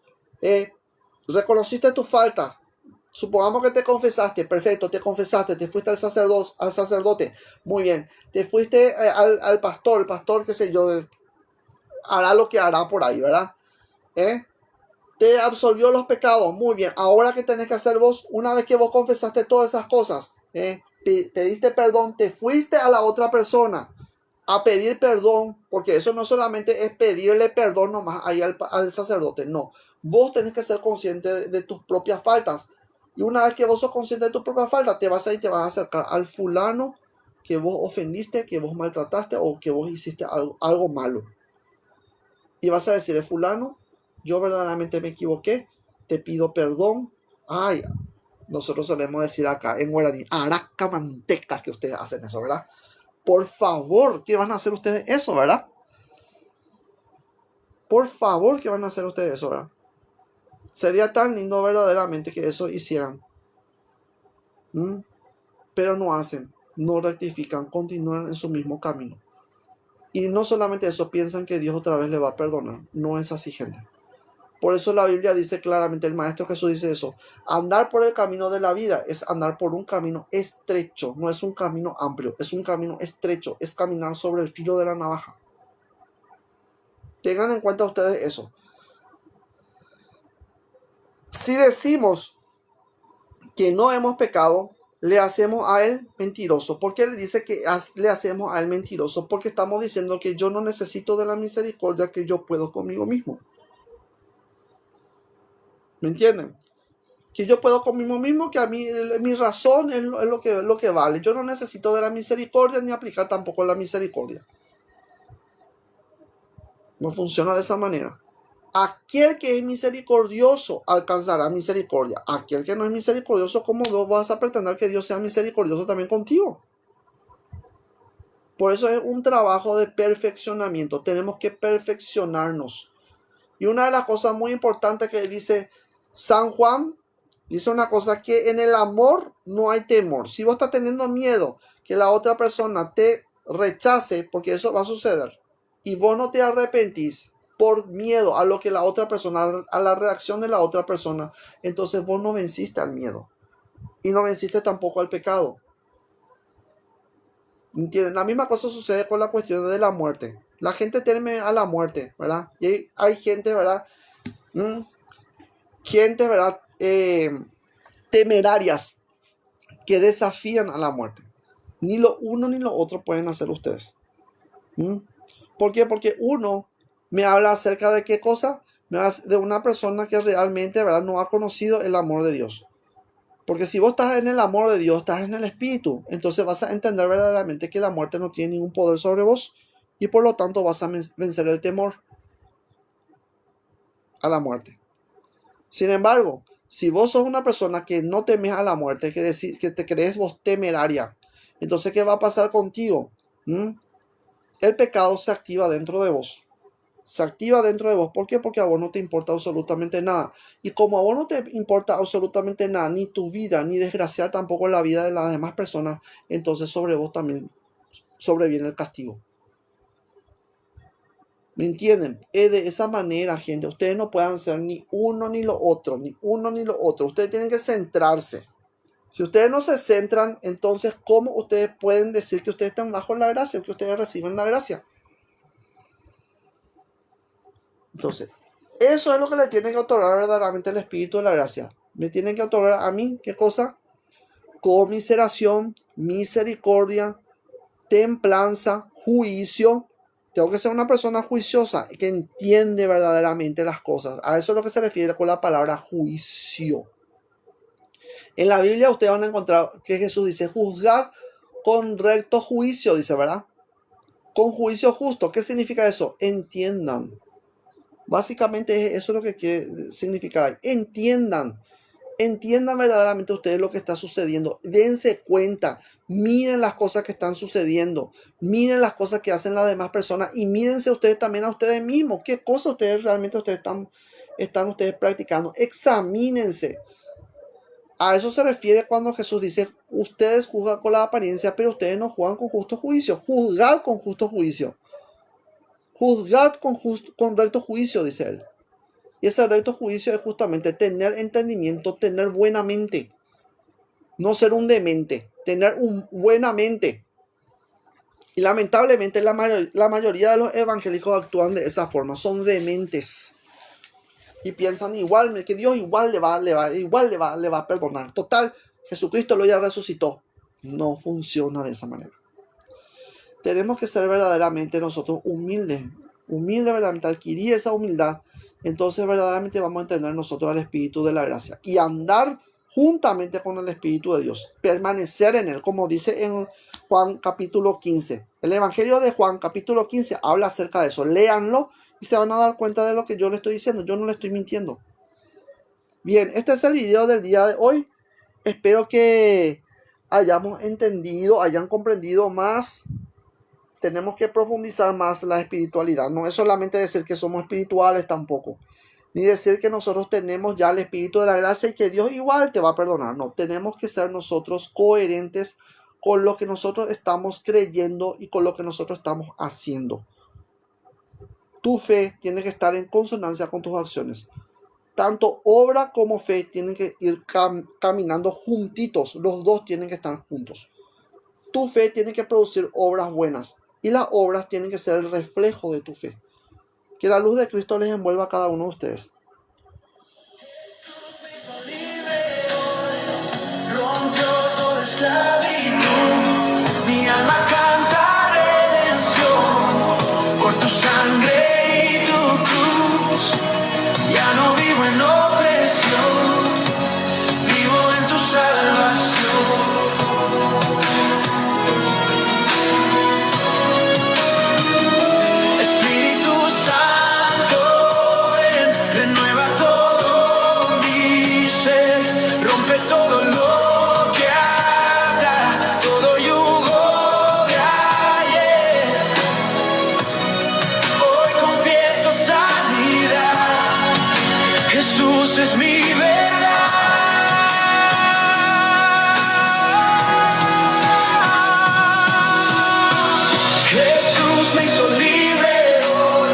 Speaker 2: reconociste tus faltas, supongamos que te confesaste, perfecto, te confesaste, te fuiste al sacerdote, muy bien, te fuiste al pastor, el pastor, qué sé yo, hará lo que hará por ahí, ¿verdad? Te absolvió los pecados, muy bien. Ahora, ¿qué tenés que hacer vos? Una vez que vos confesaste todas esas cosas, pediste perdón, te fuiste a la otra persona a pedir perdón, porque eso no solamente es pedirle perdón nomás ahí al sacerdote, no. Vos tenés que ser consciente de tus propias faltas Y una vez que vos sos consciente de tu propia falta, te vas a ir, te vas a acercar al fulano que vos ofendiste, que vos maltrataste o que vos hiciste algo malo. Y vas a decirle, fulano, yo verdaderamente me equivoqué, te pido perdón. Ay, nosotros solemos decir acá en guaraní, araca manteca, que ustedes hacen eso, ¿verdad? Por favor, ¿qué van a hacer ustedes eso, verdad? Por favor, ¿qué van a hacer ustedes eso, verdad? Sería tan lindo verdaderamente que eso hicieran. Pero no hacen, no rectifican, continúan en su mismo camino. Y no solamente eso, piensan que Dios otra vez le va a perdonar. No es así, gente. Por eso la Biblia dice claramente, el Maestro Jesús dice eso, andar por el camino de la vida es andar por un camino estrecho, no es un camino amplio, es un camino estrecho, es caminar sobre el filo de la navaja. Tengan en cuenta ustedes eso. Si decimos que no hemos pecado, le hacemos a él mentiroso. ¿Por qué le dice que le hacemos a él mentiroso? Porque estamos diciendo que yo no necesito de la misericordia que yo puedo conmigo mismo. ¿Me entienden? Que yo puedo conmigo mismo, que a mí mi razón es lo que vale. Yo no necesito de la misericordia ni aplicar tampoco la misericordia. No funciona de esa manera. Aquel que es misericordioso alcanzará misericordia. Aquel que no es misericordioso, ¿cómo vos vas a pretender que Dios sea misericordioso también contigo? Por eso es un trabajo de perfeccionamiento. Tenemos que perfeccionarnos. Y una de las cosas muy importantes que dice San Juan, dice una cosa, que en el amor no hay temor. Si vos estás teniendo miedo que la otra persona te rechace, porque eso va a suceder, y vos no te arrepentís por miedo a lo que la otra persona, a la reacción de la otra persona, entonces vos no venciste al miedo. Y no venciste tampoco al pecado. ¿Entienden? La misma cosa sucede con la cuestión de la muerte. La gente teme a la muerte, ¿verdad? Y hay gente, ¿verdad? Gente, ¿verdad? Temerarias que desafían a la muerte. Ni lo uno ni lo otro pueden hacer ustedes. ¿Por qué? Porque uno me habla acerca de qué cosa, me habla de una persona que realmente, ¿verdad?, no ha conocido el amor de Dios. Porque si vos estás en el amor de Dios, estás en el Espíritu, entonces vas a entender verdaderamente que la muerte no tiene ningún poder sobre vos y por lo tanto vas a vencer el temor a la muerte. Sin embargo, si vos sos una persona que no temes a la muerte, que te crees vos temeraria, entonces ¿qué va a pasar contigo? El pecado se activa dentro de vos. Se activa dentro de vos. ¿Por qué? Porque a vos no te importa absolutamente nada. Y como a vos no te importa absolutamente nada, ni tu vida, ni desgraciar tampoco la vida de las demás personas, entonces sobre vos también sobreviene el castigo. ¿Me entienden? Es de esa manera, gente. Ustedes no pueden ser ni uno ni lo otro, ni uno ni lo otro. Ustedes tienen que centrarse. Si ustedes no se centran, entonces ¿cómo ustedes pueden decir que ustedes están bajo la gracia, que ustedes reciben la gracia? Entonces, eso es lo que le tiene que otorgar verdaderamente el Espíritu de la gracia. Me tienen que otorgar a mí, ¿qué cosa? Conmiseración, misericordia, templanza, juicio. Tengo que ser una persona juiciosa, que entiende verdaderamente las cosas. A eso es lo que se refiere con la palabra juicio. En la Biblia ustedes van a encontrar que Jesús dice, juzgad con recto juicio, dice, ¿verdad? Con juicio justo. ¿Qué significa eso? Entiendan. Básicamente eso es lo que quiere significar. Entiendan verdaderamente ustedes lo que está sucediendo. Dense cuenta. Miren las cosas que están sucediendo. Miren las cosas que hacen las demás personas. Y mírense ustedes también a ustedes mismos. ¿Qué cosas realmente ustedes están ustedes practicando? Examínense. A eso se refiere cuando Jesús dice, ustedes juzgan con la apariencia, pero ustedes no juzgan con justo juicio. Juzgad con justo juicio. Juzgad con recto juicio, dice él. Y ese recto juicio es justamente tener entendimiento, tener buena mente. No ser un demente, tener buena mente. Y lamentablemente la mayoría de los evangélicos actúan de esa forma, son dementes. Y piensan igual, que Dios igual le va a perdonar. Total, Jesucristo lo ya resucitó. No funciona de esa manera. Tenemos que ser verdaderamente nosotros humildes. Humildes verdaderamente, adquirir esa humildad. Entonces verdaderamente vamos a entender nosotros al Espíritu de la gracia. Y andar juntamente con el Espíritu de Dios, permanecer en él, como dice en Juan capítulo 15. El Evangelio de Juan capítulo 15 habla acerca de eso. Léanlo y se van a dar cuenta de lo que yo le estoy diciendo. Yo no le estoy mintiendo. Bien, este es el video del día de hoy. Espero que hayamos entendido, hayan comprendido más. Tenemos que profundizar más la espiritualidad. No es solamente decir que somos espirituales tampoco. Ni decir que nosotros tenemos ya el Espíritu de la gracia y que Dios igual te va a perdonar. No, tenemos que ser nosotros coherentes con lo que nosotros estamos creyendo y con lo que nosotros estamos haciendo. Tu fe tiene que estar en consonancia con tus acciones. Tanto obra como fe tienen que ir caminando juntitos. Los dos tienen que estar juntos. Tu fe tiene que producir obras buenas y las obras tienen que ser el reflejo de tu fe. Que la luz de Cristo les envuelva a cada uno de ustedes.
Speaker 1: Rompió toda esclavitud, mi alma canta redención por tu sangre y tu cruz. Ya no vivo en opresión, vivo en tu salvación. Espíritu Santo, ven, renueva todo mi ser, rompe todo lo que ata, todo yugo de ayer. Hoy confieso sanidad, Jesús es mi verdad. Jesús me hizo libre hoy,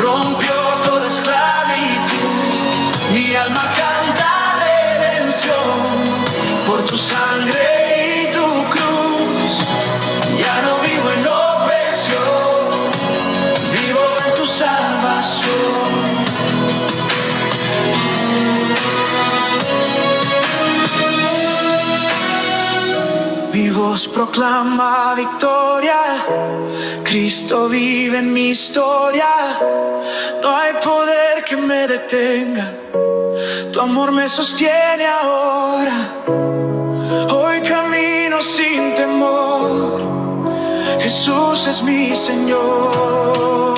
Speaker 1: rompió toda esclavitud, mi alma canta redención por tu sangre y tu cruz. Ya no vivo en opresión, vivo en tu salvación. Mi voz proclama victoria, Cristo vive en mi historia. No hay poder que me detenga, tu amor me sostiene ahora. Hoy camino sin temor, Jesús es mi Señor.